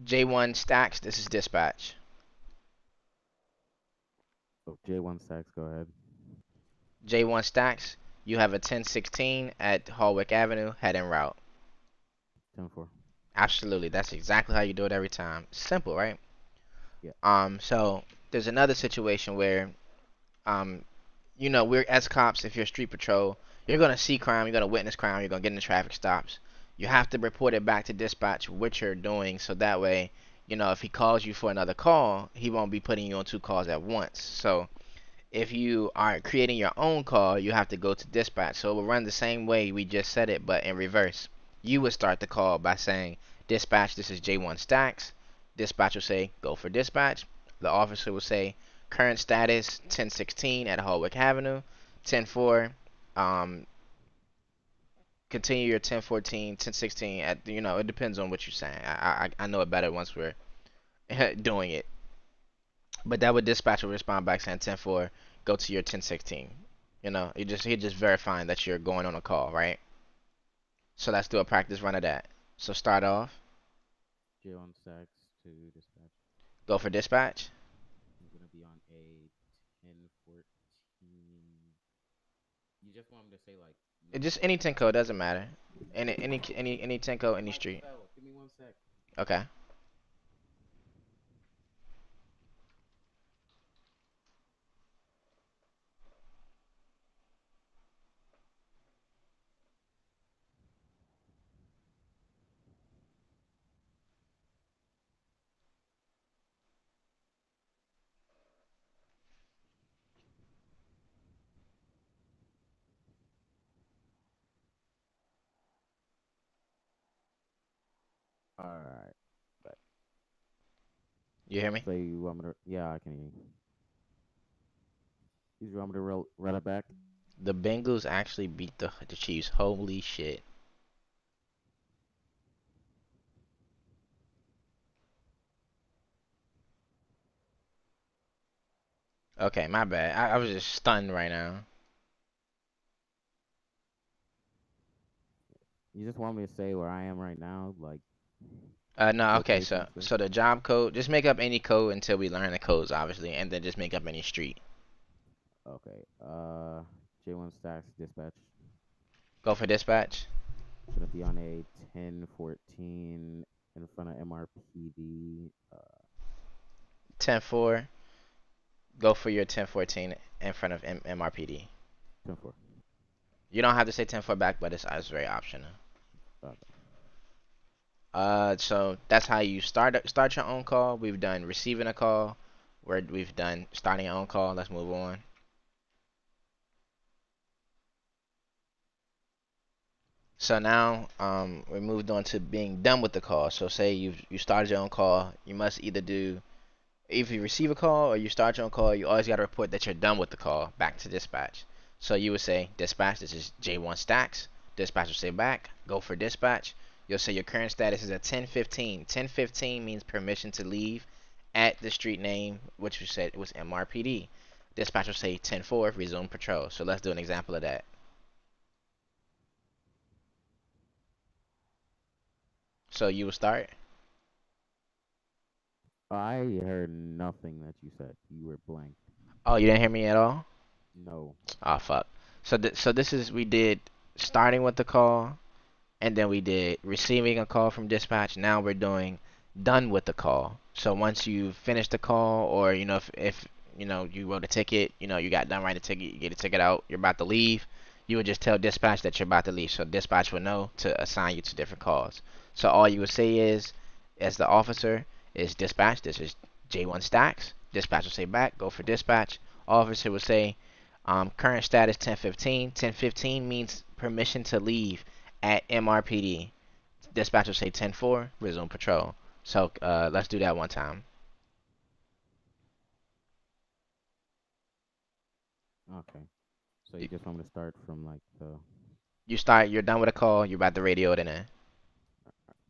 Speaker 1: J1 Stacks. This is dispatch.
Speaker 4: So J1 Stacks, go ahead.
Speaker 1: J1 Stacks. You have a 1016 at Hallwick Avenue, head en route.
Speaker 4: 10-4.
Speaker 1: Absolutely, that's exactly how you do it every time. Simple, right?
Speaker 4: Yeah.
Speaker 1: So there's another situation where, um, we're as cops. If you're street patrol, you're gonna see crime, you're gonna witness crime, you're gonna get into traffic stops. You have to report it back to dispatch what you're doing, so that way, if he calls you for another call, he won't be putting you on 2 calls at once. So if you are creating your own call, you have to go to dispatch. So it will run the same way we just said it, but in reverse. You would start the call by saying, dispatch, this is J1 Stacks. Dispatch will say, go for dispatch. The officer will say, current status 1016 at Hallwick Avenue. 10-4, continue your 1014, 1016 at, it depends on what you're saying. I know it better once we're doing it. But that would dispatch will respond back saying 10-4, go to your 1016. He just verifying that you're going on a call, right? So let's do a practice run of that. So start off,
Speaker 4: J1 Stacks to dispatch.
Speaker 1: go for dispatch.
Speaker 4: I'm gonna be on a 1014. You just want me to say like
Speaker 1: Just any 10 code doesn't matter. Any 10 code, any
Speaker 4: mic
Speaker 1: street.
Speaker 4: fell. Give me 1 sec.
Speaker 1: Okay.
Speaker 4: All right. But
Speaker 1: You hear me?
Speaker 4: so you want me to? Yeah, I can hear you. You want me to run it back?
Speaker 1: The Bengals actually beat the Chiefs. Holy shit. Okay, my bad. I was just stunned right now.
Speaker 4: You just want me to say where I am right now, like
Speaker 1: No, okay,
Speaker 4: location
Speaker 1: so
Speaker 4: and stuff?
Speaker 1: so the job code, just make up any code until we learn the codes, obviously, and then just make up any street.
Speaker 4: Okay. J1 Stacks dispatch.
Speaker 1: Go for dispatch.
Speaker 4: Gonna be on a 1014 in front of MRPD.
Speaker 1: 10-4, go for your 1014 in front of MRPD.
Speaker 4: 10-4.
Speaker 1: You don't have to say 10-4 back, but it's very optional.
Speaker 4: Okay.
Speaker 1: So that's how you start your own call. We've done receiving a call. We've done starting your own call. Let's move on. So now we moved on to being done with the call. So say you started your own call. You must either do, if you receive a call or you start your own call, you always got to report that you're done with the call back to dispatch. So you would say, dispatch, this is J1 Stacks. Dispatch will say back, go for dispatch. You'll say your current status is at 1015. 1015 means permission to leave at the street name, which you said was MRPD. Dispatch will say 10-4, resume patrol. So let's do an example of that. So you will start.
Speaker 4: I heard nothing that you said. You were blank.
Speaker 1: Oh, you didn't hear me at all?
Speaker 4: No.
Speaker 1: Oh, fuck. So this is, we did starting with the call, and then we did receiving a call from dispatch. Now we're doing done with the call. So once you finish the call, or if you wrote a ticket, you got done writing a ticket, you get a ticket out, you're about to leave, you would just tell dispatch that you're about to leave, so dispatch will know to assign you to different calls. So all you would say is, as the officer, is dispatch, this is J1 Stacks. Dispatch will say back, go for dispatch. Officer will say, current status 1015. 1015 means permission to leave at MRPD. Dispatch will say 10-4, resume patrol. So let's do that one time.
Speaker 4: Okay. So you just want me to start from like the
Speaker 1: You're done with a call, you're about to radio it in.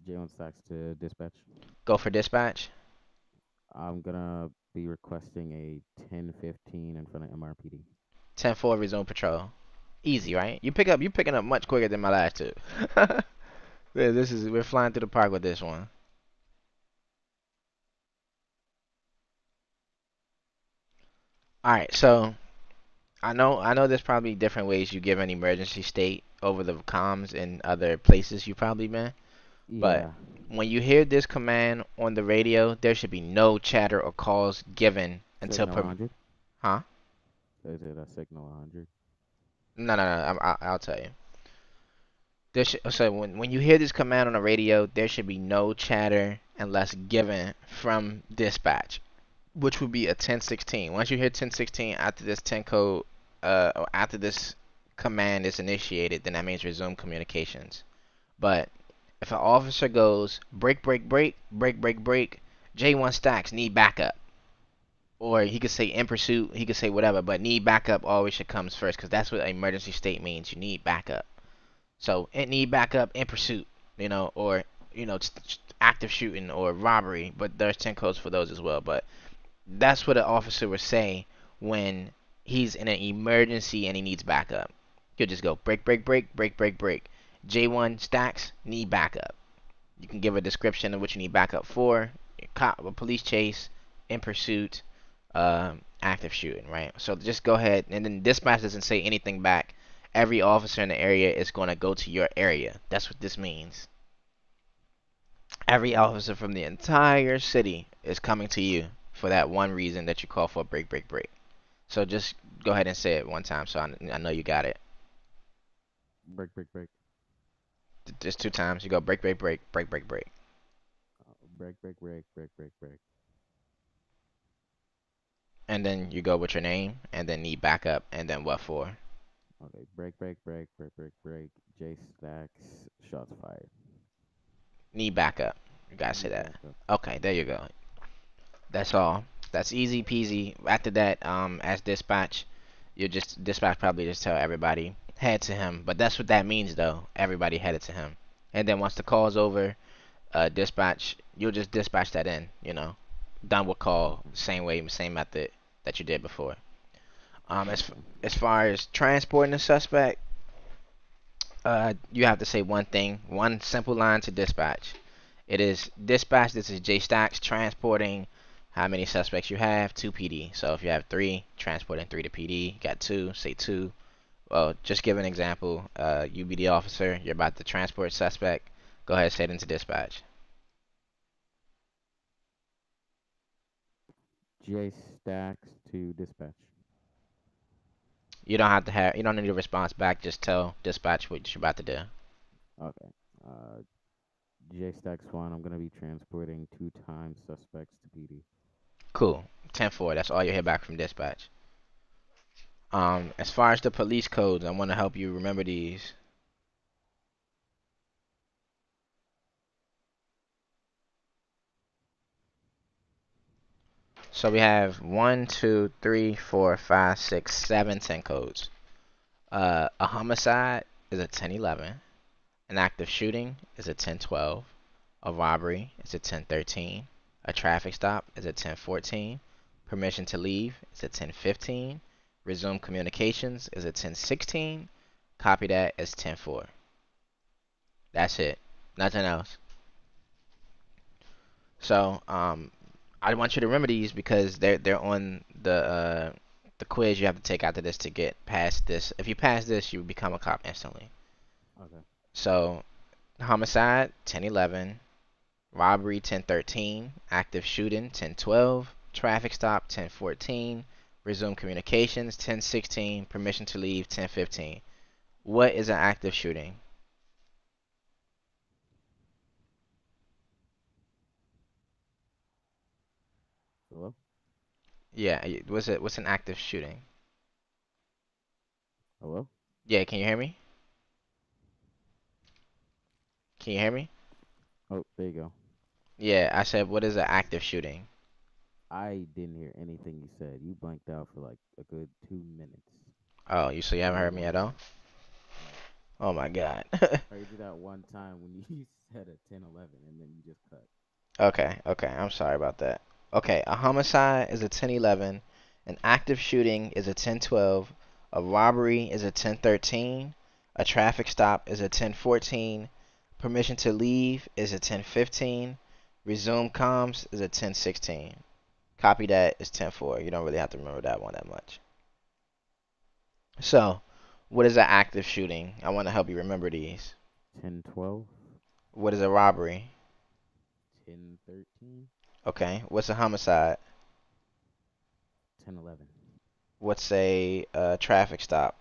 Speaker 4: J1 stacks to dispatch.
Speaker 1: Go for dispatch.
Speaker 4: I'm gonna be requesting a 1015 in front of MRPD.
Speaker 1: 10-4, resume patrol. Easy, right? You picking up much quicker than my last two. Yeah, we're flying through the park with this one. All right, so I know there's probably different ways you give an emergency state over the comms in other places you've probably been, but
Speaker 4: Yeah.
Speaker 1: when you hear this command on the radio, there should be no chatter or calls given until
Speaker 4: Signal 100.
Speaker 1: huh?
Speaker 4: Is it a signal 100?
Speaker 1: No, no, no. I'll tell you. So when you hear this command on the radio, there should be no chatter unless given from dispatch, which would be a 1016. Once you hear 1016 after this 10 code, or after this command is initiated, then that means resume communications. But if an officer goes break, break, break, break, break, break, J1 stacks need backup, or he could say in pursuit, he could say whatever, but need backup always should comes first, because that's what emergency state means. You need backup. So it need backup in pursuit, or active shooting or robbery, but there's 10 codes for those as well. But that's what an officer would say when he's in an emergency and he needs backup. He'll just go break, break, break, break, break, break. J1 stacks need backup. You can give a description of what you need backup for. A police chase, in pursuit, active shooting, right? So just go ahead, and then dispatch doesn't say anything back. Every officer in the area is going to go to your area. That's what this means. Every officer from the entire city is coming to you for that one reason that you call for a break, break, break. So just go ahead and say it one time so I know you got it.
Speaker 4: Break, break, break.
Speaker 1: Just two times. You go break, break, break, break, break, break.
Speaker 4: Break, break, break, break, break, break.
Speaker 1: And then you go with your name, and then need backup, and then what for?
Speaker 4: Okay. Break, break, break, break, break, break. J stacks. Shots fired.
Speaker 1: Need backup. You gotta say
Speaker 4: Need
Speaker 1: that.
Speaker 4: backup.
Speaker 1: Okay, there you go. That's all. That's easy peasy. After that, as dispatch, dispatch probably just tell everybody head to him. But that's what that means though. Everybody headed to him. And then once the call's over, dispatch, you'll just dispatch that in. Done with call,
Speaker 4: Okay.
Speaker 1: same way, same method that you did before. As
Speaker 4: Okay.
Speaker 1: as far as transporting the suspect, you have to say one thing, one simple line to dispatch. It is dispatch. This is J Stacks transporting how many suspects you have, 2 PD. So if you have 3, transporting 3 to PD. You got 2, say 2. Well, just give an example. You be the officer. You're about to transport suspect. Go ahead, say it into dispatch.
Speaker 4: J stacks to dispatch.
Speaker 1: You don't have to have. You don't need a response back. Just tell dispatch what you're about to do.
Speaker 4: Okay. Uh, J stacks one. I'm gonna be transporting 2 times suspects to PD.
Speaker 1: Cool. 10-4. That's all you hear back from dispatch. As far as the police codes, I want to help you remember these. So we have 1, 2, 3, 4, 5, 6, 7 10 codes. A homicide is a 10-11. An active shooting is a 10-12. A robbery is a 10-13. A traffic stop is a 10-14. Permission to leave is a 10-15. Resume communications is a 10-16. Copy that as 10-4. That's it. Nothing else. So I want you to remember these because they're on the quiz you have to take after this to get past this. If you pass this, you become a cop instantly.
Speaker 4: Okay.
Speaker 1: So Homicide 1011, robbery 1013, active shooting 1012, traffic stop 1014, resume communications 1016, permission to leave 1015. What is an active shooting?
Speaker 4: Hello?
Speaker 1: Yeah, what's an active shooting?
Speaker 4: Hello?
Speaker 1: Yeah, can you hear me? Can you hear me?
Speaker 4: Oh, there you go.
Speaker 1: Yeah, I said what is an active shooting?
Speaker 4: I didn't hear anything you said. You blanked out for like a good 2 minutes.
Speaker 1: Oh, so you haven't
Speaker 4: Really
Speaker 1: heard me
Speaker 4: long
Speaker 1: at all?
Speaker 4: time. No.
Speaker 1: Oh my God.
Speaker 4: I heard you that one time when you said a 10-11 and then you just cut.
Speaker 1: Okay, I'm sorry about that. Okay, a homicide is a 1011, an active shooting is a 1012, a robbery is a 1013, a traffic stop is a 1014, permission to leave is a 1015, resume comms is a 1016. Copy that is 10-4. You don't really have to remember that one that much. So, what is an active shooting? I want to help you remember these.
Speaker 4: 10-12,
Speaker 1: What is a robbery?
Speaker 4: 10-13,
Speaker 1: Okay. What's a homicide?
Speaker 4: 10-11,
Speaker 1: What's a traffic stop?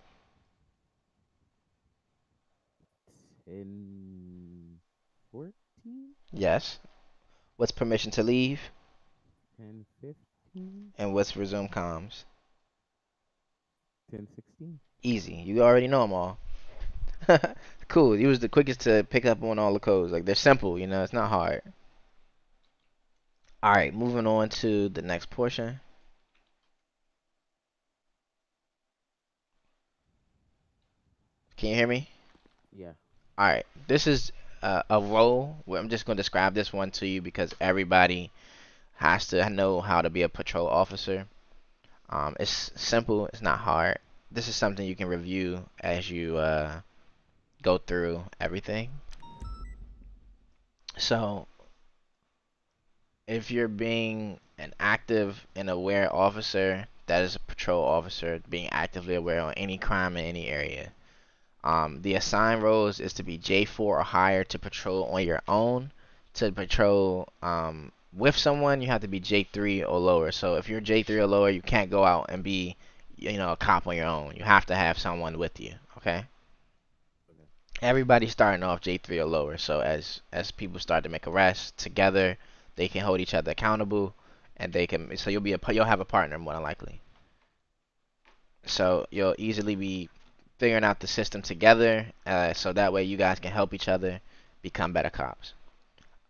Speaker 4: 10-14,
Speaker 1: Yes. What's permission to leave?
Speaker 4: 10-15,
Speaker 1: And what's resume comms?
Speaker 4: 10-16.
Speaker 1: Easy. You already know them all. Cool. You was the quickest to pick up on all the codes. Like they're simple, it's not hard. All right, moving on to the next portion. Can you hear me?
Speaker 4: Yeah.
Speaker 1: All right. This is a role where I'm just going to describe this one to you because everybody has to know how to be a patrol officer. It's simple. It's not hard. This is something you can review as you go through everything. So, if you're being an active and aware officer, that is a patrol officer being actively aware on any crime in any area. The assigned roles is to be J4 or higher to patrol on your own. To patrol with someone, you have to be J3 or lower. So if you're J3 or lower, you can't go out and be, a cop on your own. You have to have someone with you. Okay.
Speaker 4: Okay.
Speaker 1: Everybody's starting off J3 or lower. So as people start to make arrests together, they can hold each other accountable, and they can. So you'll have a partner more than likely. So you'll easily be figuring out the system together, so that way you guys can help each other become better cops.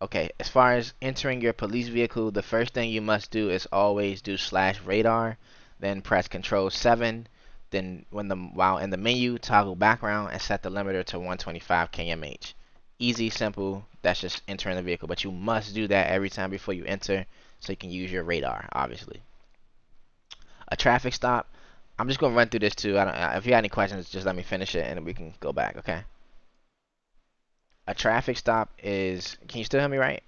Speaker 1: Okay, as far as entering your police vehicle, the first thing you must do is always do slash radar, then press Control 7, then while in the menu, toggle background and set the limiter to 125 kmh. Easy, simple. That's just entering the vehicle, but you must do that every time before you enter, so you can use your radar, obviously. A traffic stop. I'm just gonna run through this too. If you got any questions, just let me finish it and we can go back. Okay. A traffic stop is. Can you still hear me right?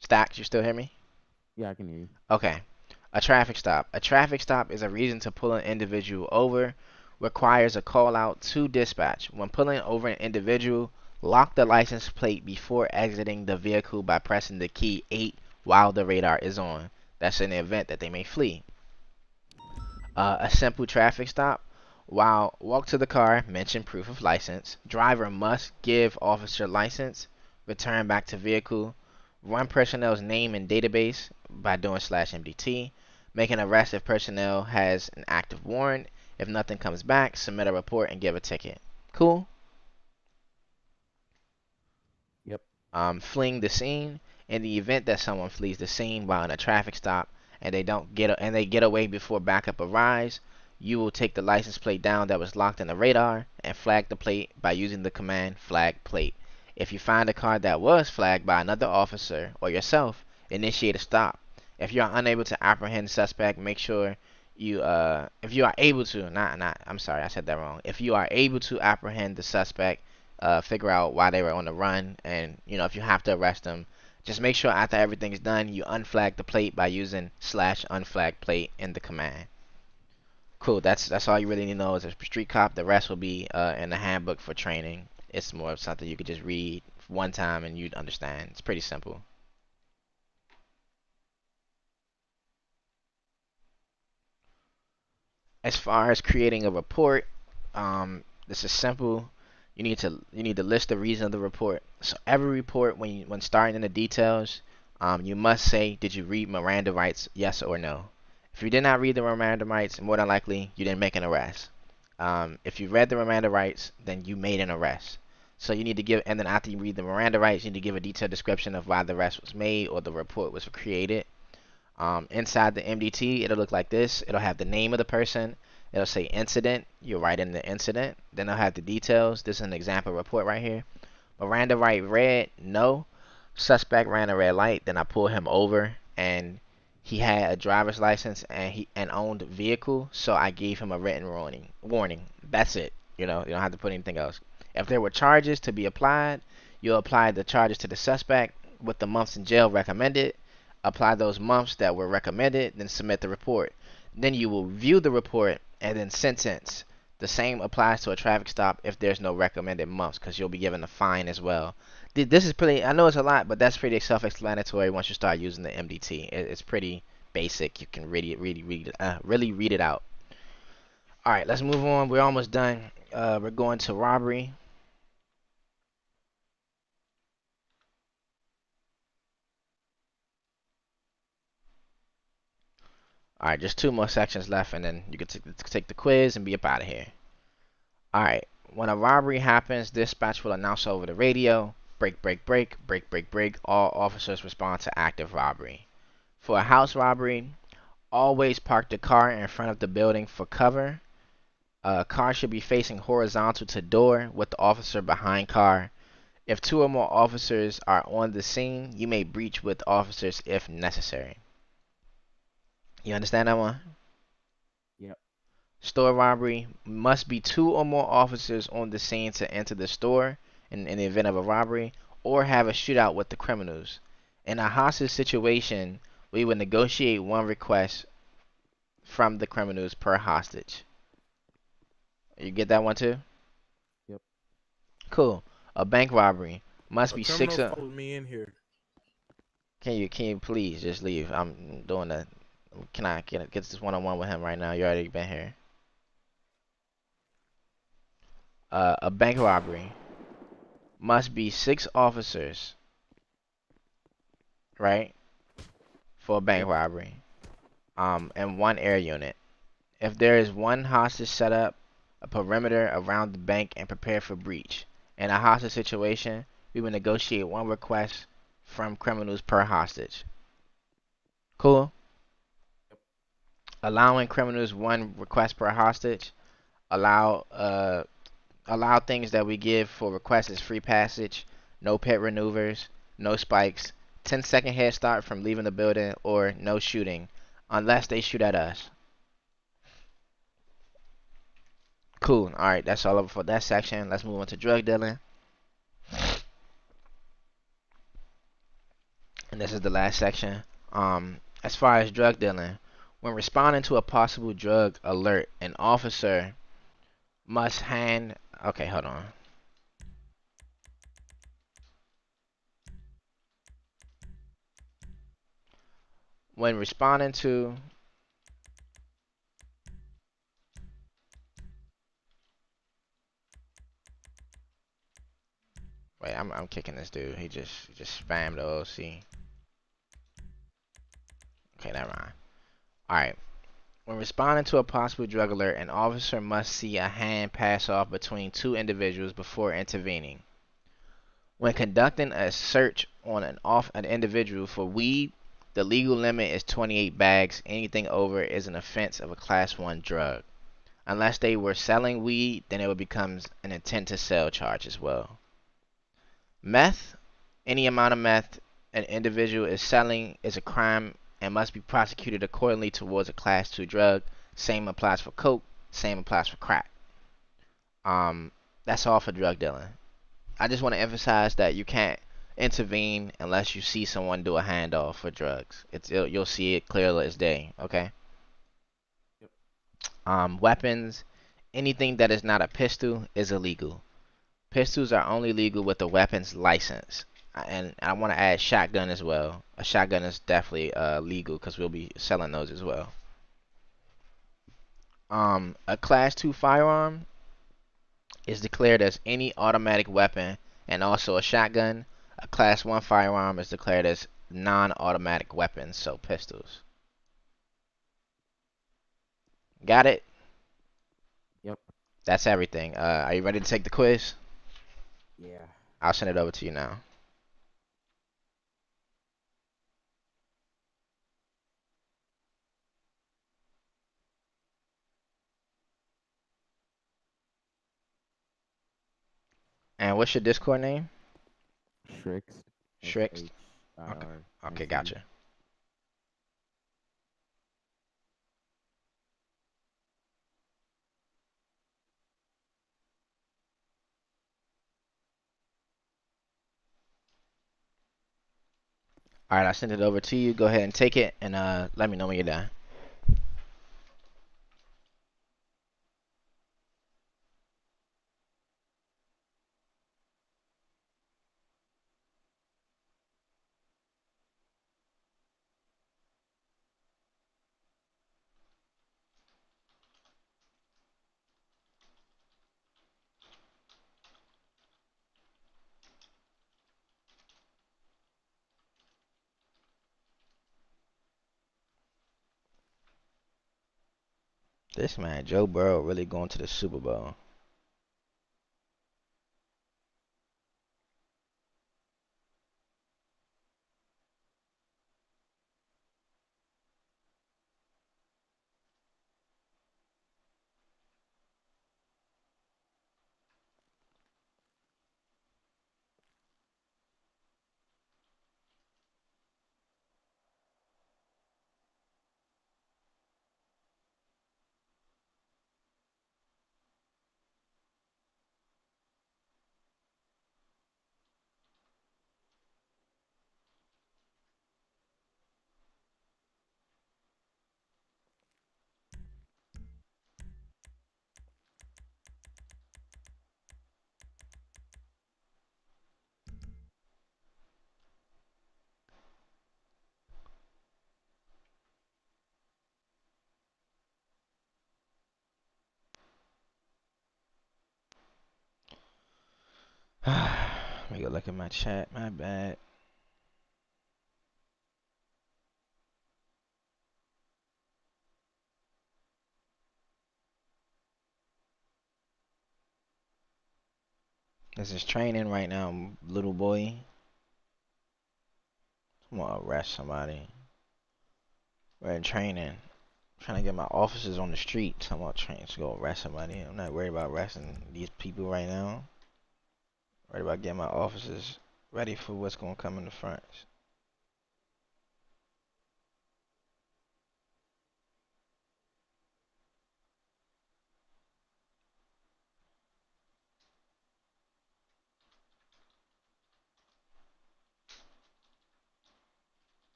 Speaker 1: Stacks, you still hear me?
Speaker 4: Yeah, I can hear you.
Speaker 1: Okay. A traffic stop. A traffic stop is a reason to pull an individual over. Requires a call out to dispatch. When pulling over an individual, lock the license plate before exiting the vehicle by pressing the key 8 while the radar is on. That's in the event that they may flee. A simple traffic stop. While walk to the car, mention proof of license. Driver must give officer license. Return back to vehicle. Run personnel's name in database by doing /MDT. Make an arrest if personnel has an active warrant. If nothing comes back, submit a report and give a ticket. Cool?
Speaker 4: Yep.
Speaker 1: Fleeing the scene. In the event that someone flees the scene while in a traffic stop and they get away before backup arrives, you will take the license plate down that was locked in the radar and flag the plate by using the command flag plate. If you find a car that was flagged by another officer or yourself, initiate a stop. If you are unable to apprehend the suspect, make sure if you are able to, I'm sorry, I said that wrong. If you are able to apprehend the suspect, figure out why they were on the run, and if you have to arrest them, just make sure after everything's done, you unflag the plate by using /unflag plate in the command. Cool. That's all you really need to know is a street cop. The rest will be in the handbook for training. It's more of something you could just read one time and you'd understand. It's pretty simple. As far as creating a report, this is simple. You need to list the reason of the report. So every report, when starting in the details, you must say, did you read Miranda rights, yes or no? If you did not read the Miranda rights, more than likely you didn't make an arrest. If you read the Miranda rights, then you made an arrest. So you need to give, and then after you read the Miranda rights, you need to give a detailed description of why the arrest was made or the report was created. Inside the MDT, it'll look like this. It'll have the name of the person. It'll say incident. You write in the incident. Then it'll have the details. This is an example report right here. Miranda right red, no. Suspect ran a red light. Then I pull him over, and he had a driver's license and owned a vehicle. So I gave him a written warning. That's it. You don't have to put anything else. If there were charges to be applied, you'll apply the charges to the suspect with the months in jail recommended. Apply those months that were recommended, then submit the report. Then you will view the report and then sentence. The same applies to a traffic stop if there's no recommended months, because you'll be given a fine as well. This is pretty, I know it's a lot, but that's pretty self-explanatory once you start using the MDT. It's pretty basic. You can really read it out. All right, let's move on. We're almost done. We're going to robbery. All right, just two more sections left, and then you can take the quiz and be up out of here. All right. When a robbery happens, dispatch will announce over the radio, break, break, break, break, break, break. All officers respond to active robbery. For a house robbery, always park the car in front of the building for cover. Car should be facing horizontal to door with the officer behind car. If two or more officers are on the scene, you may breach with officers if necessary. You understand that one?
Speaker 4: Yep.
Speaker 1: Store robbery must be two or more officers on the scene to enter the store in the event of a robbery or have a shootout with the criminals. In a hostage situation, we would negotiate one request from the criminals per hostage. You get that one too?
Speaker 4: Yep.
Speaker 1: Cool. A bank robbery must
Speaker 3: A
Speaker 1: be
Speaker 3: criminal followed me in here.
Speaker 1: Can you please just leave? I'm doing that. Can I get this one-on-one with him right now? You already been here. A bank robbery must be 6 officers, right? For a bank
Speaker 4: Yep.
Speaker 1: robbery. And 1 air unit. If there is 1 hostage set up, a perimeter around the bank and prepare for breach. In a hostage situation, we will negotiate 1 request from criminals per hostage. Cool? Allowing criminals 1 request per hostage. Allow things that we give for requests is free passage, no pet maneuvers, no spikes, 10-second head start from leaving the building, or no shooting, unless they shoot at us. Cool. Alright, that's all over for that section. Let's move on to drug dealing. And this is the last section. As far as drug dealing, when responding to a possible drug alert, an officer must hand... Okay, hold on. When responding to... Wait, I'm kicking this dude. He just spammed the OC. Okay, never mind. Alright. When responding to a possible drug alert, an officer must see a hand pass off between 2 individuals before intervening. When conducting a search on an individual for weed, the legal limit is 28 bags. Anything over is an offense of a class 1 drug. Unless they were selling weed, then it becomes an intent to sell charge as well. Meth, any amount of meth an individual is selling is a crime and must be prosecuted accordingly towards a class 2 drug. Same applies for coke, same applies for crack. That's all for drug dealing. I just want to emphasize that you can't intervene unless you see someone do a handoff for drugs. You'll see it clearly as day, okay?
Speaker 4: Yep.
Speaker 1: Weapons, anything that is not a pistol is illegal. Pistols are only legal with a weapons license. And I want to add shotgun as well. A shotgun is definitely legal because we'll be selling those as well. A class 2 firearm is declared as any automatic weapon and also a shotgun. A class 1 firearm is declared as non-automatic weapons, so pistols. Got it?
Speaker 4: Yep.
Speaker 1: That's everything. Are you ready to take the quiz?
Speaker 4: Yeah.
Speaker 1: I'll send it over to you now. And what's your Discord name?
Speaker 4: Shrix.
Speaker 1: Shrix? Okay. Okay,
Speaker 4: SHIRNC.
Speaker 1: gotcha. All right, I sent it over to you. Go ahead and take it and let me know when you're done. This man, Joe Burrow, really going to the Super Bowl. Let me go look at my chat. My bad. This is training right now, little boy. I'm gonna arrest somebody. We're in training. I'm trying to get my officers on the street. I'm gonna train to go arrest somebody. I'm not worried about arresting these people right now. I'm worried about getting my officers ready for what's gonna come in the front.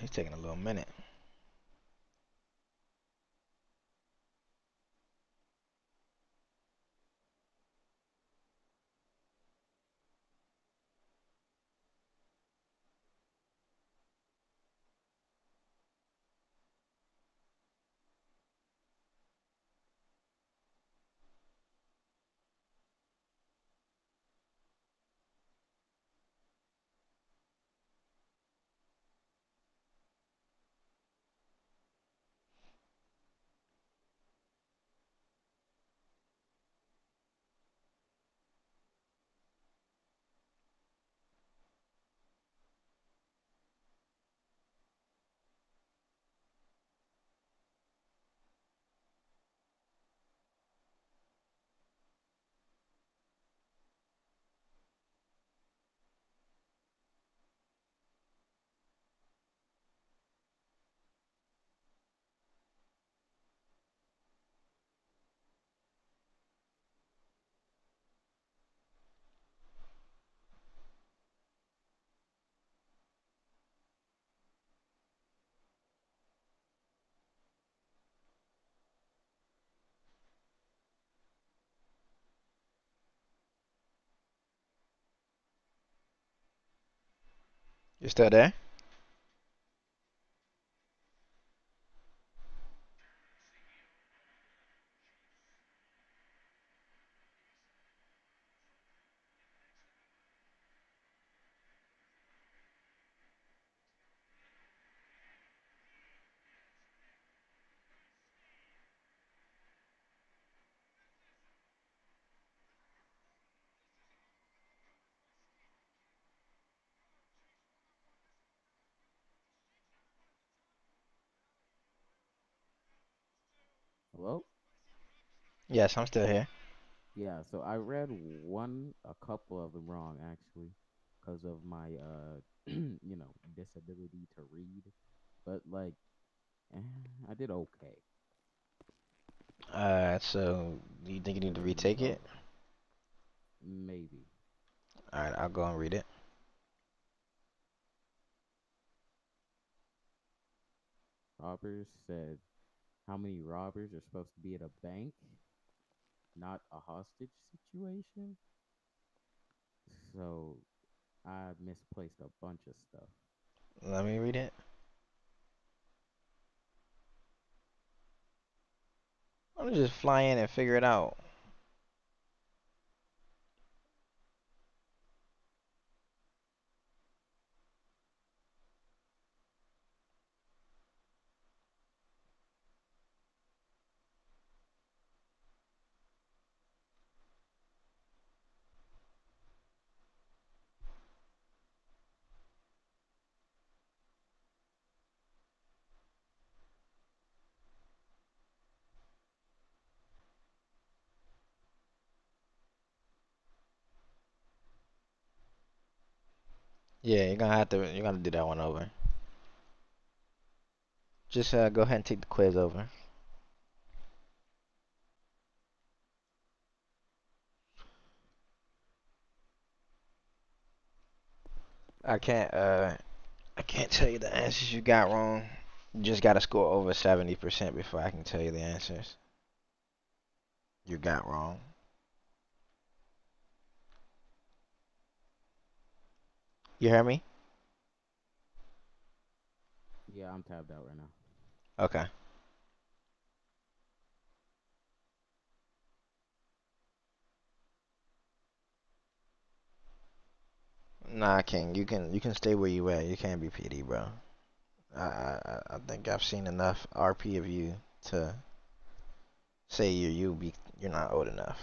Speaker 1: He's taking a little minute. You still there?
Speaker 4: Hello?
Speaker 1: Yes, I'm still here.
Speaker 4: Yeah, so I read a couple of them wrong actually, because of my disability to read. But like, eh, I did okay.
Speaker 1: So do you think you need to
Speaker 4: Wasn't
Speaker 1: retake it?
Speaker 4: tough. Maybe.
Speaker 1: Alright, I'll go and read it.
Speaker 4: Robbers said, how many robbers are supposed to be at a bank? Not a hostage situation? So I misplaced a bunch of stuff.
Speaker 1: Let me read it. I'm gonna just fly in and figure it out. Yeah, you're gonna do that one over. Just go ahead and take the quiz over. I can't uh I can't tell you the answers you got wrong. You just gotta score over 70% before I can tell you the answers you got wrong. You hear me?
Speaker 4: Yeah, I'm tabbed out right now.
Speaker 1: Okay. Nah, King, you can stay where you at. You can't be PD, bro. I think I've seen enough RP of you to say you're not old enough.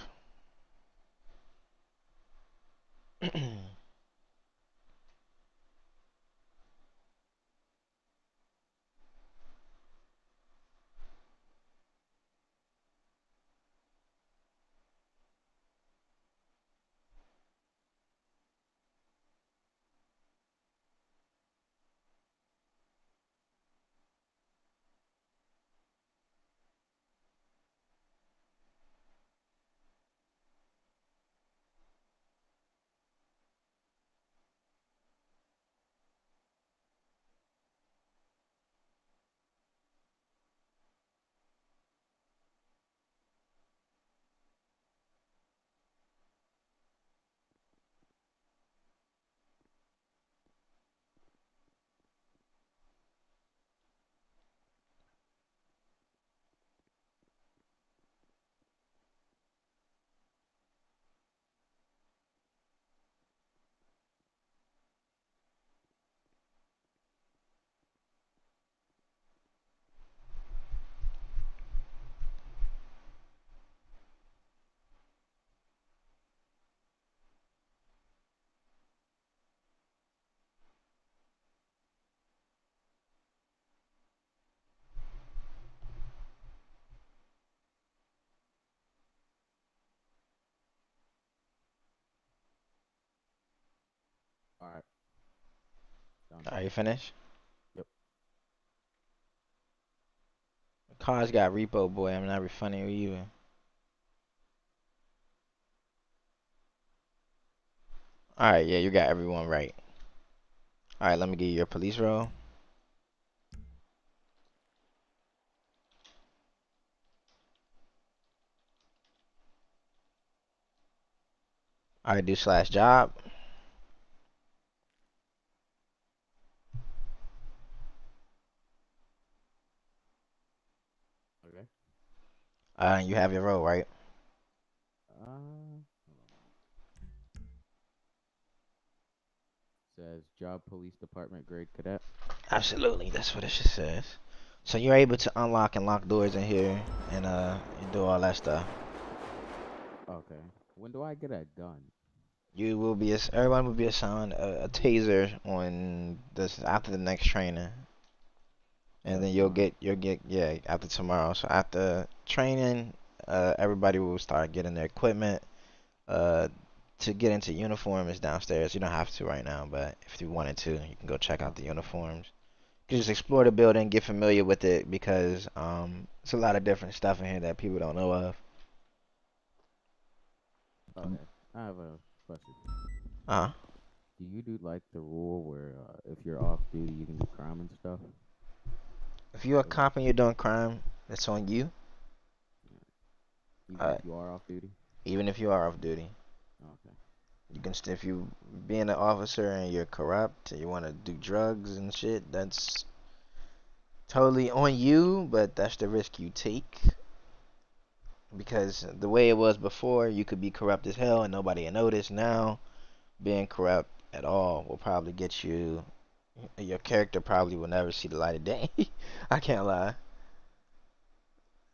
Speaker 1: Are you finished?
Speaker 4: Yep.
Speaker 1: Cars got repo, boy. I'm not refunding you. Alright, yeah, you got everyone right. Alright, let me give you your police roll. Alright, do slash job.
Speaker 4: Okay.
Speaker 1: You have your roll, right?
Speaker 4: Hold on. Says job police department grade cadet.
Speaker 1: Absolutely, that's what it just says. So you're able to unlock and lock doors in here and do all that stuff.
Speaker 4: Okay. When do I get a gun?
Speaker 1: You will be everyone will be assigned a taser on this after the next training. And then
Speaker 4: Tomorrow.
Speaker 1: you'll get yeah after tomorrow. So after training, everybody will start getting their equipment. Uh, to get into uniform is downstairs. You don't have to right now, but if you wanted to, you can go check out the
Speaker 4: Okay.
Speaker 1: uniforms. You can just explore the building, get familiar with it because it's a lot of different stuff in here that people don't know of.
Speaker 4: Okay. I have a question.
Speaker 1: Uh,
Speaker 4: Do you do like the rule where if you're off duty, you can do crime and stuff?
Speaker 1: if you're a
Speaker 4: Is it
Speaker 1: cop and you're doing crime, it's on you.
Speaker 4: even
Speaker 1: Uh,
Speaker 4: if you are off duty?
Speaker 1: even if you are off duty,
Speaker 4: Okay.
Speaker 1: you can if you being an officer and you're corrupt and you want to do drugs and shit, that's totally on you. But that's the risk you take because the way it was before, you could be corrupt as hell and nobody would notice. Now, being corrupt at all will probably get you. Your character probably will never see the light of day. I can't lie.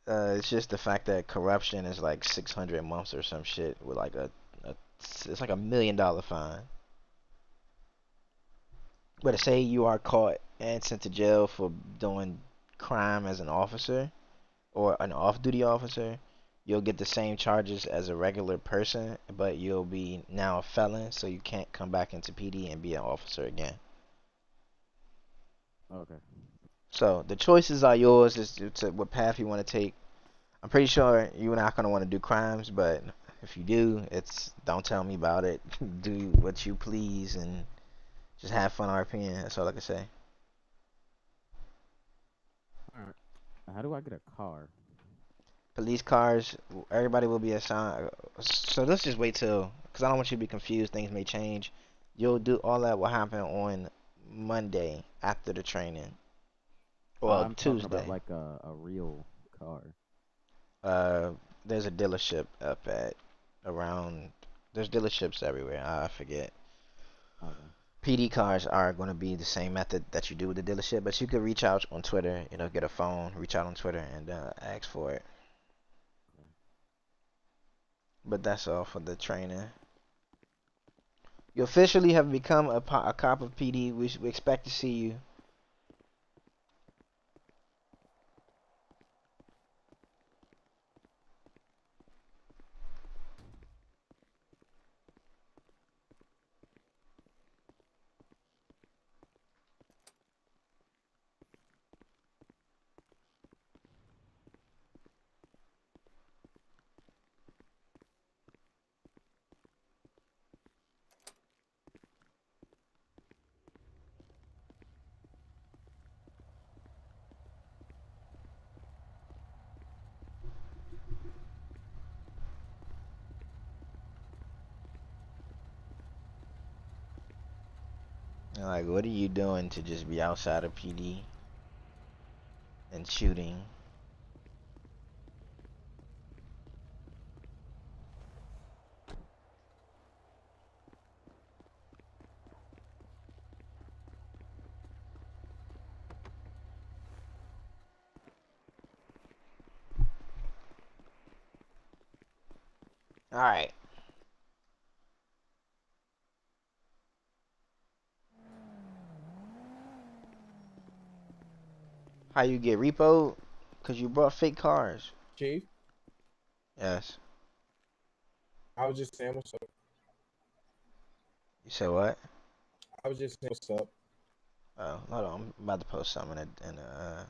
Speaker 1: It's just the fact that corruption is like 600 months or some shit with like a it's like $1 million fine. But to say you are caught and sent to jail for doing crime as an officer or an off-duty officer, you'll get the same charges as a regular person, but you'll be now a felon, so you can't come back into PD and be an officer again.
Speaker 4: Okay.
Speaker 1: So the choices are yours as to what path you want to take. I'm pretty sure you're not gonna want to do crimes, but if you do, it's don't tell me about it. Do what you please and just have fun RPing. That's all I can say.
Speaker 4: All right. How do I get a car?
Speaker 1: Police cars, everybody will be assigned. So let's just wait till, because I don't want you to be confused. Things may change. You'll do all that will happen on Monday after the training. Well,
Speaker 4: I'm talking about
Speaker 1: Tuesday.
Speaker 4: like a real car.
Speaker 1: Uh, there's a dealership up at around. There's dealerships everywhere. I forget.
Speaker 4: Okay.
Speaker 1: PD cars are going to be the same method that you do with the dealership, but you could reach out on Twitter, get a phone, reach out on Twitter, and ask for it.
Speaker 4: Okay.
Speaker 1: But that's all for the training. You officially have become a cop of PD. We expect to see you. Like, what are you doing to just be outside of PD and shooting? All right. How you get repoed? Cause you brought fake cars.
Speaker 3: Chief,
Speaker 1: Yes.
Speaker 3: I was just saying what's up.
Speaker 1: You said what?
Speaker 3: I was just saying what's up.
Speaker 1: Hold on, I'm about to post something in the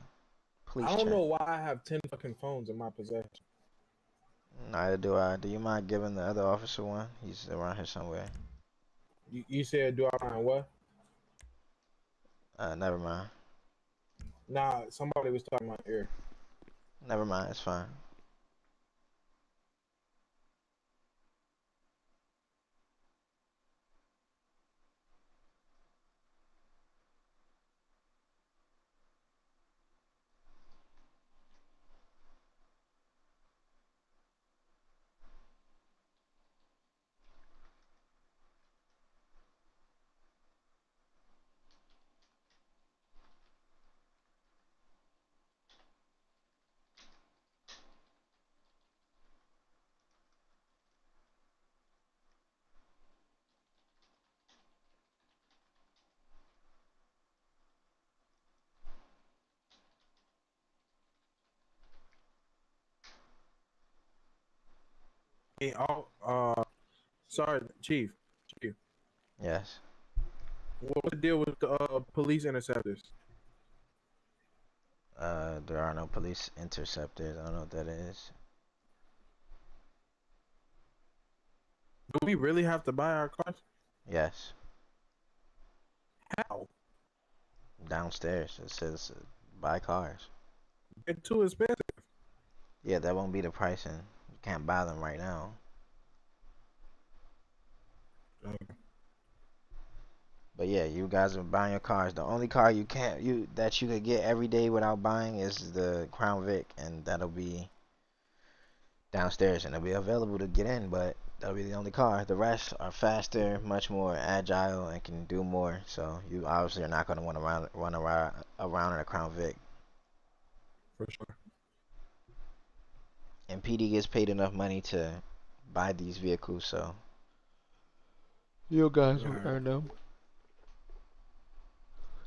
Speaker 1: police
Speaker 3: I don't
Speaker 1: chat.
Speaker 3: know why I have 10 fucking phones in my possession.
Speaker 1: Neither do I. Do you mind giving the other officer one? He's around here somewhere.
Speaker 3: You said, do I mind what?
Speaker 1: Never mind.
Speaker 3: Nah, somebody was talking about ear.
Speaker 1: Never mind. It's fine.
Speaker 3: Hey, sorry, Chief. Chief,
Speaker 1: Yes.
Speaker 3: what's the deal with the police interceptors?
Speaker 1: There are no police interceptors. I don't know what that is.
Speaker 3: Do we really have to buy our cars?
Speaker 1: Yes.
Speaker 3: How?
Speaker 1: Downstairs it says buy cars.
Speaker 3: They're too expensive.
Speaker 1: Yeah, that won't be the pricing. You can't buy them right now. But yeah, you guys are buying your cars. The only car you could get every day without buying is the Crown Vic, and that'll be downstairs and it'll be available to get in, but that'll be the only car. The rest are faster, much more agile, and can do more. So you obviously are not going to want to run around in a Crown Vic.
Speaker 3: For sure.
Speaker 1: And PD gets paid enough money to buy these vehicles, so you guys will earn them.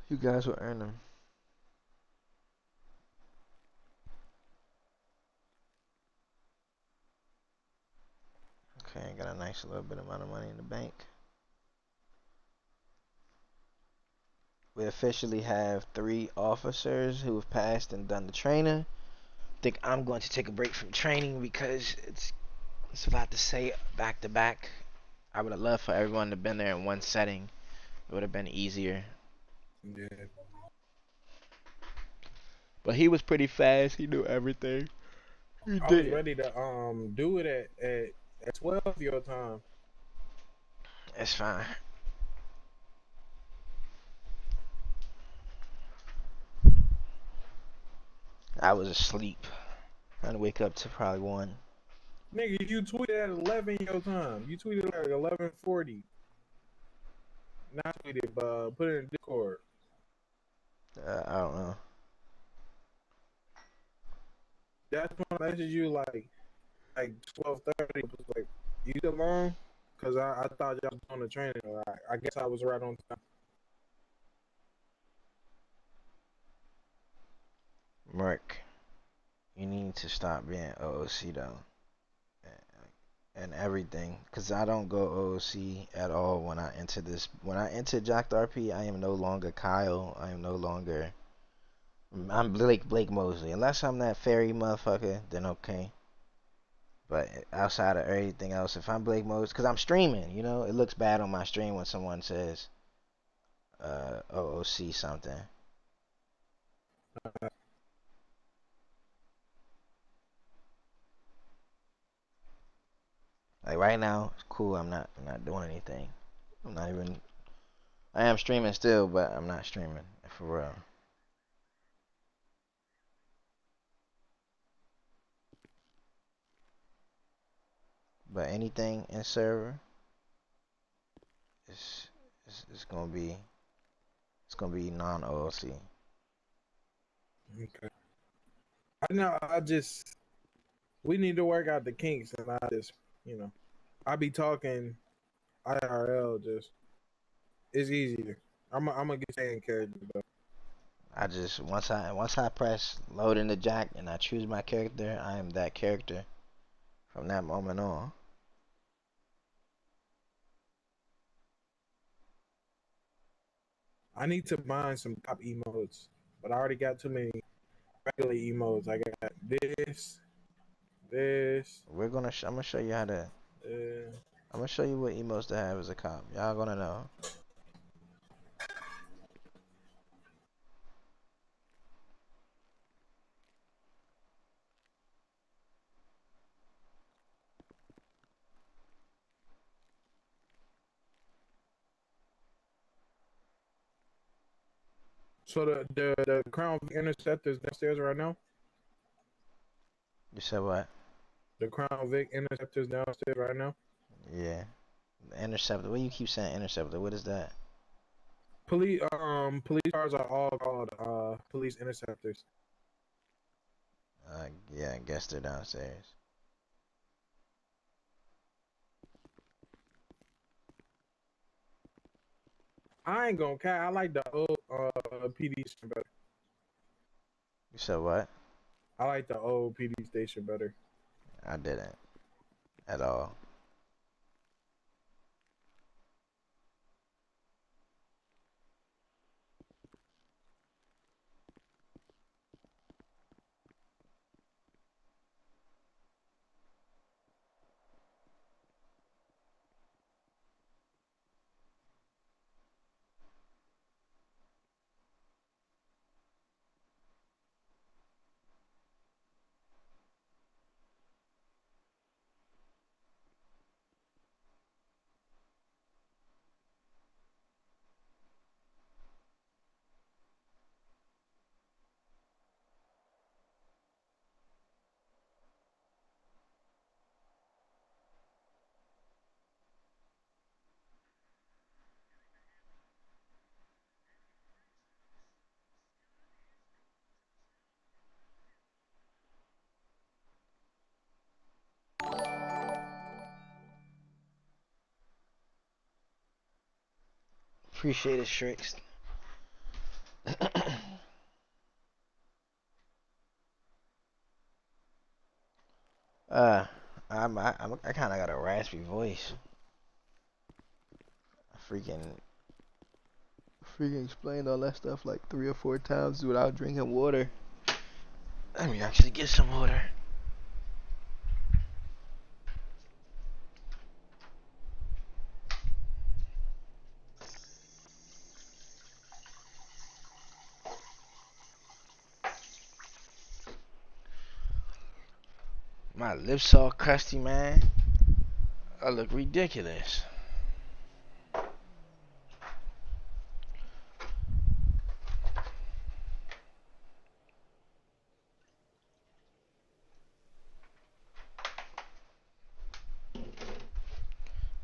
Speaker 1: You guys will earn them. Okay, got a nice little bit amount of money in the bank. We officially have 3 officers who have passed and done the training. I think I'm going to take a break from training because it's a lot to say back to back. I would have loved for everyone to have been there in one setting. It would have been easier.
Speaker 3: Yeah.
Speaker 1: But he was pretty fast. He knew everything. He
Speaker 3: I was
Speaker 1: did.
Speaker 3: ready to do it at 12 your time.
Speaker 1: It's fine. I was asleep. I had to wake up to probably 1.
Speaker 3: Nigga, you tweeted at 11 your time. You tweeted like 11:40. Not tweeted, but put it in Discord.
Speaker 1: I don't know.
Speaker 3: That's when I messaged you like 12:30. Was like, you still on? Cause I thought y'all was on the training. I guess I was right on time.
Speaker 1: Merc, you need to stop being OOC though. And everything, cause I don't go OOC at all when I enter this. When I enter JackedRP, I am no longer Kyle. I am no longer. I'm Blake Mosley. Unless I'm that fairy motherfucker, then okay. But outside of everything else, if I'm Blake Mosley, cause I'm streaming, you know, it looks bad on my stream when someone says OOC something. Like right now, it's cool. I'm not doing anything. I'm not even. I am streaming still, but I'm not streaming for real. But anything in server is it's gonna be non OLC.
Speaker 3: Okay. I know. We need to work out the kinks, and I be talking IRL. It's easier. I'm gonna get saying character though.
Speaker 1: I just once I press load in the jack and I choose my character, I am that character from that moment on.
Speaker 3: I need to mine some cop emotes, but I already got too many regular emotes. I got this.
Speaker 1: I'm gonna show you how to.
Speaker 3: Uh,
Speaker 1: I'm gonna show you what emotes to have as a cop. Y'all gonna know.
Speaker 3: so the Crown Interceptor is downstairs right now.
Speaker 1: You said what?
Speaker 3: The Crown Vic Interceptor is downstairs right now.
Speaker 1: Yeah. The interceptor. What you keep saying interceptor? What is that?
Speaker 3: Police cars are all called police interceptors.
Speaker 1: Yeah, I guess they're downstairs.
Speaker 3: I ain't gonna care. I like the old PD station better.
Speaker 1: You said what?
Speaker 3: I like the old PD station better.
Speaker 1: I didn't at all. Appreciate it, Shrix. uh, I kind of got a raspy voice. I freaking explained all that stuff like 3 or 4 times without drinking water. Let me actually get some water. My lips all crusty, man. I look ridiculous.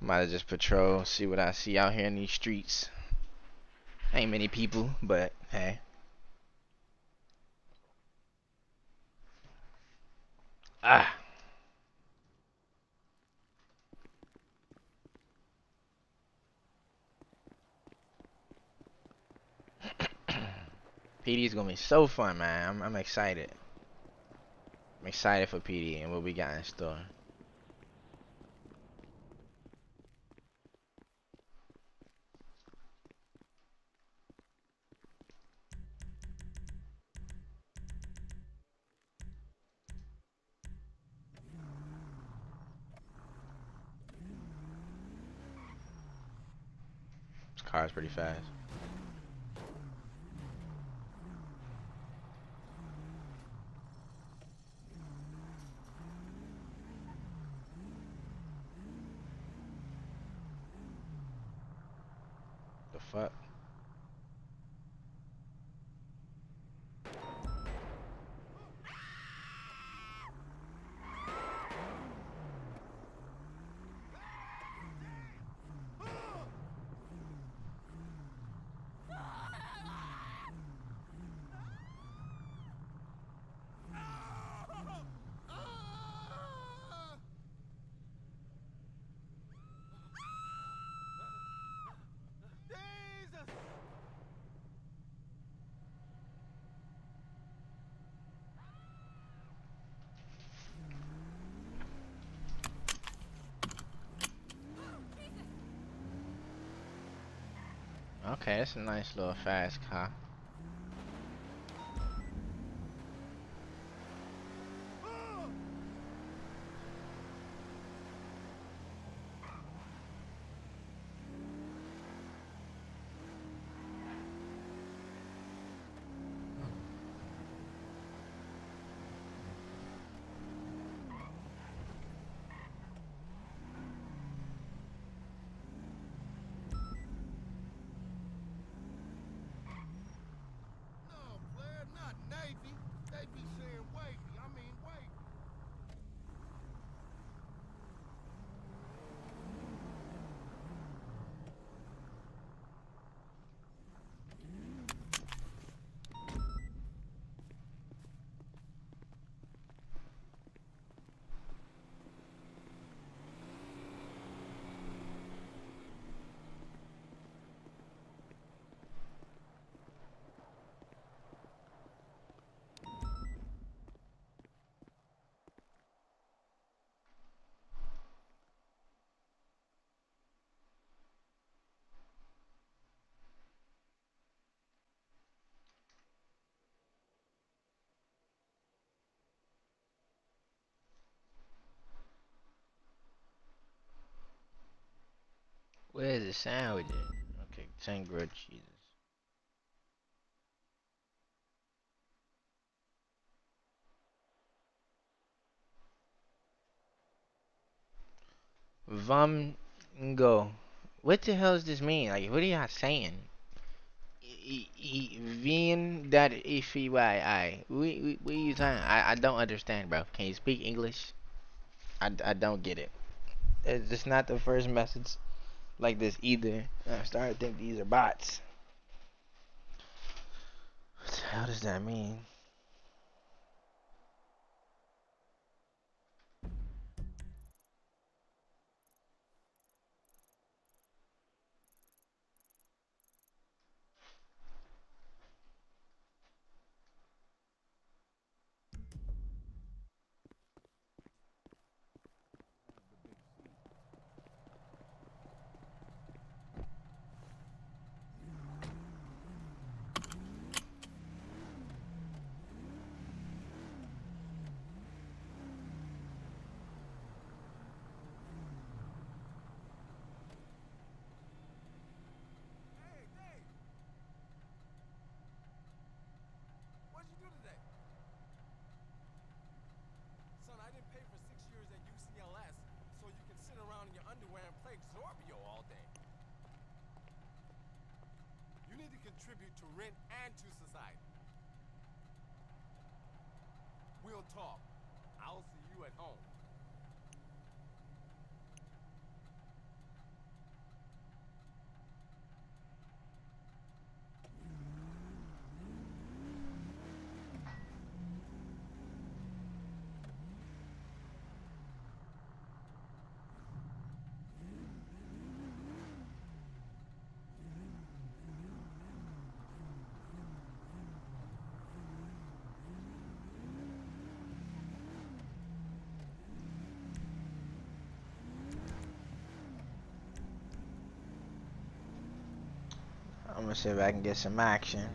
Speaker 1: Might have just patrol, see what I see out here in these streets. Ain't many people, but hey. Ah. PD is gonna be so fun, man. I'm excited. I'm excited for PD and what we got in store. This car's pretty fast. The fuck? Okay, it's a nice little fast car.
Speaker 5: No, player, not Navy. They be saying wavy. I mean wavy.
Speaker 1: Where's the sandwich at? Okay, 10 grilled cheeses. Vumgo. What the hell does this mean? Like, what are y'all saying? Vin that EFYI. What are you saying? I don't understand, bro. Can you speak English? I don't get it. It's just not the first message like this either. I'm starting to think these are bots. What the hell does that mean?
Speaker 5: Hey, Dave. What'd you do today? Son, I didn't pay for 6 years at UCLS so you can sit around in your underwear and play Zorbio all day. You need to contribute to rent and to society. We'll talk. I'll see you at home.
Speaker 1: I'm gonna see if I can get some action.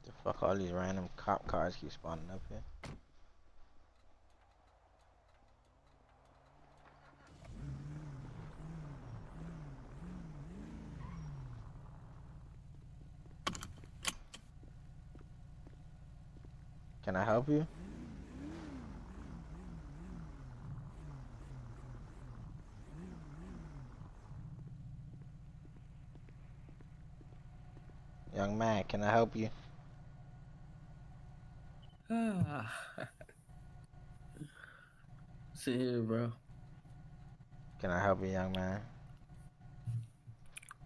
Speaker 1: The fuck all these random cop cars keep spawning up here? Can I help you? Can I help you?
Speaker 6: Sit here, bro.
Speaker 1: Can I help you, young man?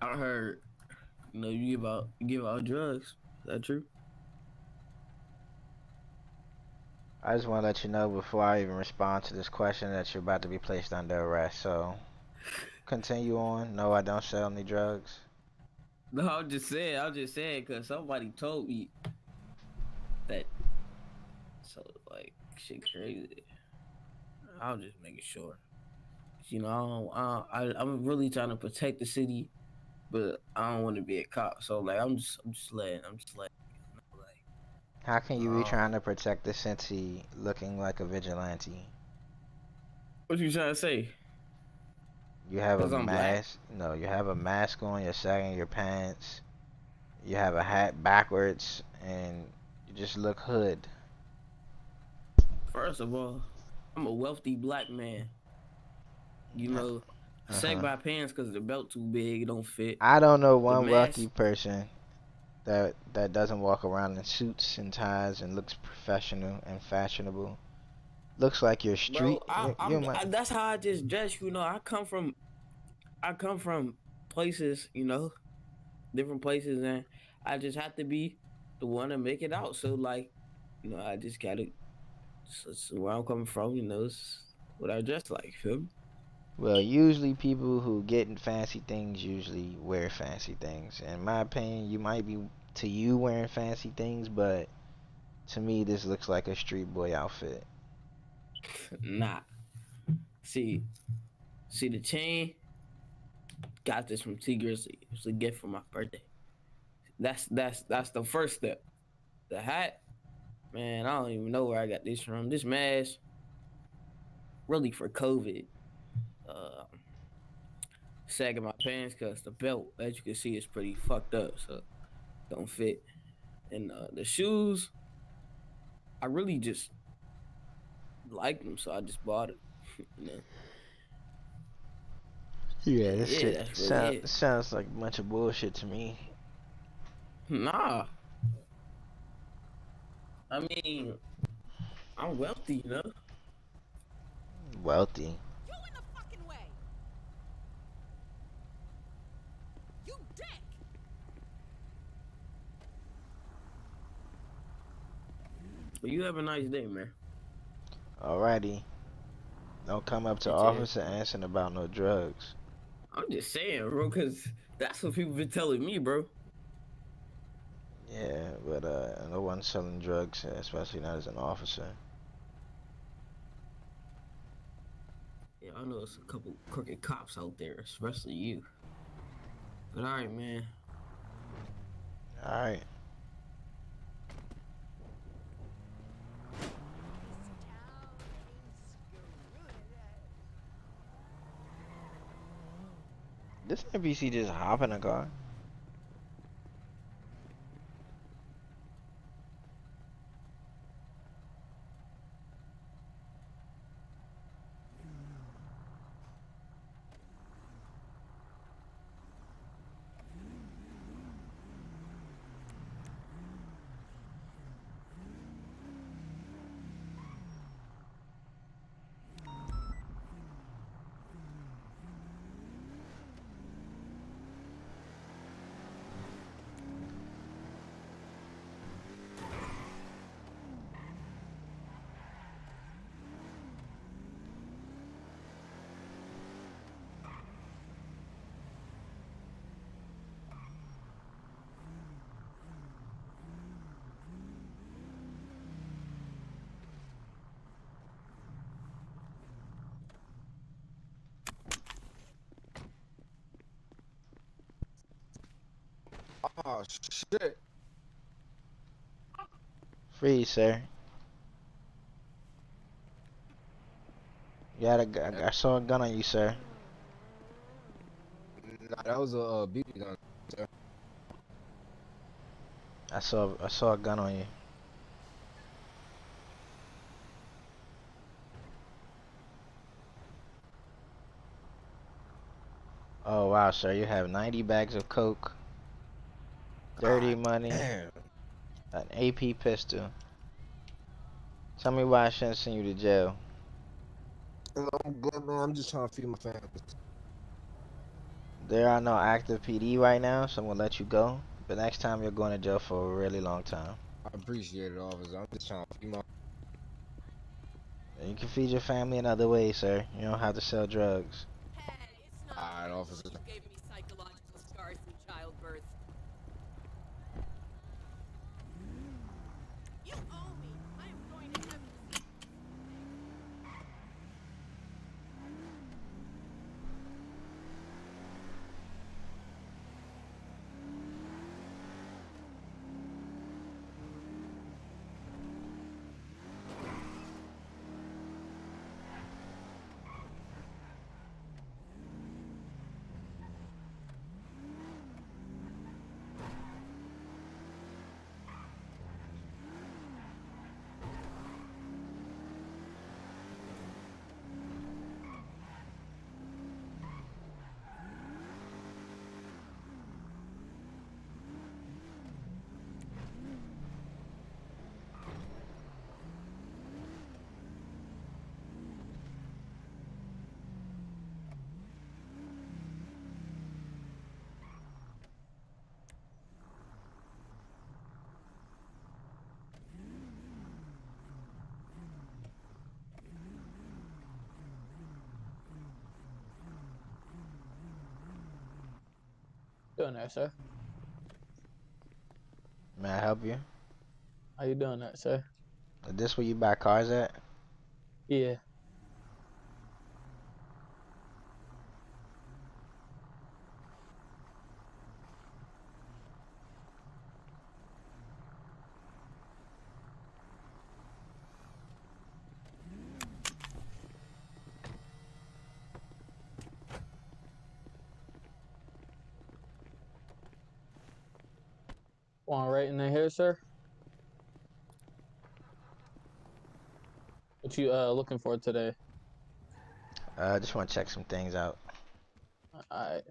Speaker 6: I heard, you give out drugs. Is that true?
Speaker 1: I just want to let you know before I even respond to this question that you're about to be placed under arrest. So continue on. No, I don't sell any drugs.
Speaker 6: No, I'm just saying, cause somebody told me that. So like, shit crazy. I'm just making sure. I'm really trying to protect the city, but I don't want to be a cop. So like, I'm just letting, like,
Speaker 1: How can you be
Speaker 6: um,
Speaker 1: trying to protect the city looking like a vigilante?
Speaker 6: what you trying to say?
Speaker 1: You have a
Speaker 6: Cause I'm black.
Speaker 1: mask. No, you have a mask on. You're sagging your pants. You have a hat backwards, and you just look hood.
Speaker 6: First of all, I'm a wealthy black man. I sag
Speaker 1: Uh-huh.
Speaker 6: my pants because the belt too big, it don't fit.
Speaker 1: I don't know
Speaker 6: The
Speaker 1: one wealthy
Speaker 6: mask,
Speaker 1: person that doesn't walk around in suits and ties and looks professional and fashionable. Looks like you're
Speaker 6: bro.
Speaker 1: street. You're my.
Speaker 6: That's how I just dress. I come from places, different places, and I just have to be the one to make it out. So like, I just gotta. So where I'm coming from, it's what I dress like. Feel me?
Speaker 1: Well, usually people who get in fancy things usually wear fancy things. In my opinion, you might be to you wearing fancy things, but to me this looks like a street boy outfit.
Speaker 6: Nah. See, the chain. Got this from T Grizzly. It was a gift for my birthday. That's the first step. The hat, man, I don't even know where I got this from. This mask, really for COVID. Uh, Sagging my pants because the belt, as you can see, is pretty fucked up, so don't fit. And the shoes, I really just liked them, so I just bought it. you know.
Speaker 1: Yeah,
Speaker 6: And
Speaker 1: this
Speaker 6: yeah,
Speaker 1: shit
Speaker 6: that's really it.
Speaker 1: sounds like a bunch of bullshit to me.
Speaker 6: Nah, I mean, I'm wealthy,
Speaker 1: Wealthy.
Speaker 5: You in the fucking way. You dick.
Speaker 6: But you have a nice day, man.
Speaker 1: Alrighty. Don't come up to
Speaker 6: You too.
Speaker 1: officer asking about no drugs.
Speaker 6: I'm just saying, bro, because that's what people been telling me, bro.
Speaker 1: Yeah, but no one's selling drugs, especially not as an officer.
Speaker 6: Yeah, I know it's a couple crooked cops out there, especially you. But all right, man.
Speaker 1: Alright. This NPC just hop in a car.
Speaker 2: Oh shit.
Speaker 1: Freeze, sir. I saw a gun on you, sir.
Speaker 2: Nah, that was a BB gun, sir.
Speaker 1: I saw a gun on you. Oh wow, sir, you have 90 bags of coke. Dirty
Speaker 3: God
Speaker 1: money.
Speaker 3: damn.
Speaker 1: An AP pistol. Tell me why I shouldn't send you to jail.
Speaker 3: I'm good, man. I'm just trying to feed my family.
Speaker 1: There are no active PD right now, so I'm gonna let you go. But next time you're going to jail for a really long time.
Speaker 3: I appreciate it, officer. I'm just trying to feed my.
Speaker 1: And you can feed your family in other ways, sir. You don't have to sell drugs.
Speaker 7: Hey, it's not
Speaker 3: Alright,
Speaker 7: illegal.
Speaker 3: officer.
Speaker 7: You gave me psychological scars from childbirth. You owe me. I am going to have you.
Speaker 8: Doing that, sir?
Speaker 1: May I help you?
Speaker 8: How you doing that, sir?
Speaker 1: Is this where you buy cars at?
Speaker 8: Yeah. Want right in the here, sir? What you looking for today?
Speaker 1: I just want to check some things out.
Speaker 8: Alright.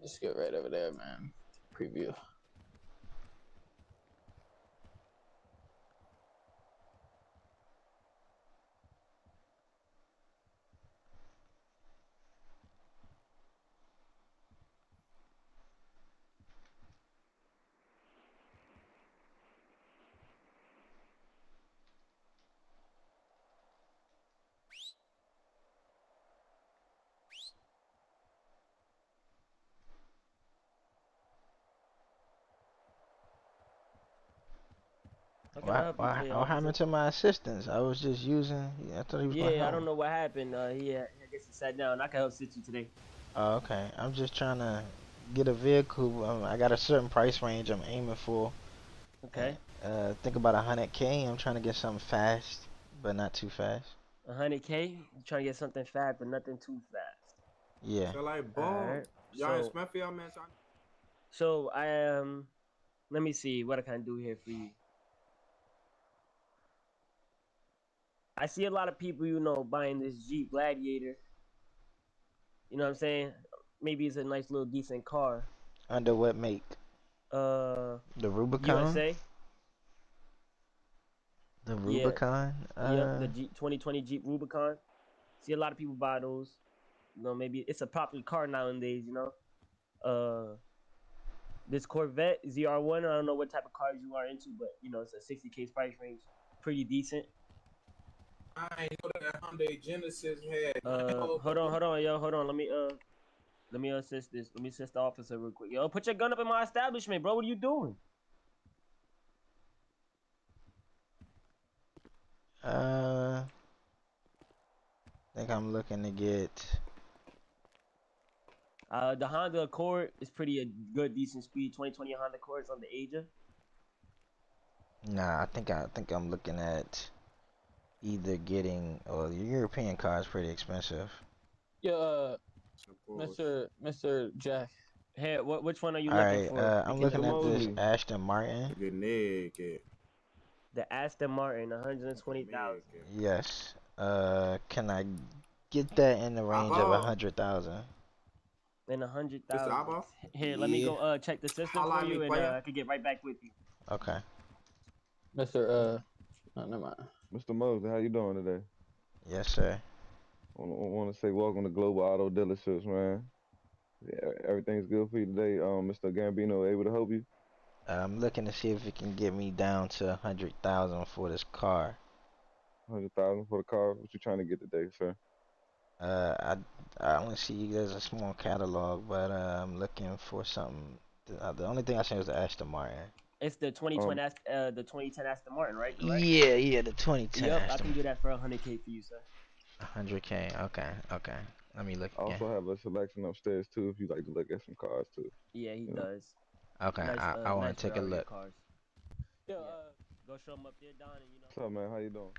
Speaker 8: Just get right over there, man. Preview.
Speaker 9: How can I help you today,
Speaker 1: What
Speaker 9: officer?
Speaker 1: happened to my assistants? I was just using. I thought he was gonna
Speaker 9: Yeah, I
Speaker 1: help
Speaker 9: don't
Speaker 1: me.
Speaker 9: know what happened. I guess he sat down. I can help sit you today.
Speaker 1: Oh, okay. I'm just trying to get a vehicle. I got a certain price range I'm aiming for.
Speaker 9: Okay.
Speaker 1: Think about 100K. I'm trying to get something fast, but not too fast.
Speaker 9: 100K. You trying to get something fast, but nothing too fast.
Speaker 1: Yeah.
Speaker 3: So like
Speaker 9: All
Speaker 3: ball.
Speaker 9: right.
Speaker 3: Y'all in Smithfield, man.
Speaker 9: So I let me see what I can do here for you. I see a lot of people, buying this Jeep Gladiator. You know what I'm saying? Maybe it's a nice little decent car.
Speaker 1: Under what make?
Speaker 9: Uh,
Speaker 1: The Rubicon?
Speaker 9: USA.
Speaker 1: The
Speaker 9: Yeah.
Speaker 1: Rubicon?
Speaker 9: Yep. The Jeep 2020 Jeep Rubicon. See a lot of people buy those. Maybe it's a popular car nowadays. This Corvette ZR1. I don't know what type of cars you are into, but it's a 60K price range, pretty decent.
Speaker 3: I ain't know that Hyundai Genesis had.
Speaker 9: Hold on, yo, hold on. Let me assist this. Let me assist the officer real quick. Yo, put your gun up in my establishment, bro. What are you doing?
Speaker 1: I think I'm looking to get.
Speaker 9: The Honda Accord is pretty a good, decent speed. 2020 Honda Accord is on the Asia.
Speaker 1: Nah, I think I'm looking at either getting. Well, the European car is pretty expensive.
Speaker 8: Yeah, Mr. Jack.
Speaker 9: Hey, which one are you
Speaker 1: All
Speaker 9: looking
Speaker 1: right,
Speaker 9: for?
Speaker 1: I'm
Speaker 9: Because
Speaker 1: looking at this Aston Martin.
Speaker 3: Good nigga.
Speaker 9: the Aston Martin, 120,000.
Speaker 1: Yes. Can I get that in the range of 100,000?
Speaker 9: and 100,000.
Speaker 10: Eyeball?
Speaker 9: Here, let me
Speaker 6: Yeah.
Speaker 9: go check the system
Speaker 10: Holla
Speaker 9: for
Speaker 10: at me,
Speaker 9: you, and
Speaker 10: player.
Speaker 9: I could get right back with you.
Speaker 1: Okay.
Speaker 8: Mr. No, never mind.
Speaker 11: Mr. Mosley, how you doing today?
Speaker 1: Yes, sir.
Speaker 11: I want to say welcome to Global Auto Dealerships, man. Yeah, everything's good for you today. Mr. Gambino able to help you?
Speaker 1: I'm looking to see if it can get me down to 100,000 for this car.
Speaker 11: 100,000 for the car. What you trying to get today, sir?
Speaker 1: I only see there's a small catalog, but I'm looking for something. The only thing I see is the Aston Martin.
Speaker 9: It's the 2020 the 2010 Aston Martin, right? Correct.
Speaker 1: Yeah, the 2010
Speaker 9: Yep, I
Speaker 1: Aston
Speaker 9: can do that for 100K for you, sir.
Speaker 1: 100K. Okay. Let me look
Speaker 11: I
Speaker 1: again.
Speaker 11: also have a selection upstairs too if you'd like to look at some cars too.
Speaker 9: Yeah, he
Speaker 11: You know.
Speaker 9: does.
Speaker 1: Okay,
Speaker 9: Nice,
Speaker 1: I want
Speaker 9: nice
Speaker 1: to take a
Speaker 9: variety of
Speaker 1: look.
Speaker 9: cars. Yeah, go show him up there, Don, and
Speaker 11: What's up, man? How you doing?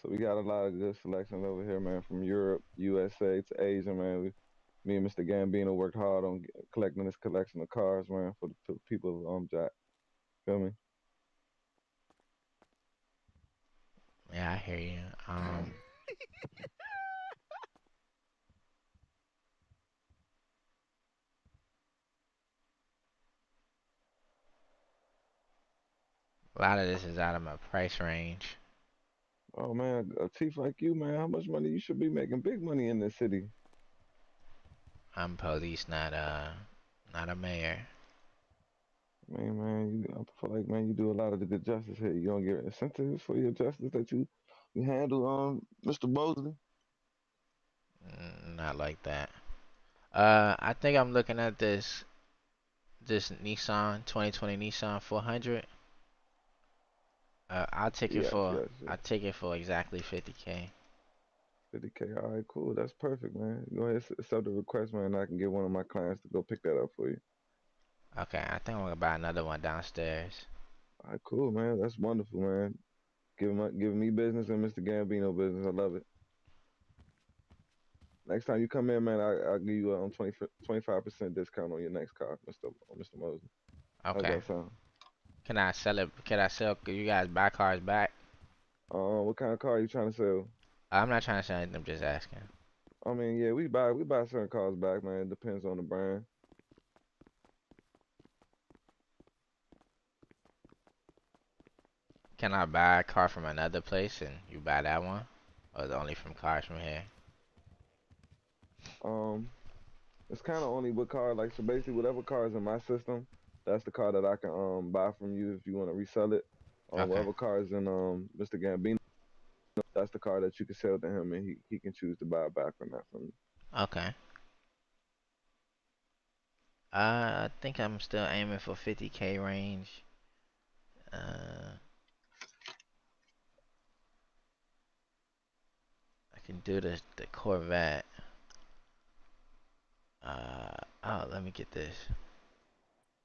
Speaker 11: So we got a lot of good selections over here, man, from Europe, USA to Asia, man. Me and Mr. Gambino worked hard on collecting this collection of cars, man, for the people of Jack. Feel me?
Speaker 1: Yeah, I hear you. A lot of this is out of my price range.
Speaker 11: Oh man, a chief like you, man, how much money you should be making? Big money in this city.
Speaker 1: I'm police, not a mayor.
Speaker 11: I feel like, man, you do a lot of the good justice here. You don't get incentives for your justice that you handle, Mr. Mosley.
Speaker 1: Not like that. I think I'm looking at this Nissan 2020 Nissan 400. I'll take it
Speaker 11: Yes,
Speaker 1: for
Speaker 11: yes, yes.
Speaker 1: I take it for exactly 50K.
Speaker 11: 50K. All right, cool. That's perfect, man. Go ahead, accept the request, man. And I can get one of my clients to go pick that up for you.
Speaker 1: Okay, I think I'm gonna buy another one downstairs.
Speaker 11: All right, cool, man. That's wonderful, man. Giving me business and Mr. Gambino business. I love it. Next time you come in, man, I'll give you a 25% discount on your next car, Mr. Mosley. How's
Speaker 1: Okay.
Speaker 11: that sound?
Speaker 1: Can I sell it? Can I sell? You guys buy cars back?
Speaker 11: What kind of car are you trying to sell?
Speaker 1: I'm not trying to sell anything. I'm just asking.
Speaker 11: I mean, yeah, we buy certain cars back, man. It depends on the brand.
Speaker 1: Can I buy a car from another place and you buy that one, or is it only from cars from here?
Speaker 11: It's kind of only what car, like, so basically whatever car is in my system, that's the car that I can buy from you if you want to resell it.
Speaker 1: Okay.
Speaker 11: Whatever car is in Mr. Gambino, that's the car that you can sell to him, and he can choose to buy it back from that from you.
Speaker 1: Okay. I think I'm still aiming for 50K range. I can do the Corvette. Oh, let me get this.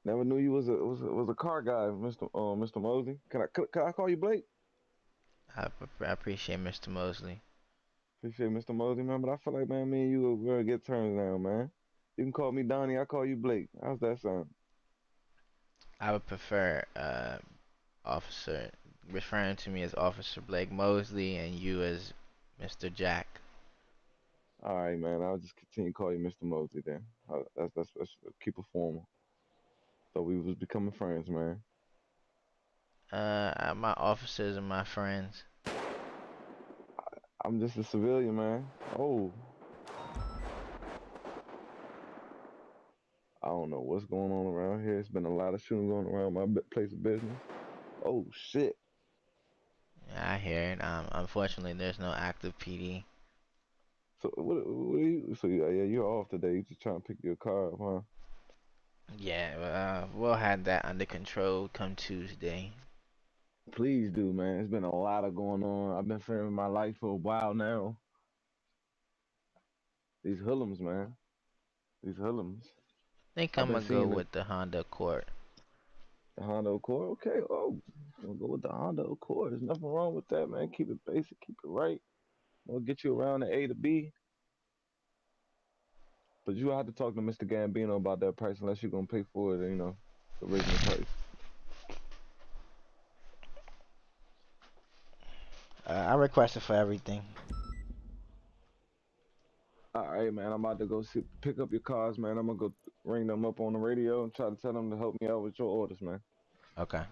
Speaker 11: Never knew you was a car guy, Mr. Mosley. Can I call you Blake?
Speaker 1: I appreciate Mr. Mosley.
Speaker 11: Appreciate Mr. Mosley, man. But I feel like, man, me and you are gonna get turns now, man. You can call me Donnie. I call you Blake. How's that sound?
Speaker 1: I would prefer officer referring to me as Officer Blake Mosley and you as Mr. Jack.
Speaker 11: All right, man. I'll just continue to call you Mr. Mosley then. That's keep it formal. So we was becoming friends, man.
Speaker 1: My officers and my friends.
Speaker 11: I'm just a civilian, man. Oh, I don't know what's going on around here. It's been a lot of shooting going around my place of business. Oh shit.
Speaker 1: Yeah, I hear it. Unfortunately, there's no active PD.
Speaker 11: So what are you? So yeah, you're off today. You just trying to pick your car up, huh?
Speaker 1: Yeah, we'll have that under control come Tuesday.
Speaker 11: Please do, man. It's been a lot of going on. I've been fearing my life for a while now. These hoodlums, man. These hoodlums.
Speaker 1: Think
Speaker 11: I've
Speaker 1: I'm
Speaker 11: been
Speaker 1: gonna go
Speaker 11: seeing
Speaker 1: with the Honda Accord.
Speaker 11: the Honda Accord. Okay, oh, we'll go with the Honda Accord. There's nothing wrong with that, man. Keep it basic, keep it right. We'll get you around the A to B. But you have to talk to Mr. Gambino about that price unless you're gonna pay for it, the original price.
Speaker 1: I requested for everything.
Speaker 11: All right, man. I'm about to go pick up your cars, man. I'm gonna go ring them up on the radio and try to tell them to help me out with your orders, man.
Speaker 1: Okay.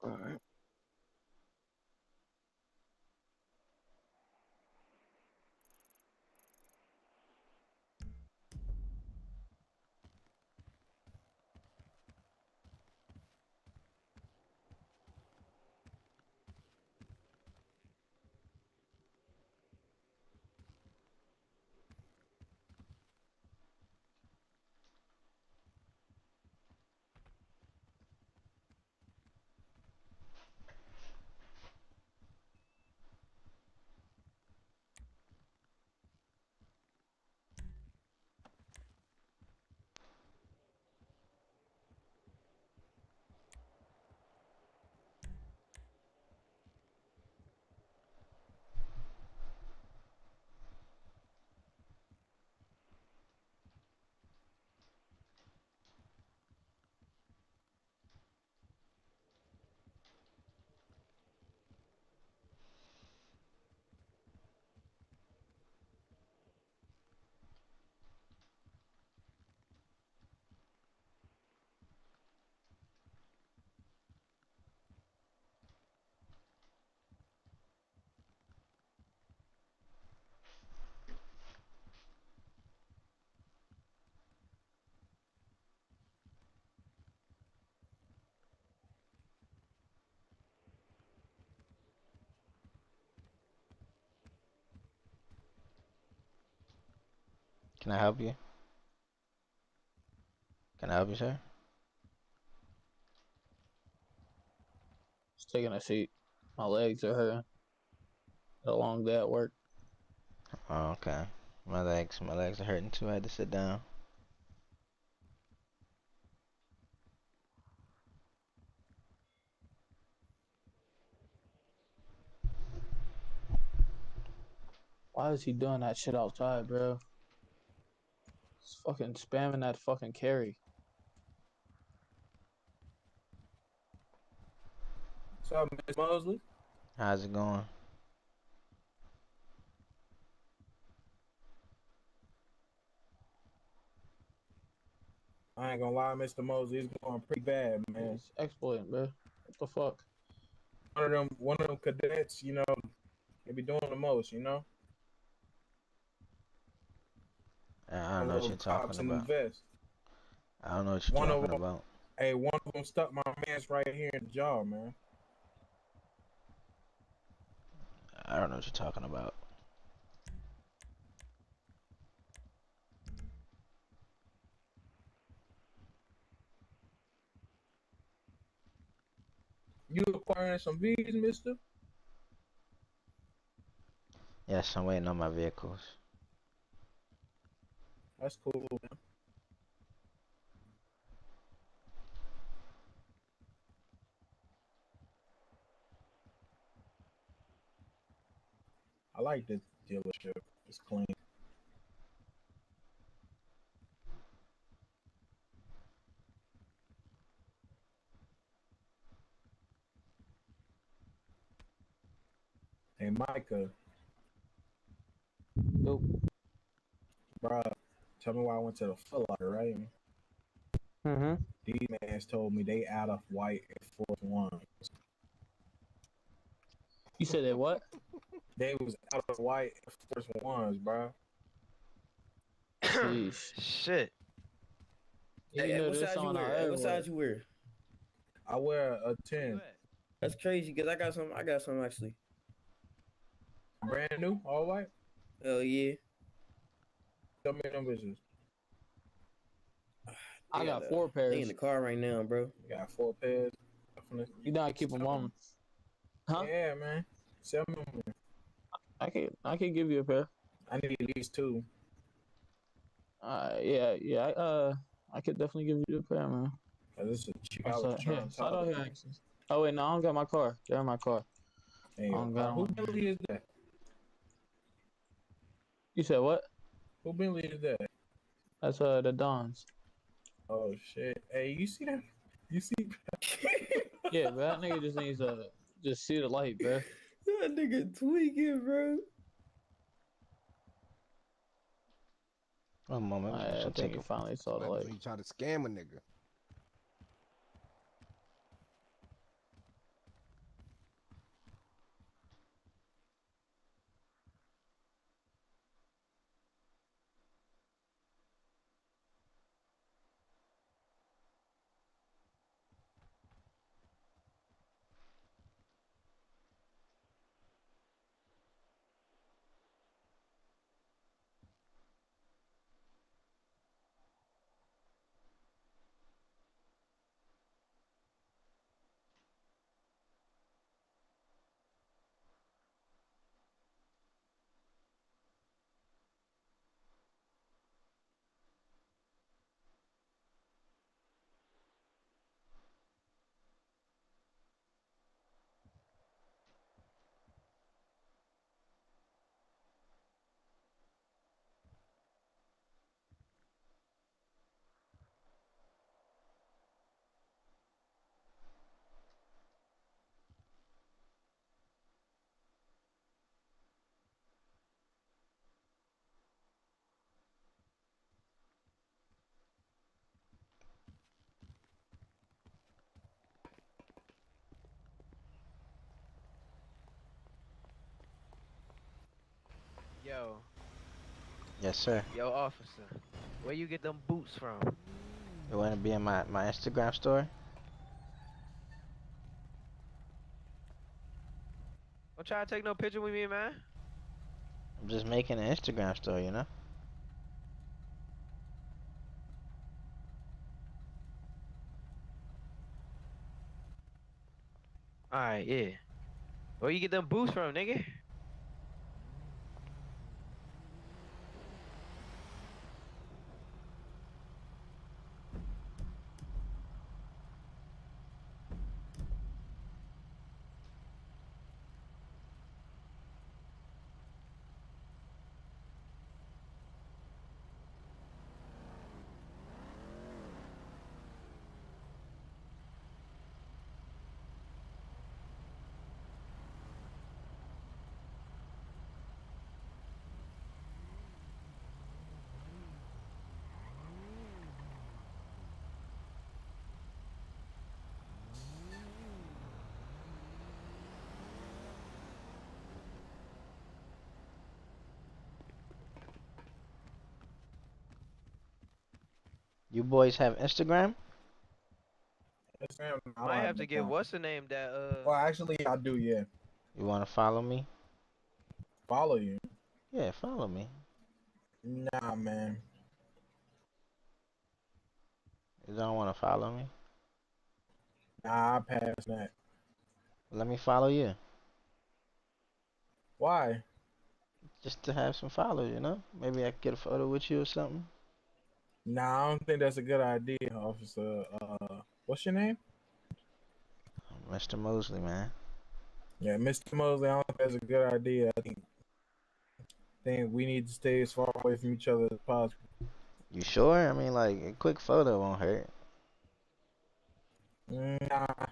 Speaker 11: All right.
Speaker 1: Can I help you? Can I help you, sir?
Speaker 8: Just taking a seat. My legs are hurting. Had a long day at work.
Speaker 1: Oh, okay. My legs are hurting too. I had to sit down.
Speaker 8: Why is he doing that shit outside, bro? He's fucking spamming that fucking carry.
Speaker 3: What's up, Miss Mosley?
Speaker 1: How's it going?
Speaker 3: I ain't gonna lie, Mr. Mosley, it's going pretty bad, man.
Speaker 8: He's exploiting, bro. What the fuck?
Speaker 3: One of them cadets, they be doing the most,
Speaker 1: I don't
Speaker 3: Them
Speaker 1: know what
Speaker 3: little
Speaker 1: you're talking
Speaker 3: cops in them
Speaker 1: about.
Speaker 3: vests.
Speaker 1: I don't know what you're
Speaker 3: One of
Speaker 1: talking
Speaker 3: them,
Speaker 1: about.
Speaker 3: hey, one of them stuck my man's right here in the jaw, man.
Speaker 1: I don't know what you're talking about.
Speaker 3: You acquiring some V's, mister?
Speaker 1: Yes, I'm waiting on my vehicles.
Speaker 3: That's cool, man. I like this dealership. It's clean. Hey, Micah,
Speaker 8: Nope.
Speaker 3: bro, tell me why I went to the Foot Locker, right?
Speaker 8: Mm-hmm.
Speaker 3: These mans told me they out of white Air Force One.
Speaker 8: You said that what?
Speaker 3: They was out of white Air Force Ones, bro.
Speaker 8: Sheesh.
Speaker 6: Shit.
Speaker 8: You
Speaker 6: Hey,
Speaker 8: know
Speaker 6: what
Speaker 8: this
Speaker 6: size you
Speaker 8: on
Speaker 6: wear?
Speaker 8: our
Speaker 6: Hey, what
Speaker 8: everywhere.
Speaker 6: size you wear?
Speaker 3: I wear a 10.
Speaker 6: That's crazy because I got some. I got some actually.
Speaker 3: Brand new, all white.
Speaker 6: Hell yeah.
Speaker 3: Tell me them bitches.
Speaker 8: I got
Speaker 6: They
Speaker 8: 4
Speaker 6: in
Speaker 8: pairs.
Speaker 6: the car right now, bro.
Speaker 3: You got 4 pairs.
Speaker 8: You gotta keep them on. Huh?
Speaker 3: Yeah, man. Sell me one.
Speaker 8: I can give you a pair.
Speaker 3: I need at least two.
Speaker 8: Yeah. I could definitely give you a pair, man.
Speaker 3: This is cheap. I was
Speaker 8: Outside here,
Speaker 3: trying to
Speaker 8: slide
Speaker 3: talk
Speaker 8: out
Speaker 3: to
Speaker 8: here,
Speaker 3: you.
Speaker 8: actually. Oh wait, no, I don't got my car. They're in my car.
Speaker 3: Hey,
Speaker 8: I
Speaker 3: your
Speaker 8: don't
Speaker 3: car.
Speaker 8: got
Speaker 3: Who
Speaker 8: one.
Speaker 3: Bentley is that?
Speaker 8: You said what?
Speaker 3: Who Bentley is that?
Speaker 8: That's the Dons.
Speaker 3: Oh shit. Hey, you see that? You see?
Speaker 8: Yeah, bro. That nigga just needs to just see the light, bro.
Speaker 6: That nigga tweaking, bro.
Speaker 1: One moment, I'm just
Speaker 8: I
Speaker 1: gonna
Speaker 8: think
Speaker 1: take
Speaker 8: he
Speaker 1: a.
Speaker 8: finally saw
Speaker 5: What
Speaker 8: the
Speaker 5: happens
Speaker 8: light.
Speaker 5: when you try to scam a nigga?
Speaker 10: Yo,
Speaker 1: Yes, sir.
Speaker 10: yo, officer, where you get them boots from?
Speaker 1: You wanna be in my Instagram story?
Speaker 10: Don't try to take no picture with me, man.
Speaker 1: I'm just making an Instagram story, you know?
Speaker 10: All right, yeah. Where you get them boots from, nigga?
Speaker 1: You boys have Instagram?
Speaker 3: Instagram. I don't
Speaker 10: Might
Speaker 3: have
Speaker 10: have
Speaker 3: an
Speaker 10: to get
Speaker 3: account.
Speaker 10: what's the name that
Speaker 3: Well, actually, I do. Yeah,
Speaker 1: You wanna follow me?
Speaker 3: follow you.
Speaker 1: Yeah, follow me.
Speaker 3: Nah, man.
Speaker 1: You don't wanna follow me?
Speaker 3: Nah, I pass that.
Speaker 1: Let me follow you.
Speaker 3: Why?
Speaker 1: Just to have some followers, you know? Maybe I could get a photo with you or something.
Speaker 3: Nah, I don't think that's a good idea, officer. What's your name?
Speaker 1: Mr. Mosley, man.
Speaker 3: Yeah, Mr. Mosley. I don't think that's a good idea. I think we need to stay as far away from each other as possible.
Speaker 1: You sure? I mean, like, a quick photo won't hurt.
Speaker 3: Nah,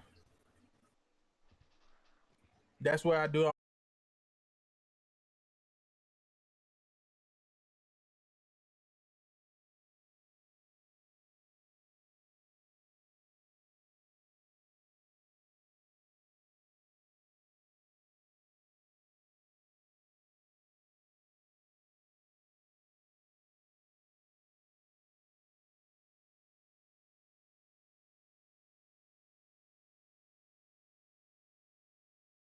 Speaker 3: that's what I do on